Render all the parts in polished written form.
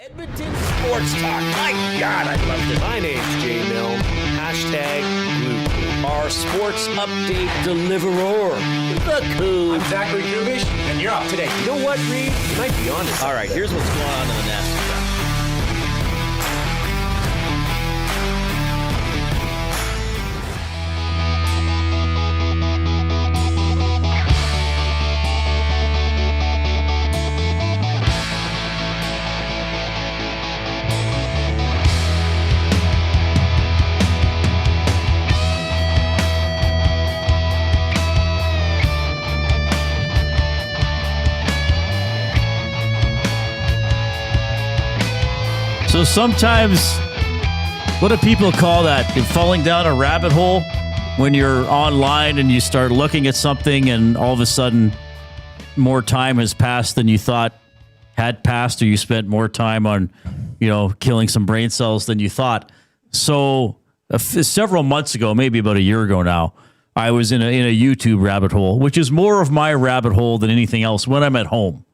Edmonton Sports Talk. My God, I love this. My name's Jay Milne. #Blue. Our sports update deliverer, the Coon. I'm Zachary Kubish, and you're up today. You know what, Reid? You might be honest. All right, here's what's going on in the Nest. So sometimes, what do people call that? You're falling down a rabbit hole when you're online and you start looking at something and all of a sudden more time has passed than you thought had passed, or you spent more time on, killing some brain cells than you thought. So several months ago, maybe about a year ago now, I was in a YouTube rabbit hole, which is more of my rabbit hole than anything else when I'm at home.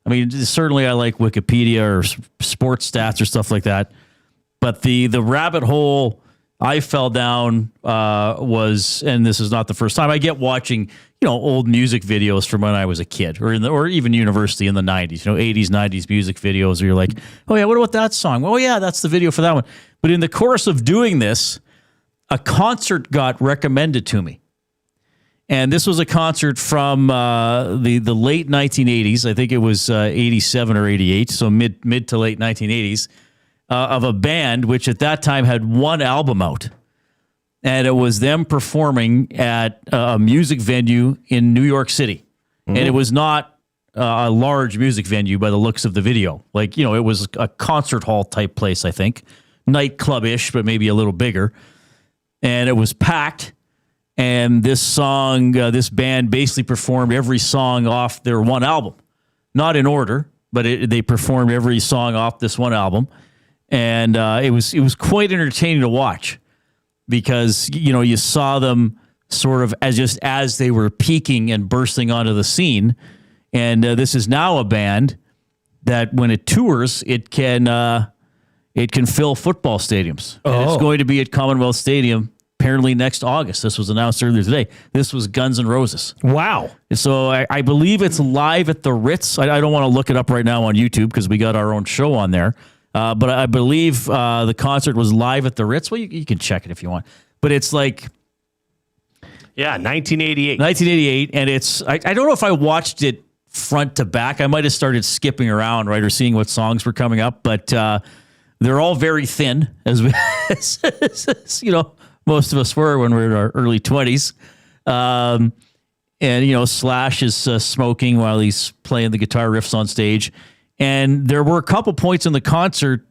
I mean, certainly I like Wikipedia or sports stats or stuff like that. But the rabbit hole I fell down was, and this is not the first time, I get watching, old music videos from when I was a kid or even university in the 90s, 80s, 90s music videos where you're like, oh yeah, what about that song? Oh yeah, that's the video for that one. But in the course of doing this, a concert got recommended to me. And this was a concert from the late 1980s. I think it was 87 or 88, so mid to late 1980s, of a band which at that time had one album out. And it was them performing at a music venue in New York City. Mm-hmm. And it was not a large music venue by the looks of the video. Like, it was a concert hall type place, I think. Nightclub-ish, but maybe a little bigger. And it was packed. And this song, this band basically performed every song off their one album. Not in order, but they performed every song off this one album. And it was quite entertaining to watch because, you saw them sort of as they were peaking and bursting onto the scene. And this is now a band that when it tours, it can fill football stadiums. Oh. And it's going to be at Commonwealth Stadium apparently next August. This was announced earlier today. This was Guns N' Roses. Wow. So I believe it's live at the Ritz. I don't want to look it up right now on YouTube because we got our own show on there. But I believe the concert was live at the Ritz. Well, you can check it if you want. But it's like... Yeah, 1988. 1988. And it's... I don't know if I watched it front to back. I might have started skipping around, right, or seeing what songs were coming up. But they're all very thin, as most of us were when we were in our early 20s. And, Slash is smoking while he's playing the guitar riffs on stage. And there were a couple points in the concert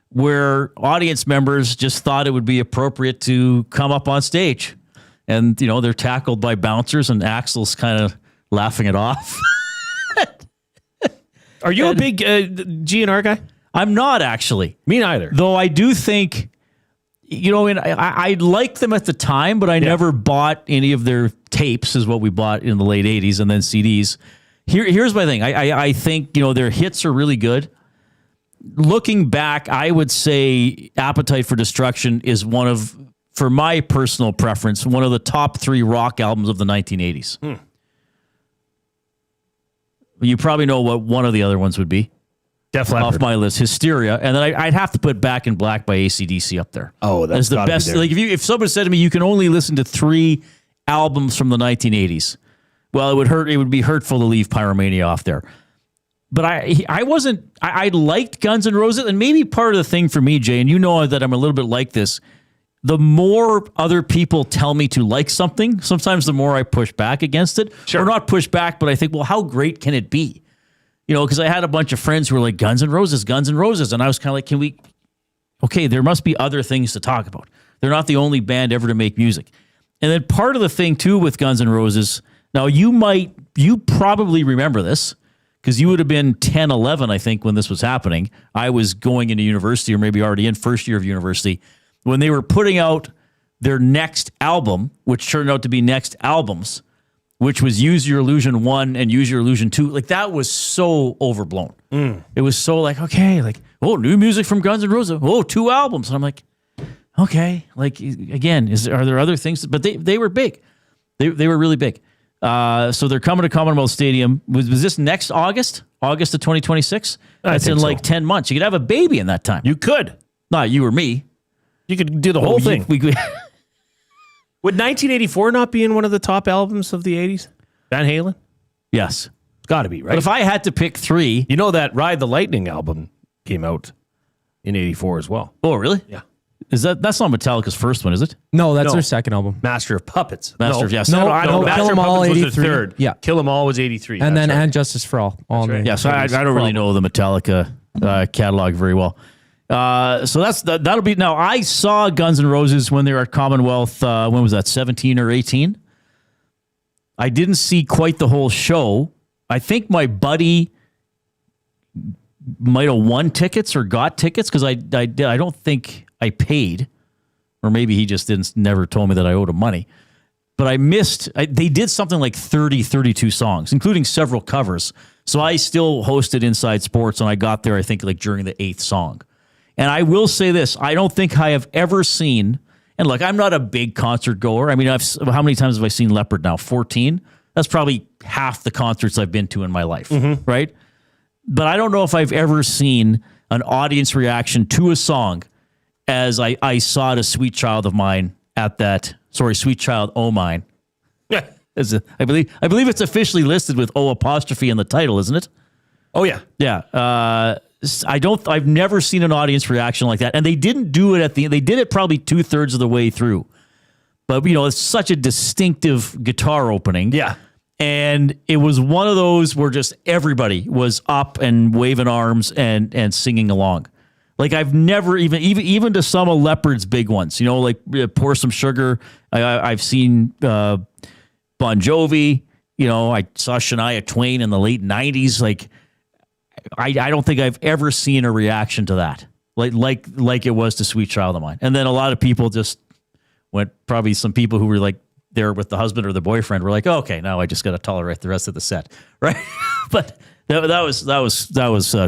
where audience members just thought it would be appropriate to come up on stage. And, they're tackled by bouncers and Axel's kind of laughing it off. Are you a big GNR guy? I'm not, actually. Me neither. Though I do think... and I liked them at the time, but I never bought any of their tapes, is what we bought in the late 80s, and then CDs. Here's my thing. I think, their hits are really good. Looking back, I would say Appetite for Destruction is for my personal preference, one of the top 3 rock albums of the 1980s. You probably know what one of the other ones would be. Def Leppard. Off my list, Hysteria, and then I'd have to put Back in Black by AC/DC up there. Oh, that's the best. Like if someone said to me, you can only listen to 3 albums from the 1980s, well, it would hurt. It would be hurtful to leave Pyromania off there. But I wasn't. I liked Guns N' Roses, and maybe part of the thing for me, Jay, and you know that I'm a little bit like this. The more other people tell me to like something, sometimes the more I push back against it. Sure. Or not push back, but I think, well, how great can it be? Because I had a bunch of friends who were like, Guns N' Roses. And I was kind of like, okay, there must be other things to talk about. They're not the only band ever to make music. And then part of the thing, too, with Guns N' Roses, now you probably remember this, because you would have been 10, 11, I think, when this was happening. I was going into university, or maybe already in first year of university, when they were putting out their next album, which turned out to be Next Albums, which was Use Your Illusion 1 and Use Your Illusion 2. Like, that was so overblown. It was so like, okay, like, oh, new music from Guns N' Roses. Oh, 2 albums. And I'm like, okay, like, again, are there other things? But they were big. They were really big. So they're coming to Commonwealth Stadium. Was this next August? August of 2026? That's in like 10 months. You could have a baby in that time. You could. Not you or me. You could do the whole thing. Would 1984 not be in one of the top albums of the 80s? Van Halen? Yes. It's got to be, right? But if I had to pick 3... You know that Ride the Lightning album came out in 84 as well. Oh, really? Yeah. That's not Metallica's first one, is it? No, that's their second album. Master of Puppets. Master of, yes. No, Master Kill 'Em of All, Puppets was 83. the third. Yeah. Kill 'Em All was 83. And then right. And Justice for All. right. Yeah, so I don't really know the Metallica catalog very well. So that'll be... Now, I saw Guns N' Roses when they were at Commonwealth. When was that, 17 or 18? I didn't see quite the whole show. I think my buddy might have won tickets or got tickets because I don't think I paid. Or maybe he just never told me that I owed him money. But I missed... they did something like 32 songs, including several covers. So I still hosted Inside Sports, and I got there, I think, like during the 8th song. And I will say this, I don't think I have ever seen, and look, I'm not a big concert goer. I mean, how many times have I seen Leopard now? 14? That's probably half the concerts I've been to in my life, right? But I don't know if I've ever seen an audience reaction to a song as I saw to Sweet Child of Mine at that, Sweet Child O' Mine. Yeah. I believe it's officially listed with O apostrophe in the title, isn't it? Oh, yeah. Yeah. I've never seen an audience reaction like that. And they didn't do it they did it probably 2/3 of the way through. But, it's such a distinctive guitar opening. Yeah. And it was one of those where just everybody was up and waving arms and singing along. Like, I've never even to some of Leopard's big ones, like Pour Some Sugar. I've seen Bon Jovi. I saw Shania Twain in the late 90s. Like, I don't think I've ever seen a reaction to that like it was to Sweet Child of Mine. And then a lot of people just went, probably some people who were like there with the husband or the boyfriend were like, oh, okay, now I just got to tolerate the rest of the set, right? But that was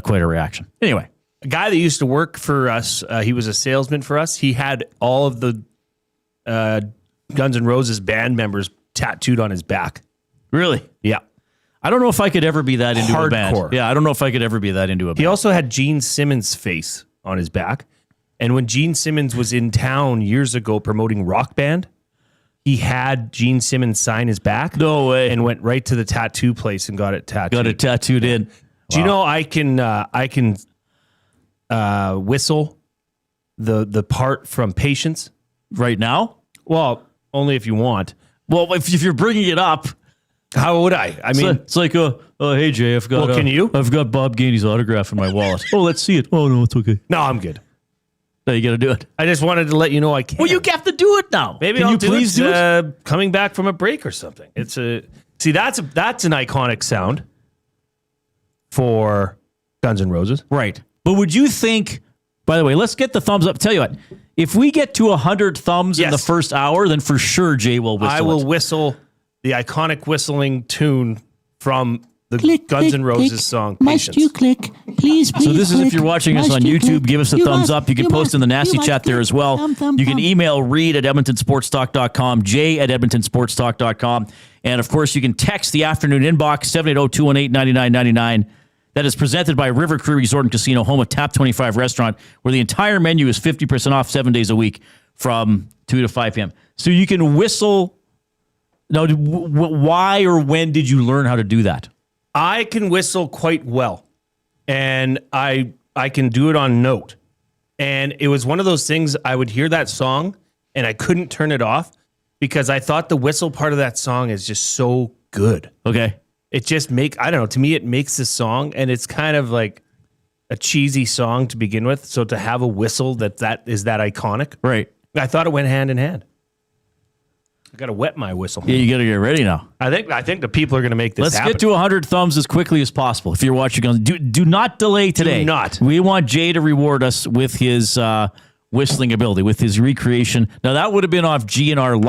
quite a reaction. Anyway, a guy that used to work for us, he was a salesman for us. He had all of the Guns N' Roses band members tattooed on his back. Really? Yeah. I don't know if I could ever be that into a band. Hardcore. Yeah, I don't know if I could ever be that into a band. He also had Gene Simmons' face on his back. And when Gene Simmons was in town years ago promoting Rock Band, he had Gene Simmons sign his back. No way. And went right to the tattoo place and got it tattooed. Got it tattooed in. Do you know I can whistle the part from Patience right now? Well, only if you want. Well, if you're bringing it up, how would I? I mean, it's like, hey Jay, I've got. Well, can you? I've got Bob Gainey's autograph in my wallet. Oh, let's see it. Oh no, it's okay. No, I'm good. No, you got to do it. I just wanted to let you know I can. Well, you have to do it now. Maybe can I'll you please do it? Coming back from a break or something. That's an iconic sound for Guns N' Roses, right? But would you think? By the way, let's get the thumbs up. Tell you what, if we get to 100 thumbs in the first hour, then for sure Jay will whistle. I will whistle the iconic whistling tune from the Click, Guns click, N' Roses click. song. Must Patience. you click? Please, please. So this is click. if you're watching us Must on you YouTube, click? give us a You thumbs must- up. You can you post must- in the you nasty must chat there click. as well. Thumb, You can thumb. email Reid at edmontonsportstalk.com, Jay at edmontonsportstalk.com. And of course, you can text the afternoon inbox, 780-218-9999. That is presented by River Cree Resort and Casino, home of Tap 25 Restaurant, where the entire menu is 50% off 7 days a week from 2 to 5 p.m. So you can whistle. Now, why or when did you learn how to do that? I can whistle quite well, and I can do it on note. And it was one of those things, I would hear that song, and I couldn't turn it off because I thought the whistle part of that song is just so good. Okay. It just I don't know, to me it makes the song, and it's kind of like a cheesy song to begin with. So to have a whistle that is that iconic, Right. I thought it went hand in hand. I got to wet my whistle. Yeah, you got to get ready now. I think the people are going to make this Let's happen. get to 100 thumbs as quickly as possible. If you're watching on, do not delay today. Do not. We want Jay to reward us with his whistling ability, with his recreation. Now that would have been off GNR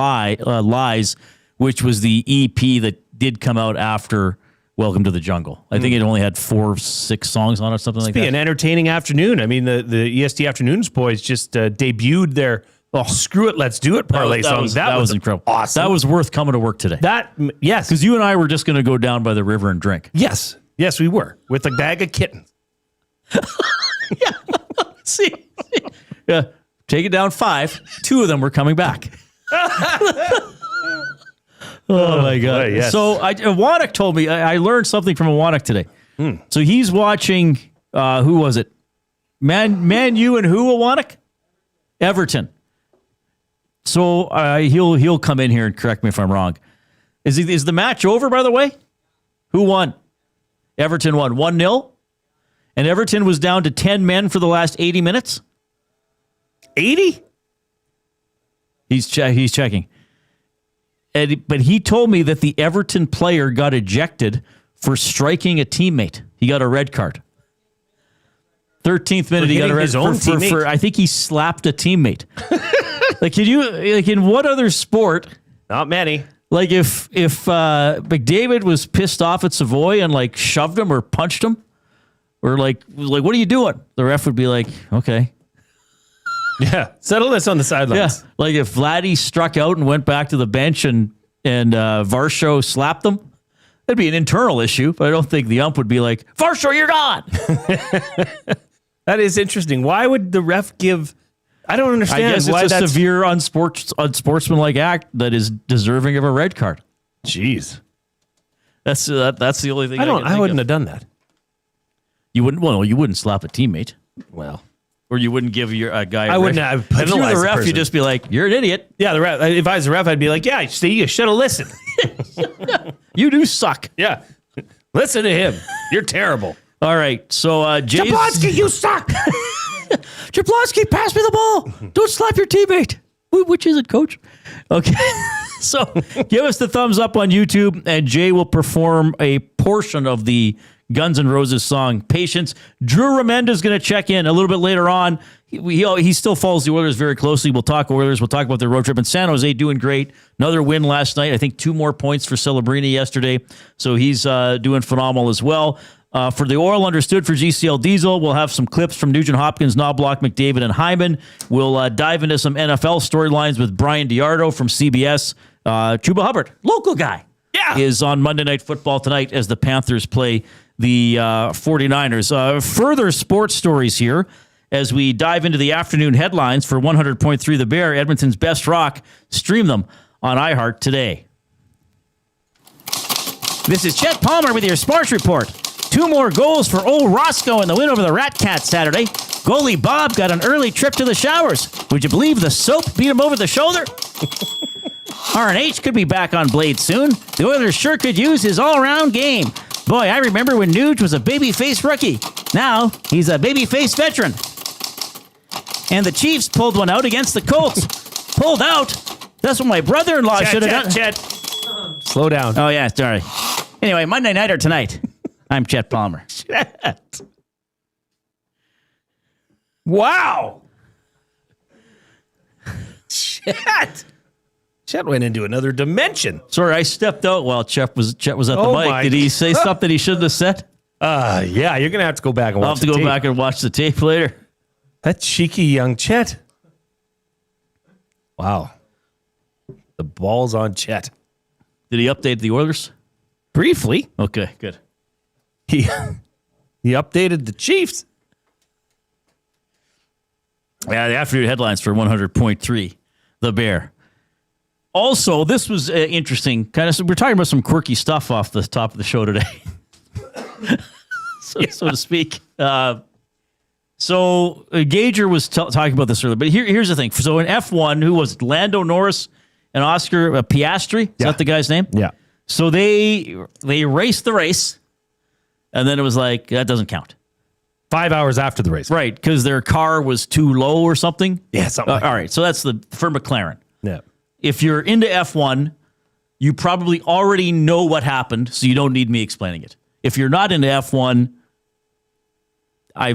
Lies, which was the EP did come out after Welcome to the Jungle. I think it only had 4 or 6 songs on it, something like that. Be an entertaining afternoon. I mean, the EST Afternoons boys just debuted their "Screw It, Let's Do It" parlay song. That was incredible. Awesome. That was worth coming to work today. Yes, Because you and I were just going to go down by the river and drink. yes, we were with a bag of kittens. See? Yeah. Take it down 5. 2 of them were coming back. Oh my God. boy, yes. So Wannock told me, I learned something from Wannock today. So he's watching, who was it? Man U and who, Wannock? Everton. So he'll come in here and correct me if I'm wrong. Is the match over, by the way? Who won? Everton won 1-0. And Everton was down to 10 men for the last 80 minutes. 80? He's checking. But he told me that the Everton player got ejected for striking a teammate. He got a red card. 13th minute, he got a red his own teammate. for I think he slapped a teammate. In what other sport? Not many. Like if McDavid was pissed off at Savoy and like shoved him or punched him, or like what are you doing? The ref would be like, okay. Yeah, settle this on the sidelines. Yeah, like if Vladdy struck out and went back to the bench and Varsho slapped them, that'd be an internal issue. But I don't think the ump would be like, Varsho, you're gone. That is interesting. Why would the ref give? I don't understand. I guess why it's a that's severe unsportsmanlike act that is deserving of a red card. Jeez, That's the only thing. I wouldn't have done that. You wouldn't. Well, you wouldn't slap a teammate. Well, Or you wouldn't give a guy. I wouldn't have If you were penalized the the ref, person. you'd just be like, "You're an idiot. yeah, the ref. If I was the ref, I'd be like, yeah, see, you should have listened. You do suck." Yeah, listen to him. You're terrible. All right, so Jay's Jablonski, you suck. Jablonski, pass me the ball. Don't slap your teammate. Which is it, coach? Okay. So give us the thumbs up on YouTube, and Jay will perform a portion of the Guns N' Roses song, Patience. Drew Remenda is going to check in a little bit later on. He still follows the Oilers very closely. We'll talk Oilers. We'll talk about their road trip in San Jose, doing great. Another win last night. I think 2 more points for Celebrini yesterday. So he's doing phenomenal as well. For the Oil Understood for GCL Diesel, we'll have some clips from Nugent Hopkins, Knobloch, McDavid, and Hyman. We'll dive into some NFL storylines with Bryan DeArdo from CBS. Chuba Hubbard, local guy, is on Monday Night Football tonight as the Panthers play the 49ers. Further sports stories here as we dive into the afternoon headlines for 100.3 The Bear, Edmonton's best rock. Stream them on iHeart today. This is Chet Palmer with your sports report. 2 more goals for old Roscoe in the win over the Rat Cats Saturday. Goalie Bob got an early trip to the showers. Would you believe the soap beat him over the shoulder? R&H could be back on Blade soon. The Oilers sure could use his all-around game. Boy, I remember when Nuge was a babyface rookie. Now, he's a babyface veteran. And the Chiefs pulled one out against the Colts. Pulled out? That's what my brother-in-law should have done. Chet. Slow down. Oh, yeah, sorry. Anyway, Monday night or tonight. I'm Chet Palmer. Chet. Wow. Chet. Chet went into another dimension. Sorry, I stepped out while Chet was at the Oh mic. my Did he say something he shouldn't have said? Yeah, you're going to have to go back and watch I'll have to the go tape. back and watch the tape later. That cheeky young Chet. Wow. The ball's on Chet. Did he update the Oilers? Briefly, Okay, good. he updated the Chiefs. Yeah, the afternoon headlines for 100.3, The Bear. Also, this was interesting. We're talking about some quirky stuff off the top of the show today, so to speak. So Gager was talking about this earlier, but here's the thing. So in F1, who was it? Lando Norris and Oscar Piastri? Is that the guy's name? Yeah. So they raced the race, and then it was like, that doesn't count. 5 hours after the race. Right, because their car was too low or something? Yeah, something like all right, so that's for McLaren. Yeah. If you're into F1, you probably already know what happened, so you don't need me explaining it. If you're not into F1,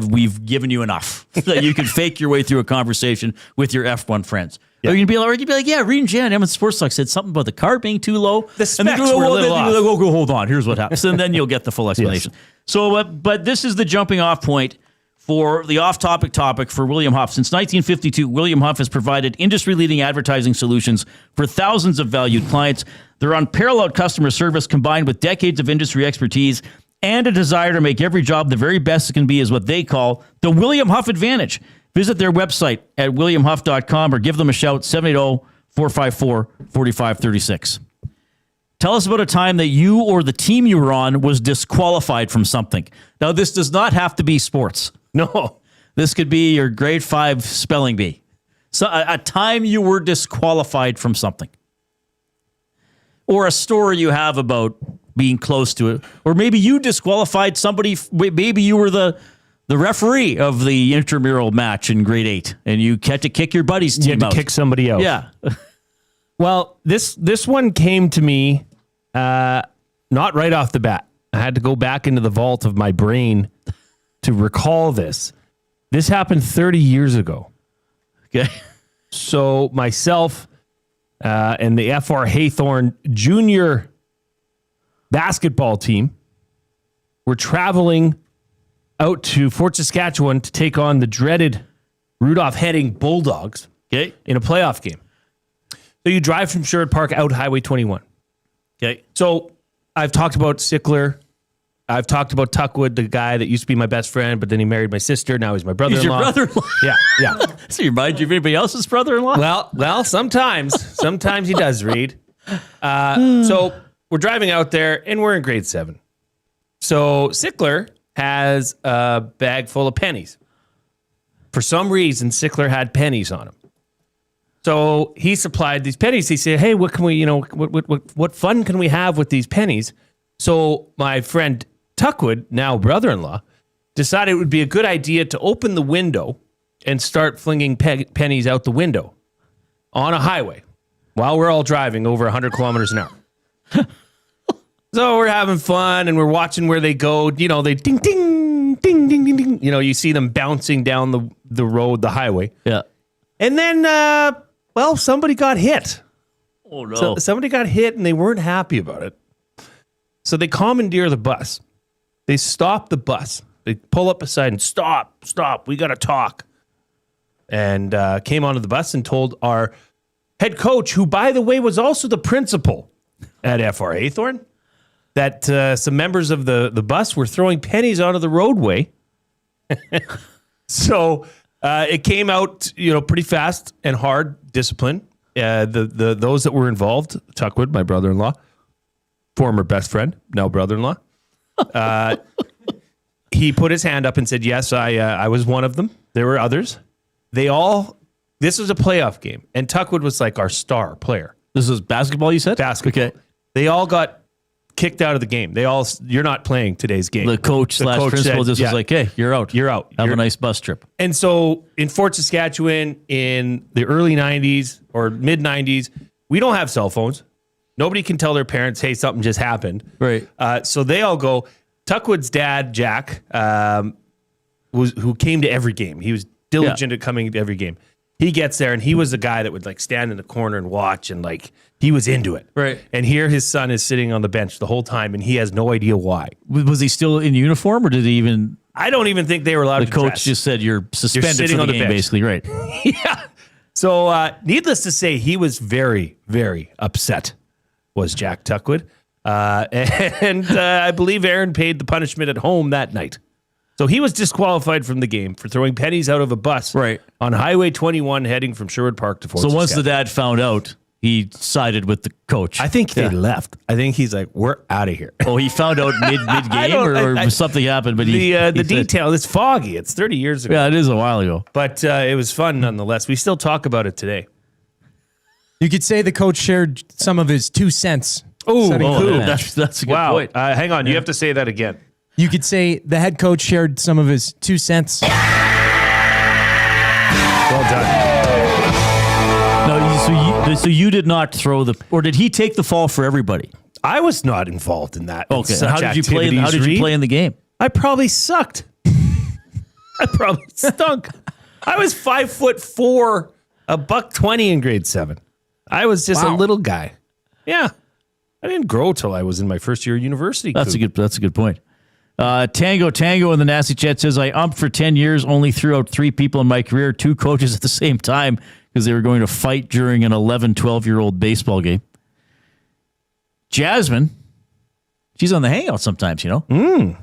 we've given you enough that you can fake your way through a conversation with your F1 friends. Or you'd be like, yeah, Reid and Jan, Edmonton Sports Talk said something about the card being too low. The specs were a little off. Hold on, here's what happens. And then you'll get the full explanation. Yes. So, but this is the jumping off point for the off-topic topic for William Huff. Since 1952, William Huff has provided industry-leading advertising solutions for thousands of valued clients. Their unparalleled customer service combined with decades of industry expertise and a desire to make every job the very best it can be is what they call the William Huff Advantage. Visit their website at williamhuff.com or give them a shout, 780-454-4536. Tell us about a time that you or the team you were on was disqualified from something. Now, this does not have to be sports. No. This could be your grade 5 spelling bee. So a time you were disqualified from something. Or a story you have about being close to it. Or maybe you disqualified somebody. Maybe you were the referee of the intramural match in grade 8 and you had to kick your buddy's team out. You had to kick somebody out. Yeah. Well, this one came to me not right off the bat. I had to go back into the vault of my brain to recall this. This happened 30 years ago. Okay. So myself and the FR Haythorne junior basketball team were traveling out to Fort Saskatchewan to take on the dreaded Rudolph Heading Bulldogs in a playoff game. So you drive from Sherwood Park out Highway 21. Okay. So I've talked about Sickler. I've talked about Tuckwood, the guy that used to be my best friend, but then he married my sister. Now he's my brother-in-law. He's your brother-in-law? Yeah. So you remind you of anybody else's brother-in-law? Well, sometimes he does, Reid. So we're driving out there, and we're in grade 7. So Sickler has a bag full of pennies. For some reason, Sickler had pennies on him. So he supplied these pennies. He said, "Hey, what can we, what fun can we have with these pennies?" So my friend Tuckwood, now brother-in-law, decided it would be a good idea to open the window and start flinging pennies out the window on a highway while we're all driving over 100 kilometers an hour. So we're having fun and we're watching where they go. They ding, ding, ding, ding, ding, ding. You see them bouncing down the road, the highway. Yeah. And then, somebody got hit. Oh, no. So somebody got hit and they weren't happy about it. So they commandeer the bus. They stop the bus. They pull up beside and stop, we got to talk. And came onto the bus and told our head coach, who, by the way, was also the principal at FR Haythorne, that some members of the bus were throwing pennies onto the roadway. So it came out, pretty fast and hard discipline. Those that were involved, Tuckwood, my brother-in-law, former best friend, now brother-in-law, he put his hand up and said, "Yes, I was one of them. There were others. This was a playoff game, and Tuckwood was like our star player." This is basketball, you said? Basketball. Okay. They all got kicked out of the game. You're not playing today's game. The coach / principal said, was like, "Hey, you're out. You're out. Have a nice bus trip." And so in Fort Saskatchewan in the early 90s or mid 90s, we don't have cell phones. Nobody can tell their parents, "Hey, something just happened." Right. So they all go. Tuckwood's dad, Jack, who came to every game. He was diligent at coming to every game. He gets there, and he was the guy that would stand in the corner and watch, and he was into it. Right. And here his son is sitting on the bench the whole time, and he has no idea why. Was he still in uniform, or did he even? I don't even think they were allowed to The coach dress. just said you're suspended sitting for on the the game, bench. basically, right? Yeah. So needless to say, he was very, very upset, was Jack Tuckwood. And I believe Aaron paid the punishment at home that night. So he was disqualified from the game for throwing pennies out of a bus on Highway 21 heading from Sherwood Park to Fort Saskatchewan. Once the dad found out, he sided with the coach. I think they left. I think he's like, "We're out of here." Oh, he found out mid-game or something happened, but the detail, it's foggy. It's 30 years ago. Yeah, it is a while ago. But it was fun nonetheless. We still talk about it today. You could say the coach shared some of his 2 cents. That's a good point. Hang on. You have to say that again. You could say the head coach shared some of his 2 cents. Well done. No, so you did not throw or did he take the fall for everybody? I was not involved in that. Okay. How did you play? How did you play in the game? I probably sucked. I probably stunk. I was 5'4", $1.20 in grade 7. I was just a little guy. Yeah. I didn't grow till I was in my first year of university. That's a good point. Tango in the Nasty Chat says, I umped for 10 years, only threw out 3 people in my career, 2 coaches at the same time because they were going to fight during an 11, 12-year-old baseball game. Jasmine, she's on the Hangout sometimes, you know.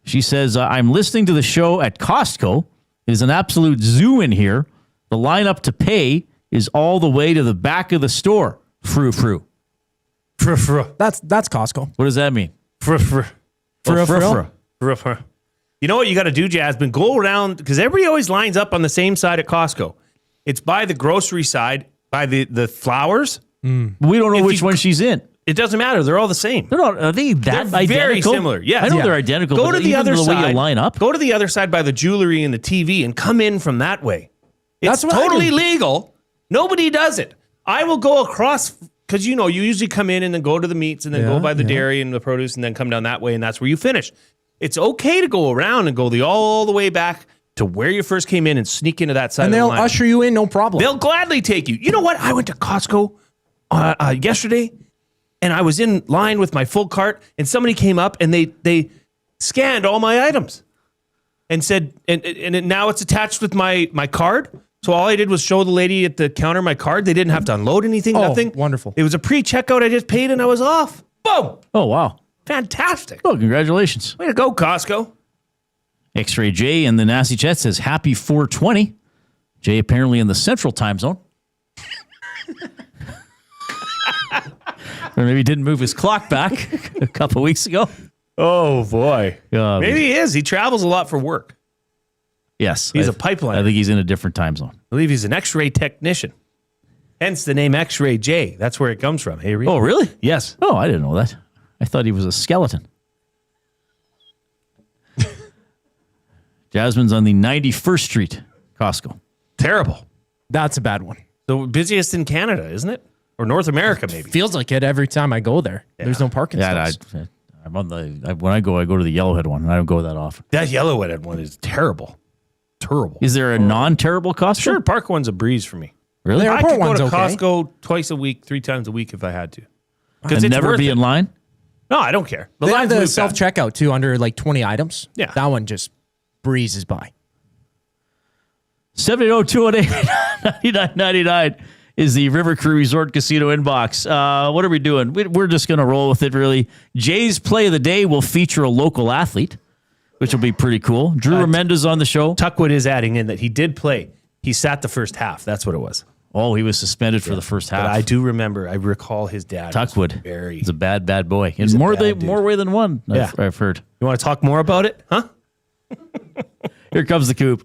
She says, I'm listening to the show at Costco. It is an absolute zoo in here. The lineup to pay is all the way to the back of the store. Frou. That's Costco. What does that mean? Frou. For real? You know what you got to do, Jasmine? Go around, because everybody always lines up on the same side at Costco. It's by the grocery side, by the flowers. We don't know which one she's in. It doesn't matter. They're all the same. Are they that They're identical? very similar. Yes. I know they're identical. Go but to the even other the side. way you line up. Go to the other side by the jewelry and the TV and come in from that way. It's That's what I totally do. legal. Nobody does it. I will go across, because you usually come in and then go to the meats and then go by the dairy and the produce and then come down that way, and that's where you finish. It's okay to go around and go all the way back to where you first came in and sneak into that side And of the they'll line. usher you in, no problem. They'll gladly take you. You know what? I went to Costco yesterday, and I was in line with my full cart, and somebody came up and they scanned all my items and said, and now it's attached with my card. So all I did was show the lady at the counter my card. They didn't have to unload anything, nothing. Wonderful. It was a pre-checkout. I just paid and I was off. Boom. Oh, wow. Fantastic. Oh, congratulations. Way to go, Costco. X-Ray J in the Nasty Chat says, happy 420. Jay apparently in the central time zone. Or maybe he didn't move his clock back a couple weeks ago. Oh, boy. Maybe he is. He travels a lot for work. Yes. He's a pipeline. I think he's in a different time zone. I believe he's an X-ray technician. Hence the name X-Ray J. That's where it comes from. Hey, Reid? Oh, really? Yes. Oh, I didn't know that. I thought he was a skeleton. Jasmine's on the 91st Street, Costco. Terrible. That's a bad one. The busiest in Canada, isn't it? Or North America, maybe. Feels like it every time I go there. There's no parking spots. I'm on when I go to the Yellowhead one, and I don't go that often. That yellow-headed one is terrible. Terrible. Is there a non-terrible Costco? Sure, Park one's a breeze for me. Really? There- I Airport could go one's to okay. Costco twice a week, 3 times a week if I had to. And never be in line? No, I don't care. They have line's the moved fast. self-checkout, too, under like 20 items. Yeah. That one just breezes by. 780-218-9999 is the River Crew Resort Casino inbox. What are we doing? We're just going to roll with it, really. Jay's play of the day will feature a local athlete, which will be pretty cool. Drew Remenda's on the show. Tuckwood is adding in that he did play. He sat the first half. That's what it was. Oh, he was suspended for the first half. But I recall his dad. Tuckwood. Very. He's a bad boy. In a more bad dude. way than one, Yeah. I've heard. You want to talk more about it? Huh? Here comes the coop.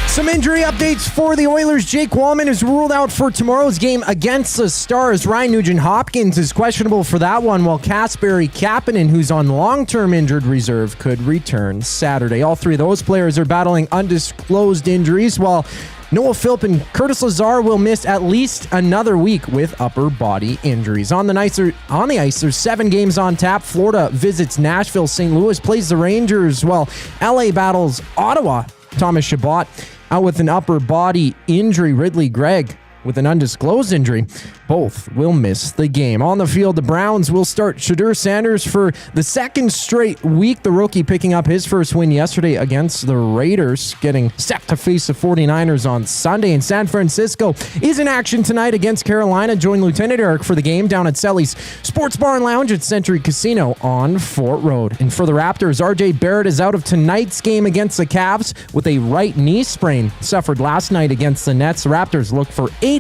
Some injury updates for the Oilers. Jake Walman is ruled out for tomorrow's game against the Stars. Ryan Nugent-Hopkins is questionable for that one, while Kasperi Kapanen, who's on long-term injured reserve, could return Saturday. All 3 of those players are battling undisclosed injuries, while Noah Philp and Curtis Lazar will miss at least another week with upper body injuries. On the ice, there's 7 games on tap. Florida visits Nashville. St. Louis plays the Rangers, while LA battles Ottawa. Thomas Chabot out with an upper body injury. Ridley Gregg with an undisclosed injury. Both will miss the game. On the field, the Browns will start Shadur Sanders for the second straight week. The rookie picking up his first win yesterday against the Raiders, getting set to face the 49ers on Sunday. And San Francisco is in action tonight against Carolina. Join Lieutenant Eric for the game down at Selly's Sports Bar and Lounge at Century Casino on Fort Road. And for the Raptors, RJ Barrett is out of tonight's game against the Cavs with a right knee sprain. Suffered last night against the Nets. The Raptors look for 8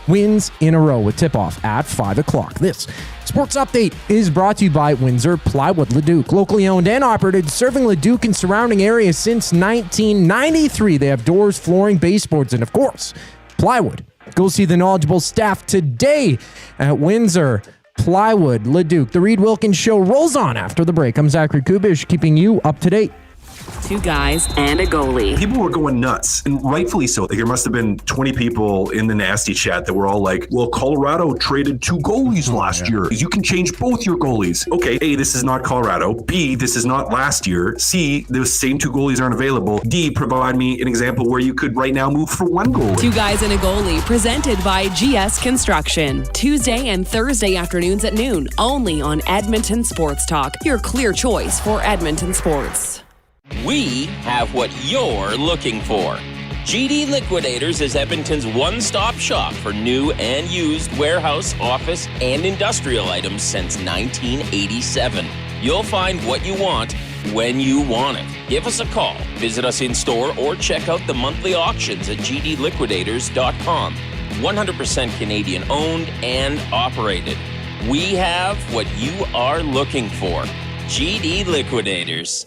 wins in a row with tip-off at 5 o'clock. This Sports Update is brought to you by Windsor Plywood Leduc. Locally owned and operated, serving Leduc and surrounding areas since 1993. They have doors, flooring, baseboards, and of course, plywood. Go see the knowledgeable staff today at Windsor Plywood Leduc. The Reid Wilkins Show rolls on after the break. I'm Zachary Kubish, keeping you up to date. 2 guys and a goalie. People were going nuts, and rightfully so. Like, there must have been 20 people in the nasty chat that were all like, well, Colorado traded 2 goalies last year. You can change both your goalies. Okay, A, this is not Colorado. B, this is not last year. C, those same 2 goalies aren't available. D, provide me an example where you could right now move for 1 goalie. 2 guys and a goalie, presented by GS Construction. Tuesday and Thursday afternoons at noon, only on Edmonton Sports Talk, your clear choice for Edmonton sports. We have what you're looking for. GD Liquidators is Edmonton's one-stop shop for new and used warehouse, office, and industrial items since 1987. You'll find what you want when you want it. Give us a call, visit us in store, or check out the monthly auctions at gdliquidators.com. 100% Canadian owned and operated. We have what you are looking for. GD Liquidators.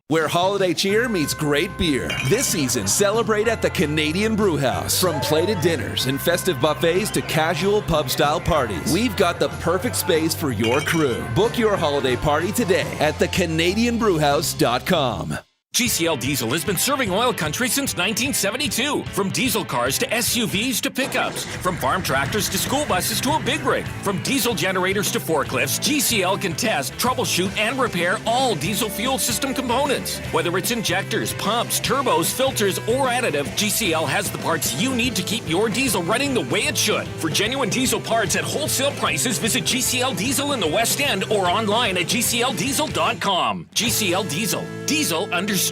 Where holiday cheer meets great beer. This season, celebrate at the Canadian Brewhouse. From plated dinners and festive buffets to casual pub-style parties, we've got the perfect space for your crew. Book your holiday party today at thecanadianbrewhouse.com. GCL Diesel has been serving oil country since 1972. From diesel cars to SUVs to pickups. From farm tractors to school buses to a big rig. From diesel generators to forklifts, GCL can test, troubleshoot, and repair all diesel fuel system components. Whether it's injectors, pumps, turbos, filters, or additive, GCL has the parts you need to keep your diesel running the way it should. For genuine diesel parts at wholesale prices, visit GCL Diesel in the West End or online at gcldiesel.com. GCL Diesel. Diesel understood.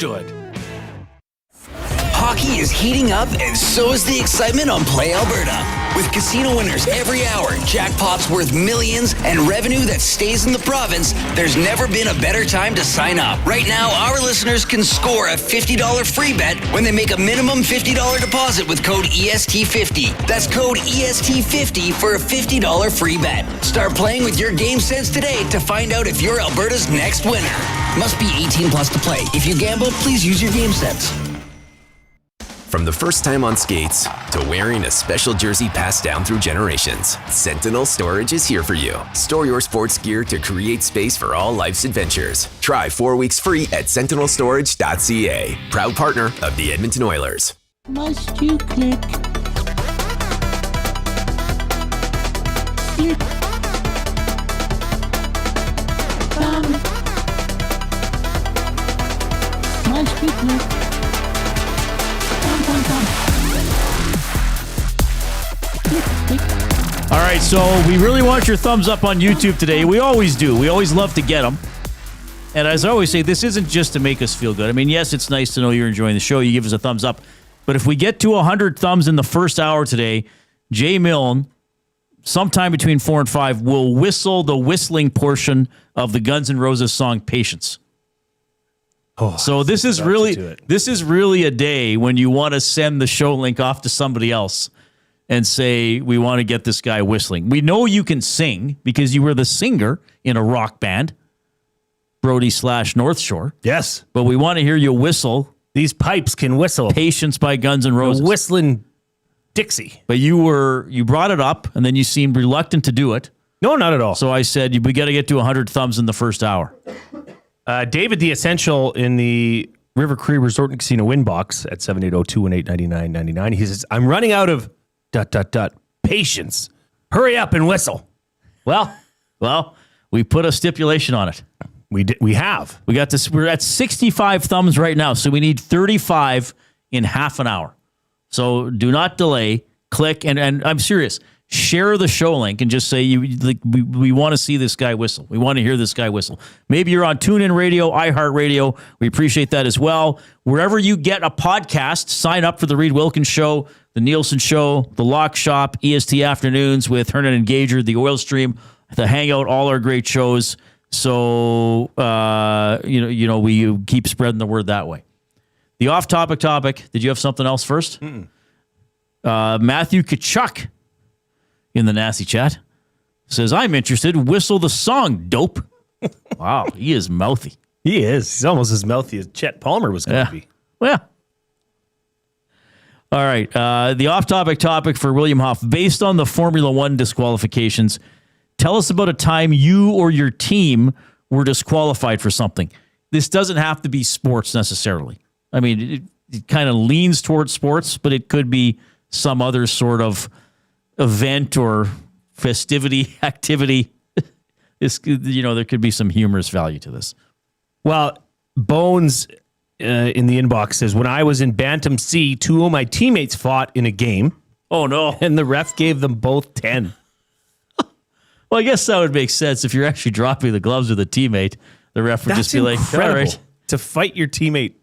Hockey is heating up, and so is the excitement on Play Alberta. With casino winners every hour, jackpots worth millions, and revenue that stays in the province, there's never been a better time to sign up. Right now, our listeners can score a $50 free bet when they make a minimum $50 deposit with code EST50. That's code EST50 for a $50 free bet. Start playing with your game sense today to find out if you're Alberta's next winner. Must be 18 plus to play. If you gamble, please use your game sense. From the first time on skates to wearing a special jersey passed down through generations, Sentinel Storage is here for you. Store your sports gear to create space for all life's adventures. Try 4 weeks free at sentinelstorage.ca. Proud partner of the Edmonton Oilers. Must you click? Click. Must you click? All right, so we really want your thumbs up on YouTube today. We always do. We always love to get them. And as I always say, this isn't just to make us feel good. I mean, yes, it's nice to know you're enjoying the show. You give us a thumbs up. But if we get to 100 thumbs in the first hour today, Jay Milne, sometime between 4 and 5, will whistle the whistling portion of the Guns N' Roses song Patience. Oh, so this is really a day when you want to send the show link off to somebody else and say, we want to get this guy whistling. We know you can sing because you were the singer in a rock band, Roady/North Shore. Yes. But we want to hear you whistle. These pipes can whistle. Patience by Guns N' Roses. Whistling Dixie. But you brought it up, and then you seemed reluctant to do it. No, not at all. So I said, we got to get to 100 thumbs in the first hour. David the Essential in the River Cree Resort and Casino Winbox at 780-218-9999. He says, I'm running out of ... patience. Hurry up and whistle. Well, we put a stipulation on it. We have. We got this. We're at 65 thumbs right now, so we need 35 in half an hour. So do not delay. Click, and I'm serious. Share the show link and just say we want to see this guy whistle. We want to hear this guy whistle. Maybe you're on TuneIn Radio, iHeartRadio. We appreciate that as well. Wherever you get a podcast, sign up for the Reid Wilkins Show, the Nielsen Show, the Lock Shop, EST Afternoons with Hernan and Gager, the Oil Stream, the Hangout, all our great shows. So we keep spreading the word that way. The off-topic topic. Did you have something else first? Matthew Kachuk in the nasty chat says, I'm interested. Whistle the song, dope. Wow, he is mouthy. He is. He's almost as mouthy as Chet Palmer was going to be. Well. All right. The off-topic topic for William Huff. Based on the Formula One disqualifications, tell us about a time you or your team were disqualified for something. this doesn't have to be sports necessarily. I mean, it kind of leans towards sports, but it could be some other sort of event or festivity, activity. There could be some humorous value to this. Well, Bones in the inbox says, when I was in Bantam C, 2 of my teammates fought in a game. Oh, no. And the ref gave them both 10. Well, I guess that would make sense. If you're actually dropping the gloves with a teammate, the ref would just be like, all right. To fight your teammate.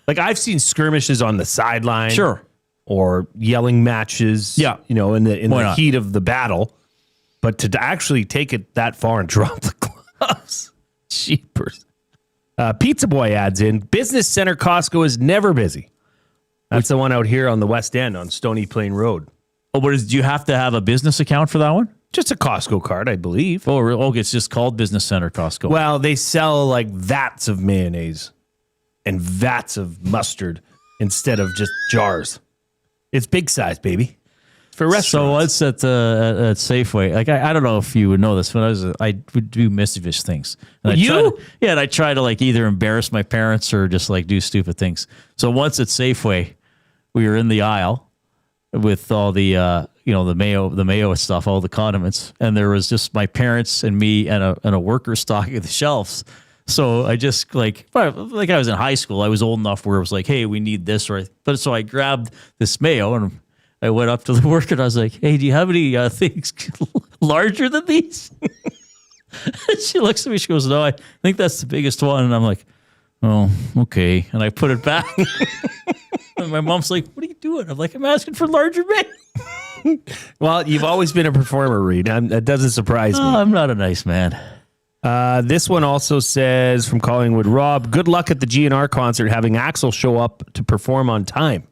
Like, I've seen skirmishes on the sideline. Sure. Or yelling matches. Yeah. In the heat of the battle. But to actually take it that far and drop the gloves. Jeepers. Pizza Boy adds in, Business Center Costco is never busy. That's the one out here on the West End on Stony Plain Road. Oh, but do you have to have a business account for that one? Just a Costco card, I believe. Oh, okay, it's just called Business Center Costco. Well, they sell like vats of mayonnaise and vats of mustard instead of just jars. It's big size, baby. For restaurants. So what's at Safeway? Like I don't know if you would know this, but I would do mischievous things. And I try to like either embarrass my parents or just like do stupid things. So once at Safeway, we were in the aisle with all the the mayo and stuff, all the condiments, and there was just my parents and me and a worker stocking the shelves. So I just like I was in high school, I was old enough where it was like, hey, we need this, but so I grabbed this mayo and I went up to the worker and I was like, hey, do you have any things larger than these? She looks at me, she goes, no, I think that's the biggest one. And I'm like, oh, okay. And I put it back. And my mom's like, what are you doing? I'm like, I'm asking for larger mayo. Well, you've always been a performer, Reid. That doesn't surprise me. I'm not a nice man. This one also says from Collingwood, Rob, good luck at the GNR concert having Axel show up to perform on time.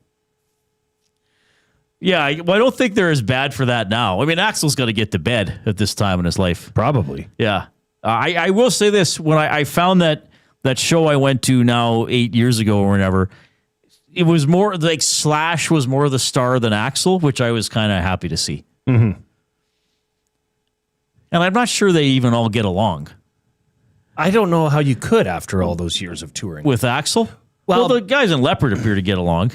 Yeah, I don't think they're as bad for that now. I mean, Axel's got to get to bed at this time in his life. Probably. Yeah. I will say this. When I found that show I went to now 8 years ago or whenever, it was more like Slash was more the star than Axel, which I was kind of happy to see. Mm-hmm. And I'm not sure they even all get along. I don't know how you could after all those years of touring. With Axel? Well, the guys in Leopard appear to get along.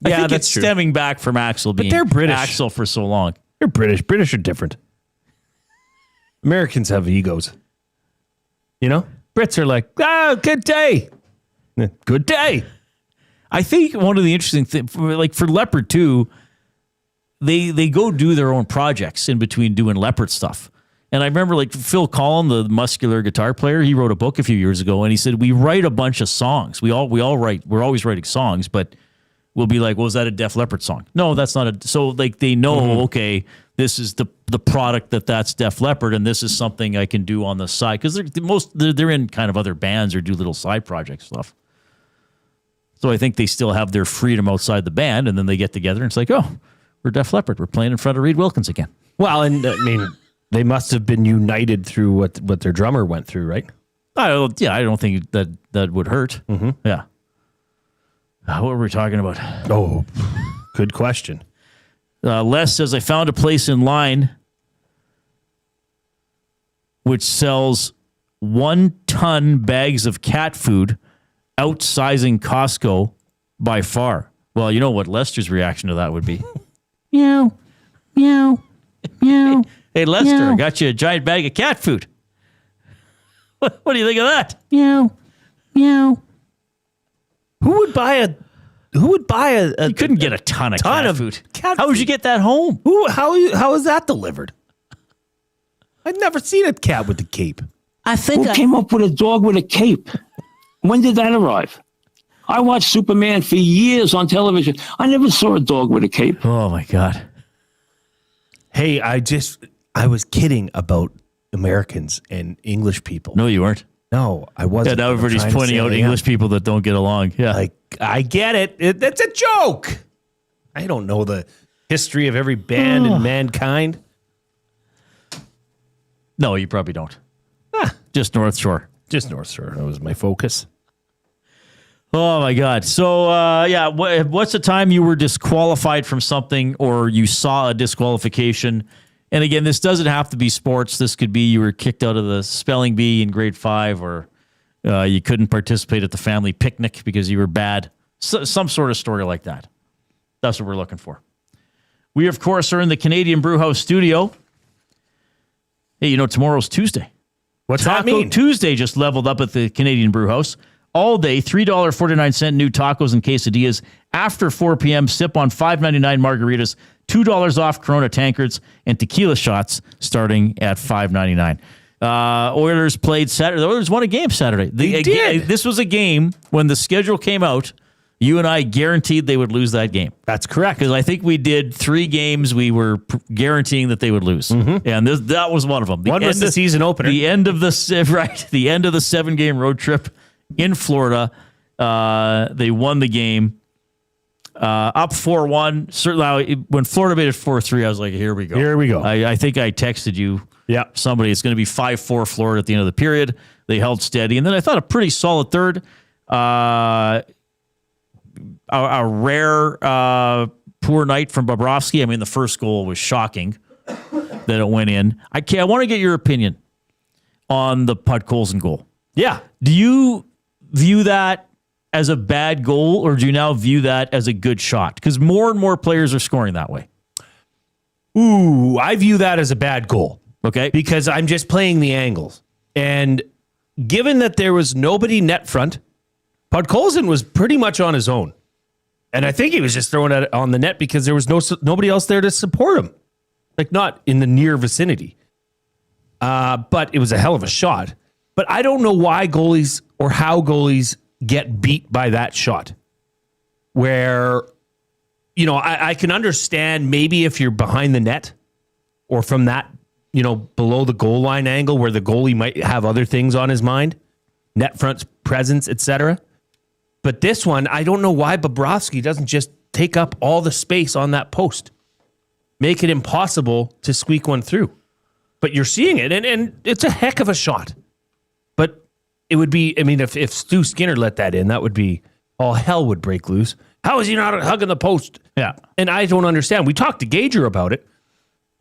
I think that's it's true. stemming back from Axel being they're British. Axel for so long. They're British. British are different. Americans have egos. Brits are like, good day. Good day. I think one of the interesting things, like for Leopard too, they go do their own projects in between doing Leopard stuff. And I remember like Phil Collin, the muscular guitar player, he wrote a book a few years ago and he said, we write a bunch of songs. We all write, we're always writing songs, but we'll be like, well, is that a Def Leppard song? No, that's not a. So like they know, okay, this is the product that's Def Leppard, and this is something I can do on the side because they're in kind of other bands or do little side project stuff. So I think they still have their freedom outside the band, and then they get together and it's like, oh, we're Def Leppard, we're playing in front of Reid Wilkins again. Well, and I mean, they must have been united through what their drummer went through, right? I don't think that would hurt. Mm-hmm. Yeah. What were we talking about? Oh, good question. Les says, I found a place in line which sells 1-ton bags of cat food, outsizing Costco by far. Well, you know what Lester's reaction to that would be. Meow, meow, meow. Hey, Lester, meow. I got you a giant bag of cat food. What do you think of that? Meow, meow. Who would buy a You couldn't get a ton of cat food. How would you get that home? How is that delivered? I've never seen a cat with a cape. Who came up with a dog with a cape? When did that arrive? I watched Superman for years on television. I never saw a dog with a cape. Oh my God. Hey, I was kidding about Americans and English people. No, you weren't. No, I wasn't. Yeah, now everybody's pointing out English people that don't get along. Yeah. Like, I get it. It's a joke. I don't know the history of every band in mankind. No, you probably don't. Just North Shore. Just North Shore. That was my focus. Oh, my God. So, what's the time you were disqualified from something or you saw a disqualification? And again, this doesn't have to be sports. This could be you were kicked out of the spelling bee in grade 5 or You couldn't participate at the family picnic because you were bad. Some sort of story like that. That's what we're looking for. We, of course, are in the Canadian Brewhouse studio. Hey, tomorrow's Tuesday. What's that mean? Tuesday just leveled up at the Canadian Brewhouse. All day, $3.49 new tacos and quesadillas. After 4 p.m., sip on $5.99 margaritas, $2 off Corona tankards, and tequila shots starting at $5.99. Oilers played Saturday. The Oilers won a game Saturday. They did. This was a game when the schedule came out. You and I guaranteed they would lose that game. That's correct. Because I think we did 3 games we were guaranteeing that they would lose. Mm-hmm. And that was one of them. One was the season opener. The end of the 7-game road trip in Florida. They won the game. Up 4-1. Certainly, when Florida made it 4-3, I was like, here we go. Here we go. I think I texted you. Yeah. Somebody, it's going to be 5-4 Florida at the end of the period. They held steady. And then I thought a pretty solid third. A rare poor night from Bobrovsky. I mean, the first goal was shocking that it went in. I want to get your opinion on the Podkolzin goal. Yeah. Do you view that as a bad goal, or do you now view that as a good shot? Because more and more players are scoring that way. Ooh, I view that as a bad goal. Okay. Because I'm just playing the angles. And given that there was nobody net front, Podkolzin was pretty much on his own. And I think he was just throwing it on the net because there was nobody else there to support him. Like, not in the near vicinity. But it was a hell of a shot. But I don't know why goalies or how goalies get beat by that shot. Where, I can understand maybe if you're behind the net or from that, below the goal line angle where the goalie might have other things on his mind, net front presence, etc. But this one, I don't know why Bobrovsky doesn't just take up all the space on that post. Make it impossible to squeak one through. But you're seeing it, and it's a heck of a shot. But it would be, if Stu Skinner let that in, that would be, all hell would break loose. How is he not hugging the post? Yeah. And I don't understand. We talked to Gager about it,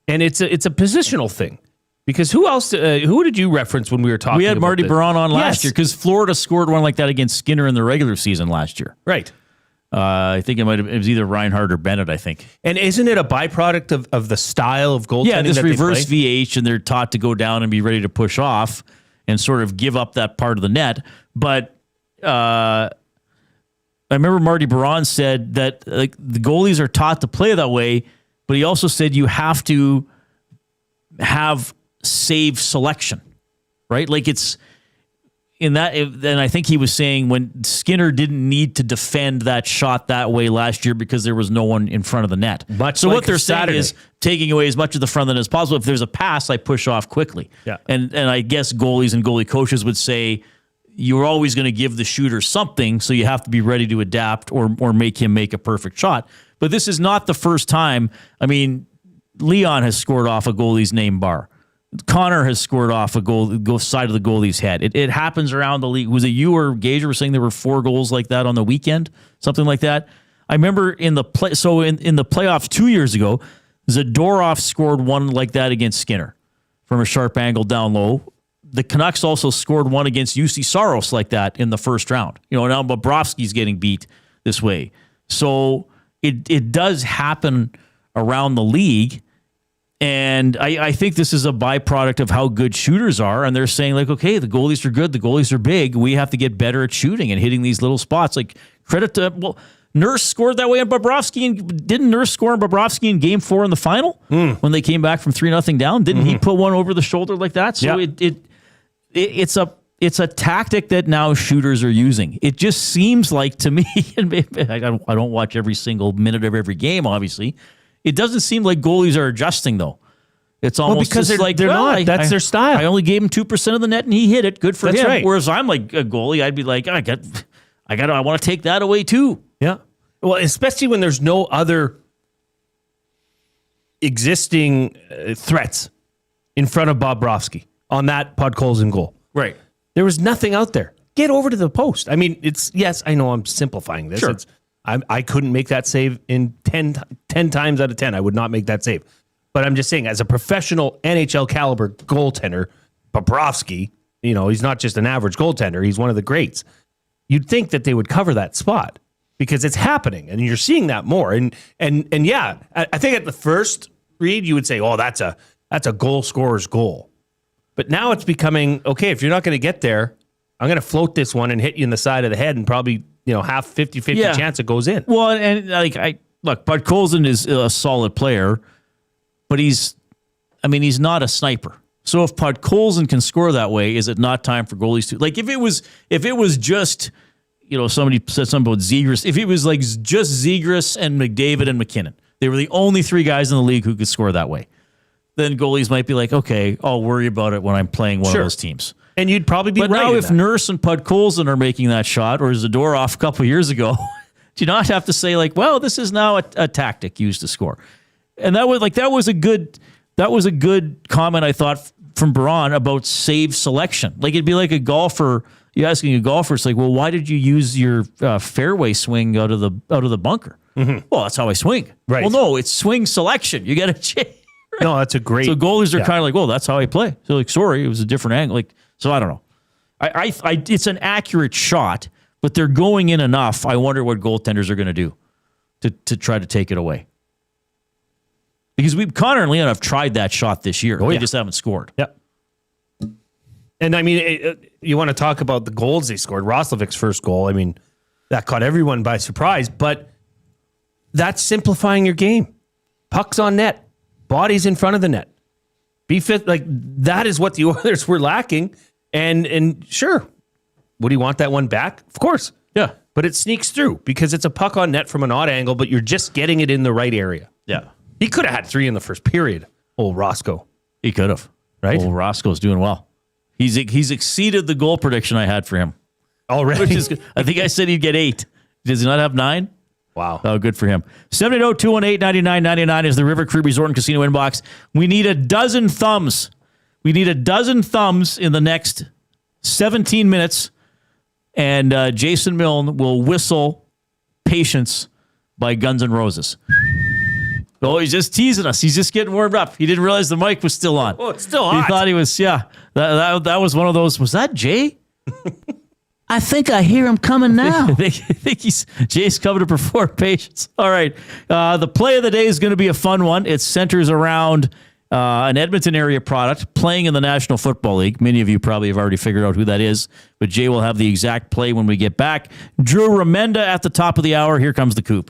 and it's a positional thing. Because who else? Who did you reference when we were talking? We had about Marty this? Baron on last year because Florida scored one like that against Skinner in the regular season last year. Right. I think it was either Reinhardt or Bennett, I think. And isn't it a byproduct of the style of goaltending? Yeah, this reverse VH, and they're taught to go down and be ready to push off and sort of give up that part of the net. But I remember Marty Baron said that the goalies are taught to play that way, but he also said you have to have save selection, right? Like it's in that, and I think he was saying when Skinner didn't need to defend that shot that way last year because there was no one in front of the net. So what they're saying is taking away as much of the front end as possible. If there's a pass, I push off quickly. Yeah. And I guess goalies and goalie coaches would say you're always going to give the shooter something, so you have to be ready to adapt or make him make a perfect shot. But this is not the first time. I mean, Leon has scored off a goalie's name bar. Connor has scored off a goal side of the goalie's head. It happens around the league. Was it you or Gager were saying there were 4 goals like that on the weekend? Something like that. I remember in the playoffs 2 years ago, Zadorov scored one like that against Skinner from a sharp angle down low. The Canucks also scored one against UC Saros like that in the first round. Now Bobrovsky's getting beat this way. So it does happen around the league. And I think this is a byproduct of how good shooters are. And they're saying, like, okay, the goalies are good. The goalies are big. We have to get better at shooting and hitting these little spots. Like, credit to, Nurse scored that way on Bobrovsky. And didn't Nurse score on Bobrovsky in game 4 in the final when they came back from 3-0 down? Didn't he put one over the shoulder like that? So it's a tactic that now shooters are using. It just seems like to me, and I don't watch every single minute of every game, obviously. It doesn't seem like goalies are adjusting, though. It's almost because just they're not. That's their style. I only gave him 2% of the net, and he hit it. Good for him. Right. Whereas I'm like a goalie, I'd be like, I want to take that away too. Yeah. Well, especially when there's no other existing threats in front of Bobrovsky on that Podkolzin goal. Right. There was nothing out there. Get over to the post. I mean, yes, I know I'm simplifying this. Sure. I couldn't make that save in 10 times out of 10. I would not make that save. But I'm just saying, as a professional NHL caliber goaltender, Bobrovsky he's not just an average goaltender. He's one of the greats. You'd think that they would cover that spot because it's happening, and you're seeing that more. And yeah, I think at the first read, you would say, oh, that's a goal scorer's goal. But now it's becoming, okay, if you're not going to get there, I'm going to float this one and hit you in the side of the head and probably, half 50-50 chance it goes in. Well, and look, Bud Colson is a solid player, but he's not a sniper. So if Podkolzin can score that way, is it not time for goalies to, like, if it was just, somebody said something about Zegras, if it was like just Zegras and McDavid and McKinnon, they were the only three guys in the league who could score that way, then goalies might be like, okay, I'll worry about it when I'm playing one of those teams. And you'd probably be right. But now if Nurse and Podkolzin are making that shot, or Zadorov a couple of years ago, do you not have to say, like, well, this is now a tactic used to score? And that was a good comment, I thought, from Baron about save selection. Like, it'd be like a golfer, you asking a golfer, it's like, well, why did you use your fairway swing out of the bunker? Mm-hmm. Well, that's how I swing. Right. Well, no, it's swing selection. You got to change. No, that's a great. So goalies are kind of like, well, that's how I play. So like, sorry, it was a different angle. Like, so I don't know. I it's an accurate shot, but they're going in enough. I wonder what goaltenders are going to do to try to take it away. Because Connor and Leon have tried that shot this year. They just haven't scored. Yep. And I mean, you want to talk about the goals they scored. Roslovic's first goal, I mean, that caught everyone by surprise, but that's simplifying your game. Pucks on net. Bodies in front of the net. Be fit, like, that is what the Oilers were lacking. And sure, would he want that one back? Of course. Yeah. But it sneaks through because it's a puck on net from an odd angle, but you're just getting it in the right area. Yeah. He could have had 3 in the first period. Old Roscoe. He could have. Right? Old Roscoe's doing well. He's exceeded the goal prediction I had for him. Already? Which is good. I think I said he'd get 8. Does he not have 9? Wow. Oh, good for him. 780-218-9999 is the River Crew Resort and Casino inbox. We need a dozen thumbs. We need a dozen thumbs in the next 17 minutes. And Jason Milne will whistle Patience by Guns N' Roses. Oh, he's just teasing us. He's just getting warmed up. He didn't realize the mic was still on. Oh, it's still hot. He thought he was, that was one of those. Was that Jay? I think I hear him coming now. I think Jay's coming to perform Patience. All right. The play of the day is going to be a fun one. It centers around an Edmonton area product playing in the National Football League. Many of you probably have already figured out who that is, but Jay will have the exact play when we get back. Drew Remenda at the top of the hour. Here comes the Coop.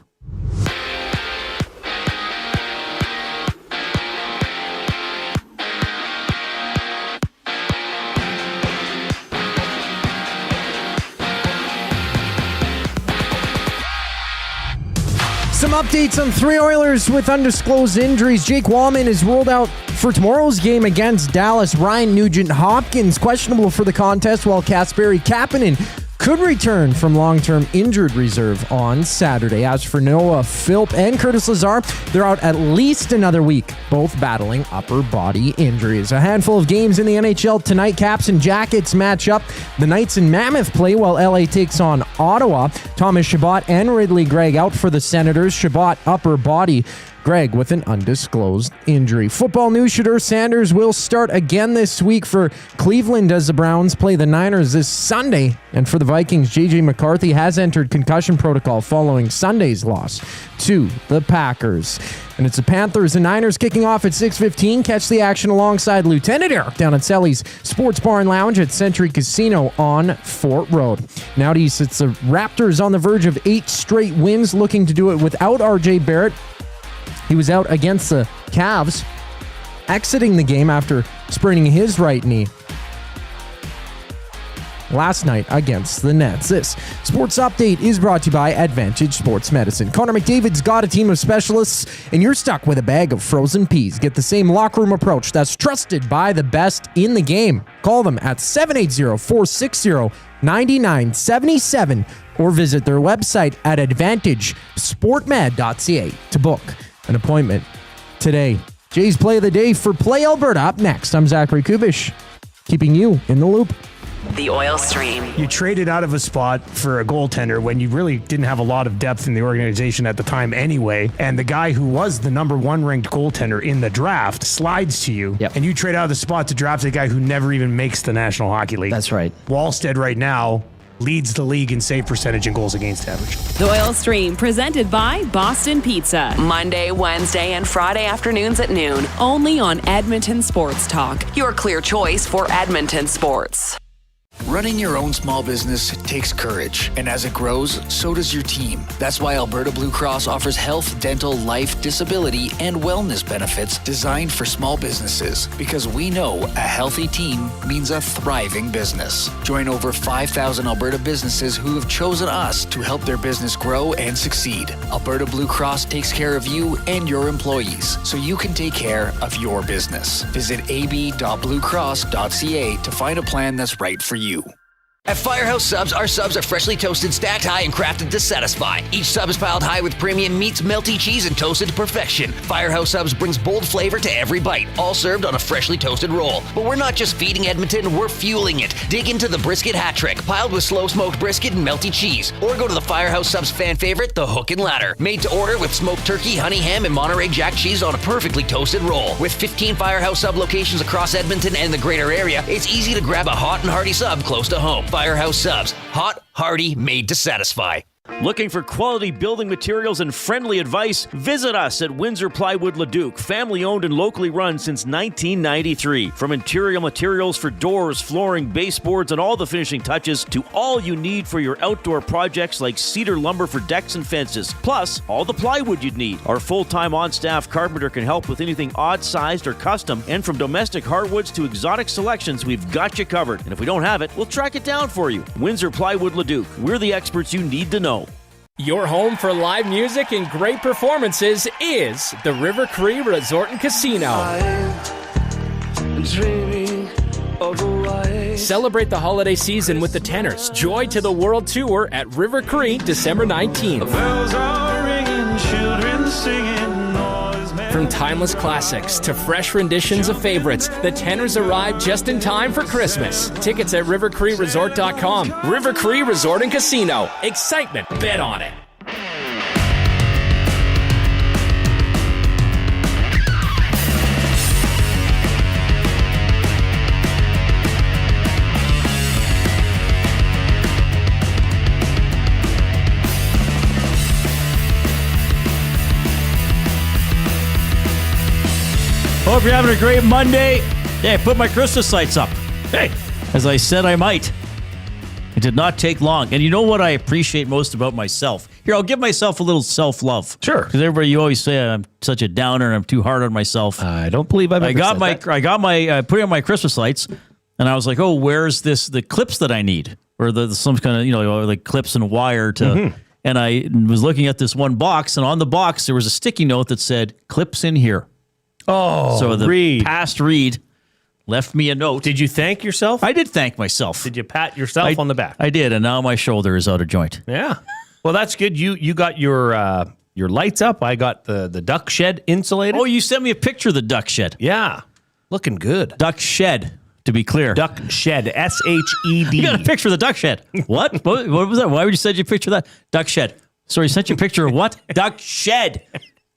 Some updates on 3 Oilers with undisclosed injuries. Jake Walman is ruled out for tomorrow's game against Dallas. Ryan Nugent-Hopkins questionable for the contest, while Kasperi Kapanen could return from long-term injured reserve on Saturday. As for Noah Philp and Curtis Lazar, they're out at least another week, both battling upper body injuries. A handful of games in the NHL tonight. Caps and Jackets match up. The Knights and Mammoth play while LA takes on Ottawa. Thomas Chabot and Ridley Gregg out for the Senators. Chabot upper body, Gregg with an undisclosed injury. Football news: Shedeur Sanders will start again this week for Cleveland as the Browns play the Niners this Sunday. And for the Vikings, J.J. McCarthy has entered concussion protocol following Sunday's loss to the Packers. And it's the Panthers and Niners kicking off at 6:15. Catch the action alongside Lieutenant Eric down at Selly's Sports Bar and Lounge at Century Casino on Fort Road. Now to East, it's the Raptors on the verge of 8 straight wins, looking to do it without R.J. Barrett. He was out against the Cavs, exiting the game after spraining his right knee last night against the Nets. This sports update is brought to you by Advantage Sports Medicine. Connor McDavid's got a team of specialists, and you're stuck with a bag of frozen peas. Get the same locker room approach that's trusted by the best in the game. Call them at 780-460-9977 or visit their website at advantagesportmed.ca to book an appointment today. Jay's play of the day for Play Alberta up next. I'm Zachary Kubish, keeping you in the loop. The Oil Stream. You traded out of a spot for a goaltender when you really didn't have a lot of depth in the organization at the time anyway, and the guy who was the number 1 ranked goaltender in the draft slides to you, and you trade out of the spot to draft a guy who never even makes the National Hockey League. That's right. Wallstead right now leads the league in save percentage and goals against average. The Oil Stream, presented by Boston Pizza. Monday, Wednesday, and Friday afternoons at noon. Only on Edmonton Sports Talk. Your clear choice for Edmonton sports. Running your own small business takes courage, and as it grows, so does your team. That's why Alberta Blue Cross offers health, dental, life, disability, and wellness benefits designed for small businesses, because we know a healthy team means a thriving business. Join over 5,000 Alberta businesses who have chosen us to help their business grow and succeed. Alberta Blue Cross takes care of you and your employees, so you can take care of your business. Visit ab.bluecross.ca to find a plan that's right for you. At Firehouse Subs, our subs are freshly toasted, stacked high, and crafted to satisfy. Each sub is piled high with premium meats, melty cheese, and toasted to perfection. Firehouse Subs brings bold flavor to every bite, all served on a freshly toasted roll. But we're not just feeding Edmonton, we're fueling it. Dig into the brisket hat trick, piled with slow-smoked brisket and melty cheese. Or go to the Firehouse Subs fan favorite, the Hook and Ladder. Made to order with smoked turkey, honey ham, and Monterey Jack cheese on a perfectly toasted roll. With 15 Firehouse Sub locations across Edmonton and the greater area, it's easy to grab a hot and hearty sub close to home. Firehouse Subs. Hot, hearty, made to satisfy. Looking for quality building materials and friendly advice? Visit us at Windsor Plywood Leduc, family owned and locally run since 1993. From interior materials for doors, flooring, baseboards, and all the finishing touches to all you need for your outdoor projects like cedar lumber for decks and fences, plus all the plywood you'd need. Our full-time on-staff carpenter can help with anything odd-sized or custom, and from domestic hardwoods to exotic selections, we've got you covered. And if we don't have it, we'll track it down for you. Windsor Plywood Leduc. We're the experts you need to know. Your home for live music and great performances is the River Cree Resort and Casino. Celebrate the holiday season with the Tenors. Joy to the World Tour at River Cree, December 19th. From timeless classics to fresh renditions of favorites, the Tenors arrive just in time for Christmas. Tickets at rivercreeresort.com. River Cree Resort and Casino. Excitement. Bet on it. Hope you're having a great Monday. Yeah, I put my Christmas lights up. Hey, as I said I might. It did not take long. And you know what I appreciate most about myself? Here, I'll give myself a little self-love. Sure. Because everybody, you always say I'm such a downer and I'm too hard on myself. I don't believe I've ever said that. I got my put on my Christmas lights, and I was like, oh, where's the clips that I need, or some kind of like clips and wire to. Mm-hmm. And I was looking at this one box, and on the box there was a sticky note that said "clips in here." Oh, so the Reid. past Reid left me a note. Did you thank yourself? I did thank myself. Did you pat yourself on the back? I did, and now my shoulder is out of joint. Yeah. Well, that's good. You got your lights up. I got the duck shed insulated. Oh, you sent me a picture of the duck shed. Yeah. Looking good. Duck shed, to be clear. Duck shed. SHED. You got a picture of the duck shed. What? what was that? Why would you send you a picture of that? Duck shed. Sorry, sent you a picture of what? Duck shed.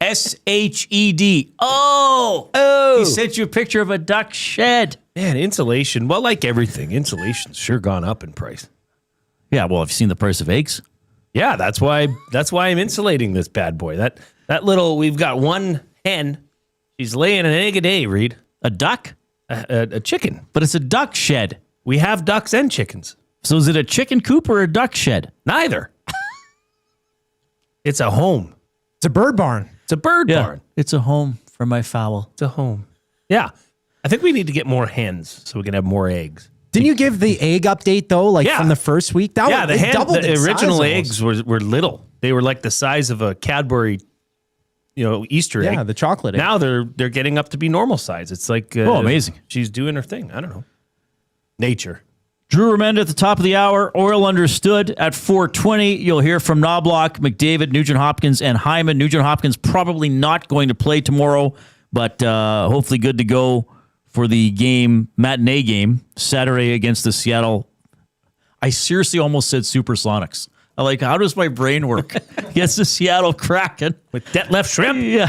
SHED. Oh. He sent you a picture of a duck shed. Man, insulation. Well, like everything, insulation's sure gone up in price. Yeah, well, have you seen the price of eggs? Yeah, that's why I'm insulating this bad boy. That little, we've got one hen. She's laying an egg a day, Reid. A duck? A chicken. But it's a duck shed. We have ducks and chickens. So is it a chicken coop or a duck shed? Neither. It's a home. It's a bird barn. It's a bird barn. It's a home for my fowl. It's a home. Yeah. I think we need to get more hens so we can have more eggs. Didn't you give the egg update, though, from the first week? The original eggs were little. They were like the size of a Cadbury, Easter egg. Yeah, the chocolate egg. Now they're getting up to be normal size. It's like... amazing. She's doing her thing. I don't know. Nature. Drew Remenda at the top of the hour. Oil Understood at 4:20. You'll hear from Knobloch, McDavid, Nugent-Hopkins, and Hyman. Nugent-Hopkins probably not going to play tomorrow, but hopefully good to go for the matinee game, Saturday against the Seattle I seriously almost said Supersonics. I'm like, how does my brain work? Against the Seattle Kraken with that left shrimp. Yeah,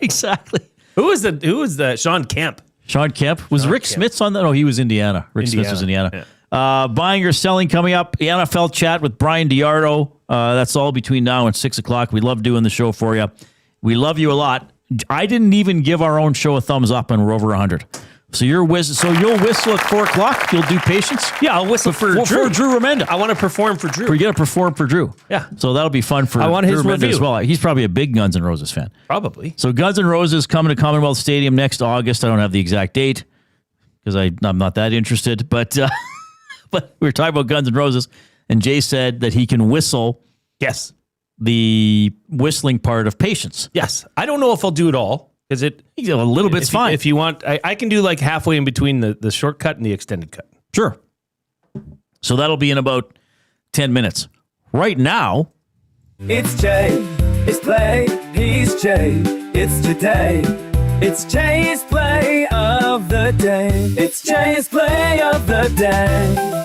exactly. Who was the Sean Kemp? Sean Kemp was Rick Smith's on that. No, he was Indiana. Rick Smith was Indiana. Yeah. Buying or selling coming up. The NFL chat with Bryan DeArdo. That's all between now and 6 o'clock. We love doing the show for you. We love you a lot. I didn't even give our own show a thumbs up, and we're over 100. So you'll whistle at 4 o'clock. You'll do patience. Yeah, I'll whistle for Drew Remenda. I want to perform for Drew. We're gonna perform for Drew. Yeah. So that'll be fun for. I want Drew his Remenda review as well. He's probably a big Guns N' Roses fan. Probably. So Guns N' Roses coming to Commonwealth Stadium next August. I don't have the exact date because I'm not that interested. But but we were talking about Guns N' Roses, and Jay said that he can whistle. Yes. The whistling part of Patience. Yes. I don't know if I'll do it all. Because a little bit's fine. If you want, I can do like halfway in between the shortcut and the extended cut. Sure. So that'll be in about 10 minutes. Right now. It's Jay. It's play. He's Jay. It's today. It's Jay's play of the day. It's Jay's play of the day.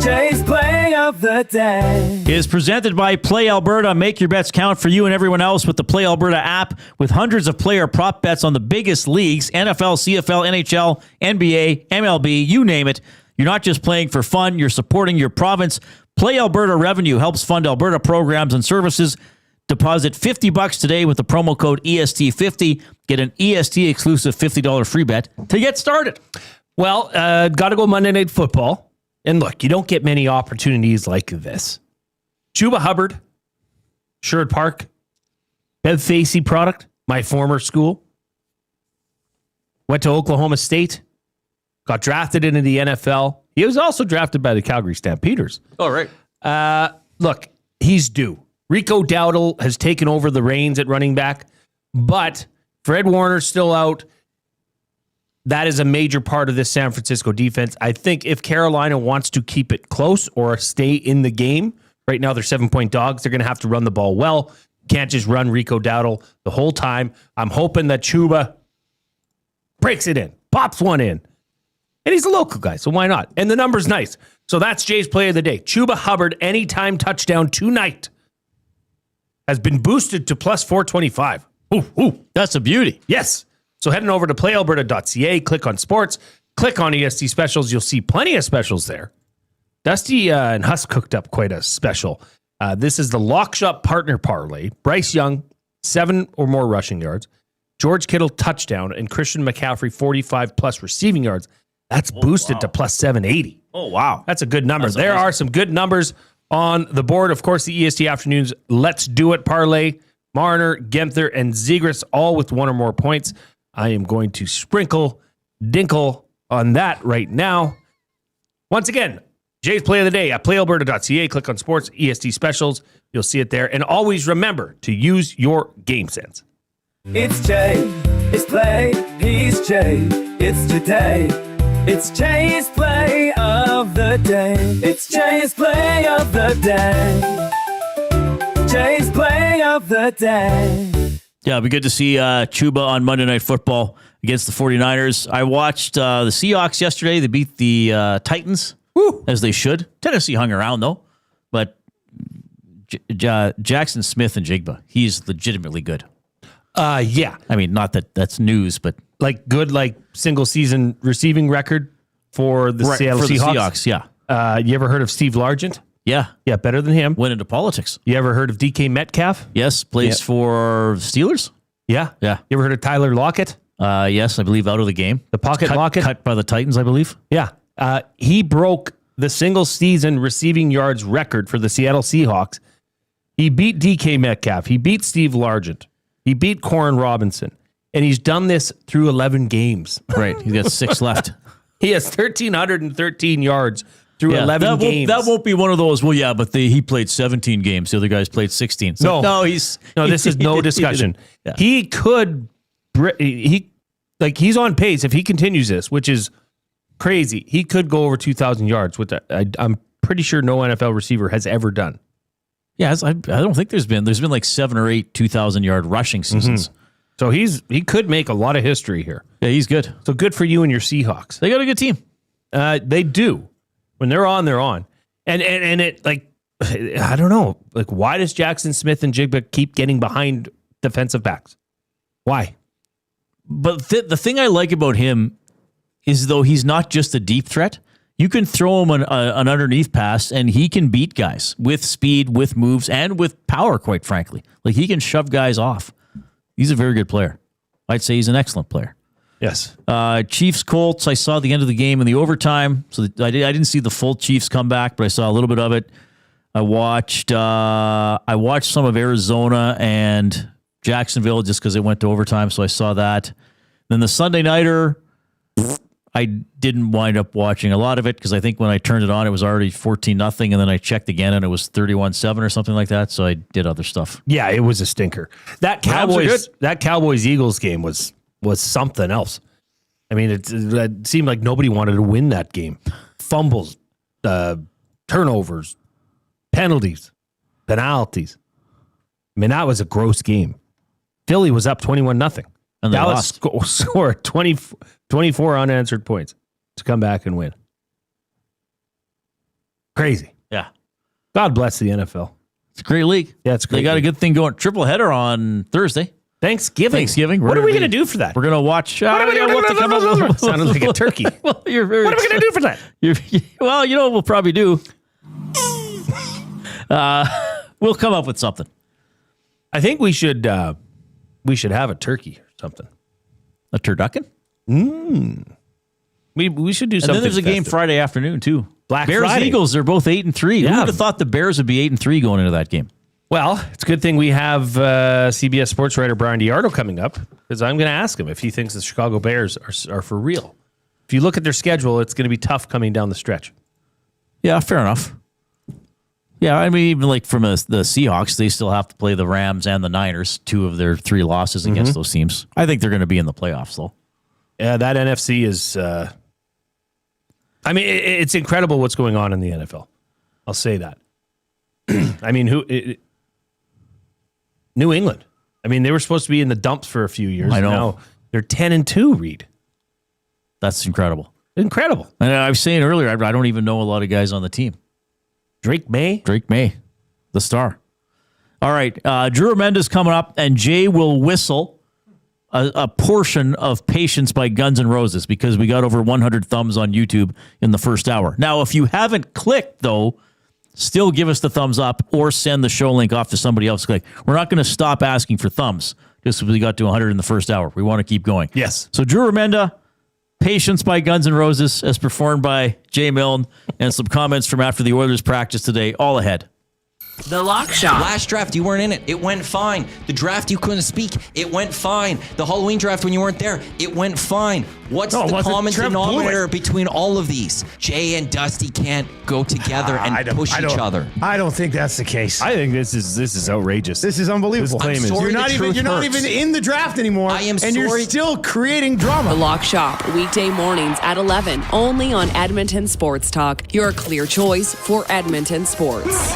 Jay's play of the day is presented by Play Alberta. Make your bets count for you and everyone else with the Play Alberta app with hundreds of player prop bets on the biggest leagues, NFL, CFL, NHL, NBA, MLB, you name it. You're not just playing for fun, you're supporting your province. Play Alberta revenue helps fund Alberta programs and services. Deposit $50 today with the promo code EST50. Get an EST exclusive $50 free bet to get started. Well, got to go Monday Night Football. And look, you don't get many opportunities like this. Chuba Hubbard, Sherwood Park, Bev Facey product, my former school. Went to Oklahoma State, got drafted into the NFL. He was also drafted by the Calgary Stampeders. Oh, right. Look, he's due. Rico Dowdle has taken over the reins at running back, but Fred Warner's still out. That is a major part of this San Francisco defense. I think if Carolina wants to keep it close or stay in the game, right now they're 7-point dogs. They're going to have to run the ball well. Can't just run Rico Dowdle the whole time. I'm hoping that Chuba breaks it in, pops one in. And he's a local guy, so why not? And the number's nice. So that's Jay's play of the day. Chuba Hubbard, anytime touchdown tonight, has been boosted to plus 425. Ooh, that's a beauty. Yes. So heading over to playalberta.ca, click on sports, click on EST specials. You'll see plenty of specials there. Dusty and Huss cooked up quite a special. This is the Lock Shop Partner Parlay. Bryce Young, 7 or more rushing yards. George Kittle, touchdown. And Christian McCaffrey, 45-plus receiving yards. That's boosted to plus 780. Oh, wow. That's a good number. That's there amazing. are some good numbers on the board. Of course, the EST Afternoons Let's Do It Parlay. Marner, Genther, and Zegras, all with 1 or more points. I am going to sprinkle dinkle on that right now. Once again, Jay's play of the day at playalberta.ca. Click on sports, EST specials. You'll see it there. And always remember to use your game sense. It's Jay. It's play. He's Jay. It's today. It's Jay's play of the day. It's Jay's play of the day. Jay's play of the day. Yeah, it'd be good to see Chuba on Monday Night Football against the 49ers. I watched the Seahawks yesterday. They beat the Titans, as they should. Tennessee hung around, though. But Jackson Smith and Jigba, he's legitimately good. Yeah. I mean, not that that's news, but... Like good, like single-season receiving record for the Seattle Seahawks? Yeah. You ever heard of Steve Largent? Yeah. Yeah, better than him. Went into politics. You ever heard of DK Metcalf? Yes, plays for Steelers. Yeah. Yeah. You ever heard of Tyler Lockett? Yes, I believe out of the game. The pocket Lockett? Cut by the Titans, I believe. Yeah. He broke the single-season receiving yards record for the Seattle Seahawks. He beat DK Metcalf. He beat Steve Largent. He beat Corrin Robinson. And he's done this through 11 games. Right. He's got 6 left. He has 1,313 yards through 11 games. That won't be one of those, well, yeah, but he played 17 games. The other guys played 16. So, this is no discussion. Yeah. He could, he's on pace. If he continues this, which is crazy, he could go over 2,000 yards, which I'm pretty sure no NFL receiver has ever done. Yeah, I don't think there's been like 7 or 8 2,000-yard rushing seasons. Mm-hmm. So he could make a lot of history here. Yeah, he's good. So good for you and your Seahawks. They got a good team. They do. When they're on, they're on. And it, like, I don't know. Like, why does Jackson Smith and Jigba keep getting behind defensive backs? Why? But the thing I like about him is, though, he's not just a deep threat. You can throw him an underneath pass, and he can beat guys with speed, with moves, and with power, quite frankly. Like, he can shove guys off. He's a very good player. I'd say he's an excellent player. Yes. Chiefs Colts. I saw the end of the game in the overtime, so I didn't see the full Chiefs comeback, but I saw a little bit of it. I watched some of Arizona and Jacksonville just because it went to overtime, so I saw that. Then the Sunday nighter, I didn't wind up watching a lot of it because I think when I turned it on, it was already 14-0, and then I checked again and it was 31-7 or something like that. So I did other stuff. Yeah, it was a stinker. That Cowboys Eagles game was something else. I mean, it seemed like nobody wanted to win that game. Fumbles, turnovers, penalties. I mean, that was a gross game. Philly was up 21-0. And Dallas scored 24 unanswered points to come back and win. Crazy. Yeah. God bless the NFL. It's a great league. Yeah, it's a great. They got league. a good thing going. Triple header on Thursday. Thanksgiving. What are we going to do for that? We're going to watch. Sounded like a turkey. Well, you're very. What are we going to do for that? Well, you know what we'll probably do. We'll come up with something. I think we should have a turkey or something. A turducken? We should do something. And then there's a game Friday afternoon too. Black Bears Friday. Eagles. They're both 8-3. Yeah. Who would have thought the Bears would be 8-3 going into that game? Well, it's a good thing we have CBS sports writer Bryan DeArdo coming up, because I'm going to ask him if he thinks the Chicago Bears are for real. If you look at their schedule, it's going to be tough coming down the stretch. Yeah, fair enough. Yeah, I mean, even like from the Seahawks, they still have to play the Rams and the Niners, 2 of their 3 losses against those teams. I think they're going to be in the playoffs, though. Yeah, that NFC is... I mean, it's incredible what's going on in the NFL. I'll say that. I mean, New England. I mean, they were supposed to be in the dumps for a few years. I know. Now they're 10-2, Reid. That's incredible. Incredible. And I was saying earlier, I don't even know a lot of guys on the team. Drake May, the star. All right, Drew Remenda's coming up, and Jay will whistle a portion of Patience by Guns N' Roses because we got over 100 thumbs on YouTube in the first hour. Now, if you haven't clicked, though, still give us the thumbs up or send the show link off to somebody else. Click. We're not going to stop asking for thumbs just because we got to 100 in the first hour. We want to keep going. Yes. So Drew Remenda, Patience by Guns N' Roses, as performed by Jay Milne, and some comments from after the Oilers practice today, all ahead. The Lock Shop. Last draft, you weren't in it. It went fine. The draft, you couldn't speak. It went fine. The Halloween draft, when you weren't there, it went fine. What's the common denominator between all of these? Jay and Dusty can't go together and push each other. I don't think that's the case. I think this is outrageous. This is unbelievable. This claim you're not even in the draft anymore. I am and you're still creating drama. The Lock Shop, weekday mornings at 11, only on Edmonton Sports Talk, your clear choice for Edmonton sports.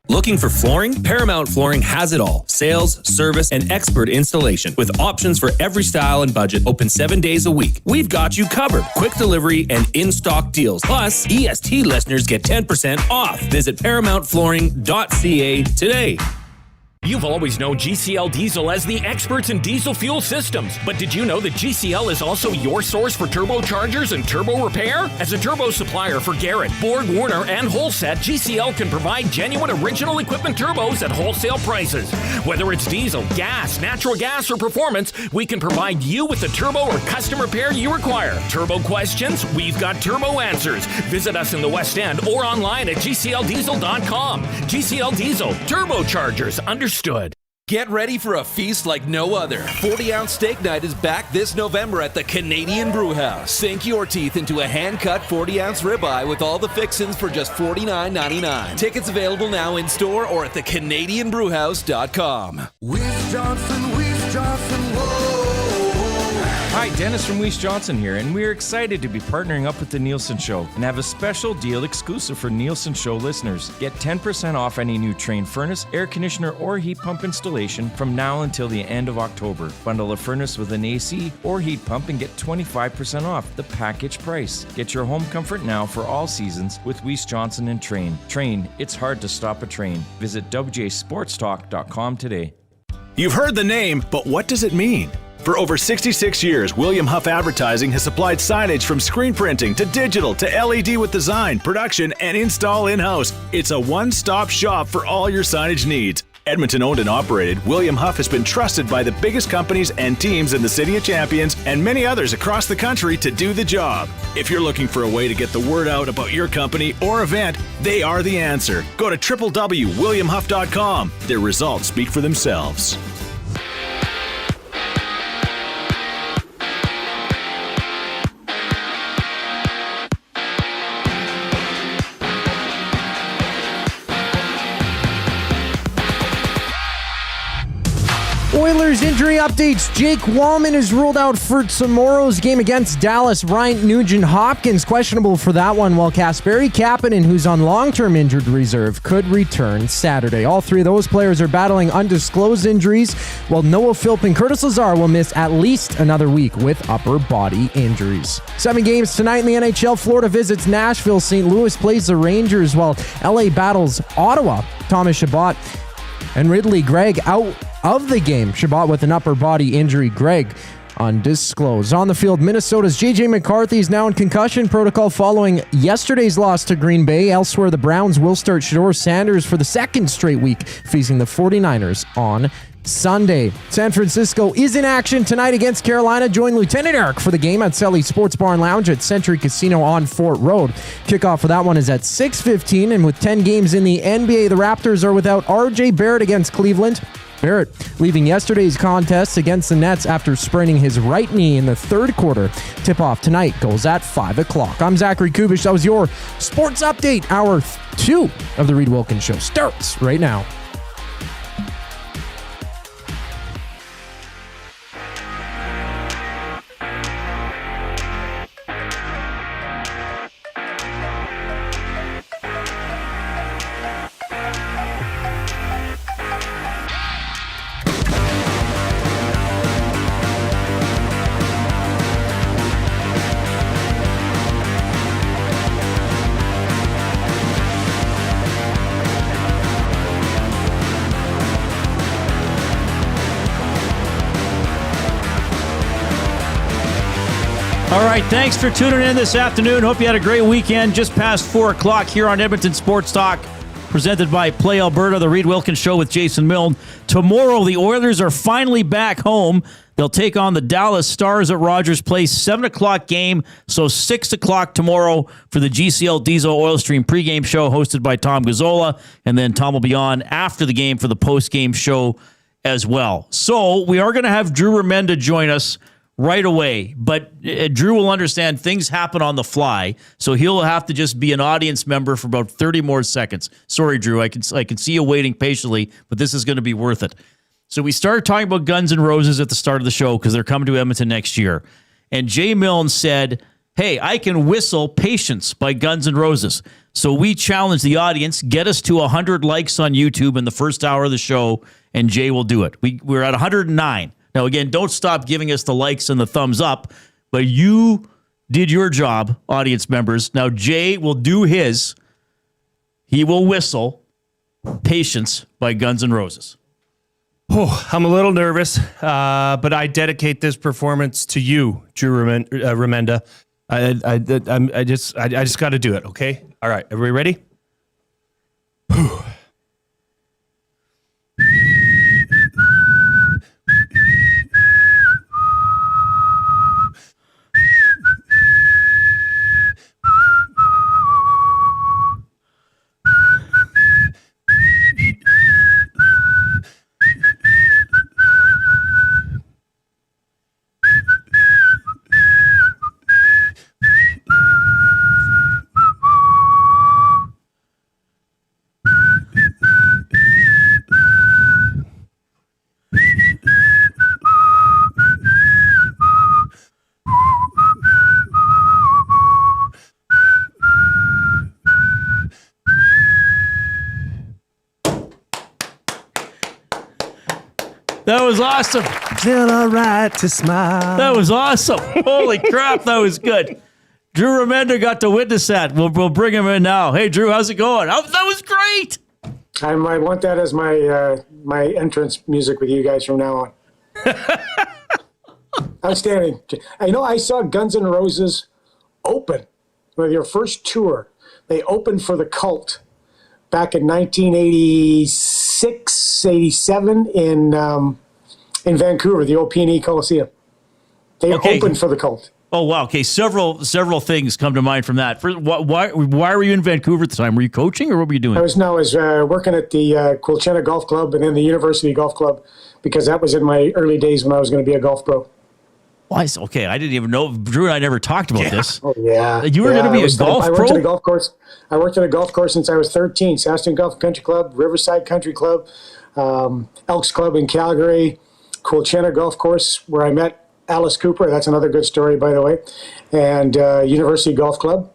Looking for flooring? Paramount Flooring has it all. Sales, service, and expert installation. With options for every style and budget, open 7 days a week. We've got you covered. Quick delivery and in-stock deals. Plus, EST listeners get 10% off. Visit ParamountFlooring.ca today. You've always known GCL Diesel as the experts in diesel fuel systems. But did you know that GCL is also your source for turbochargers and turbo repair? As a turbo supplier for Garrett, Borg Warner, and Holset, GCL can provide genuine original equipment turbos at wholesale prices. Whether it's diesel, gas, natural gas, or performance, we can provide you with the turbo or custom repair you require. Turbo questions? We've got turbo answers. Visit us in the West End or online at GCLDiesel.com. GCL Diesel, turbochargers, understood. Get ready for a feast like no other. 40-ounce steak night is back this November at the Canadian Brewhouse. Sink your teeth into a hand-cut 40-ounce ribeye with all the fixins for just $49.99. Tickets available now in store or at thecanadianbrewhouse.com. Johnson, whoa. Hi, Hi, Dennis from Weiss Johnson here, and we're excited to be partnering up with the Nielsen Show and have a special deal exclusive for Nielsen Show listeners. Get 10% off any new Trane furnace, air conditioner, or heat pump installation from now until the end of October. Bundle a furnace with an AC or heat pump and get 25% off the package price. Get your home comfort now for all seasons with Weiss Johnson and Trane. Trane, it's hard to stop a train. Visit wjsportstalk.com today. You've heard the name, but what does it mean? For over 66 years, William Huff Advertising has supplied signage from screen printing to digital to LED with design, production, and install in-house. It's a one-stop shop for all your signage needs. Edmonton owned and operated, William Huff has been trusted by the biggest companies and teams in the City of Champions and many others across the country to do the job. If you're looking for a way to get the word out about your company or event, they are the answer. Go to www.williamhuff.com. Their results speak for themselves. Oilers injury updates. Jake Walman is ruled out for tomorrow's game against Dallas. Ryan Nugent-Hopkins questionable for that one, while Kasperi Kapanen, who's on long-term injured reserve, could return Saturday. All three of those players are battling undisclosed injuries, while Noah Philp and Curtis Lazar will miss at least another week with upper body injuries. 7 games tonight in the NHL. Florida visits Nashville. St. Louis plays the Rangers, while LA battles Ottawa. Thomas Chabot and Ridley Gregg out of the game. Chabot with an upper body injury. Gregg undisclosed. On the field, Minnesota's J.J. McCarthy is now in concussion protocol following yesterday's loss to Green Bay. Elsewhere, the Browns will start Shedeur Sanders for the second straight week, facing the 49ers on Sunday. San Francisco is in action tonight against Carolina. Join Lieutenant Eric for the game at Selly's Sports Bar and Lounge at Century Casino on Fort Road. Kickoff for that one is at 6:15, and with 10 games in the NBA, the Raptors are without R.J. Barrett against Cleveland. Barrett leaving yesterday's contest against the Nets after spraining his right knee in the third quarter. Tip-off tonight goes at 5 o'clock. I'm Zachary Kubish. That was your Sports Update. Hour 2 of the Reid Wilkins Show starts right now. All right, thanks for tuning in this afternoon. Hope you had a great weekend. Just past 4 o'clock here on Edmonton Sports Talk, presented by Play Alberta, the Reid Wilkins Show with Jason Milne. Tomorrow, the Oilers are finally back home. They'll take on the Dallas Stars at Rogers Place, 7 o'clock game, so 6 o'clock tomorrow for the GCL Diesel Oil Stream pregame show hosted by Tom Gazzola, and then Tom will be on after the game for the postgame show as well. So we are going to have Drew Remenda join us right away, but Drew will understand things happen on the fly, so he'll have to just be an audience member for about 30 more seconds. Sorry, Drew, I can see you waiting patiently, but this is going to be worth it. So we started talking about Guns N' Roses at the start of the show because they're coming to Edmonton next year, and Jay Milne said, hey, I can whistle Patience by Guns N' Roses. So we challenged the audience, get us to 100 likes on YouTube in the first hour of the show, and Jay will do it. We're at 109. Now, again, don't stop giving us the likes and the thumbs up, but you did your job, audience members. Now, Jay will do his. He will whistle Patience by Guns N' Roses. Oh, I'm a little nervous, but I dedicate this performance to you, Drew Remenda. I just got to do it, okay? All right, everybody ready? That was awesome. Still all right to smile. That was awesome. Holy crap, that was good. Drew Remenda got to witness that. We'll bring him in now. Hey, Drew, how's it going? That was great. I want that as my my entrance music with you guys from now on. Outstanding. I saw Guns N' Roses open with your first tour. They opened for the Cult back in 1986, 87 in Vancouver, the old P&E Coliseum. They opened for the Cult. Oh, wow. Okay, several things come to mind from that. First, why were you in Vancouver at the time? Were you coaching or what were you doing? I was working at the Quilchena Golf Club and then the University Golf Club because that was in my early days when I was going to be a golf pro. Okay, I didn't even know. Drew and I never talked about this. Oh, yeah. You were going to be a golf pro? I worked at a golf course. I worked at a golf course since I was 13. Saskatoon Golf Country Club, Riverside Country Club, Elks Club in Calgary, Quilchena Golf Course, where I met Alice Cooper. That's another good story, by the way. And University Golf Club.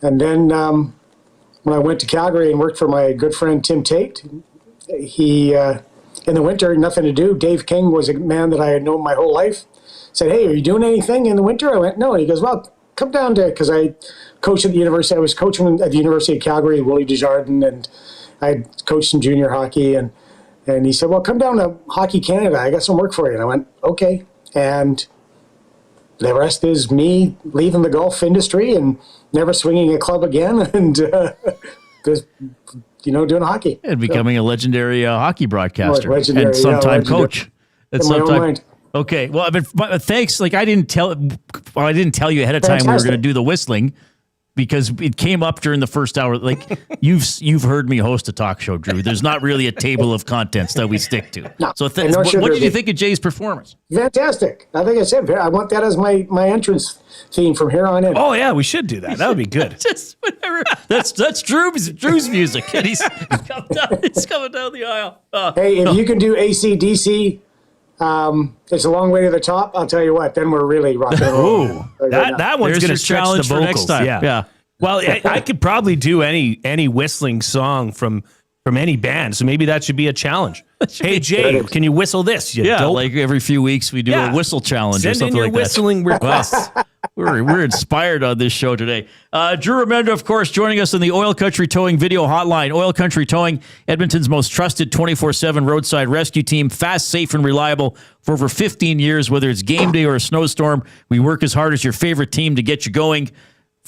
And then when I went to Calgary and worked for my good friend Tim Tate, he, in the winter, nothing to do. Dave King was a man that I had known my whole life. Said, hey, are you doing anything in the winter? I went, no. He goes, well, come down to, because I coached at the university. I was coaching at the University of Calgary, Willie Desjardins, and I had coached some junior hockey. And he said, well, come down to Hockey Canada. I got some work for you. And I went, okay. And the rest is me leaving the golf industry and never swinging a club again and just, doing hockey. And becoming a legendary hockey broadcaster and sometime coach. In my own mind. Okay. Well, thanks. Like I didn't tell you ahead of time we were going to do the whistling because it came up during the first hour. Like you've heard me host a talk show, Drew. There's not really a table of contents that we stick to. No, so what did you think of Jay's performance? Fantastic. I think I said I want that as my entrance theme from here on in. Oh yeah, we should do that. That would be good. Just whatever. That's Drew's music, and he's coming down the aisle. Hey, if you can do AC/DC. It's a long way to the top. I'll tell you what. Then we're really rocking and rolling. Ooh, that one's going to stretch the vocals. Next time. Yeah. Well, I could probably do any whistling song from any band. So maybe that should be a challenge. Hey Jay, can you whistle this? Dope? Like every few weeks we do a whistle challenge or something like that. Whistling requests. We're inspired on this show today. Drew Remenda, of course, joining us in the Oil Country Towing video hotline. Oil Country Towing, Edmonton's most trusted 24/7 roadside rescue team, fast, safe, and reliable for over 15 years. Whether it's game day or a snowstorm, we work as hard as your favorite team to get you going.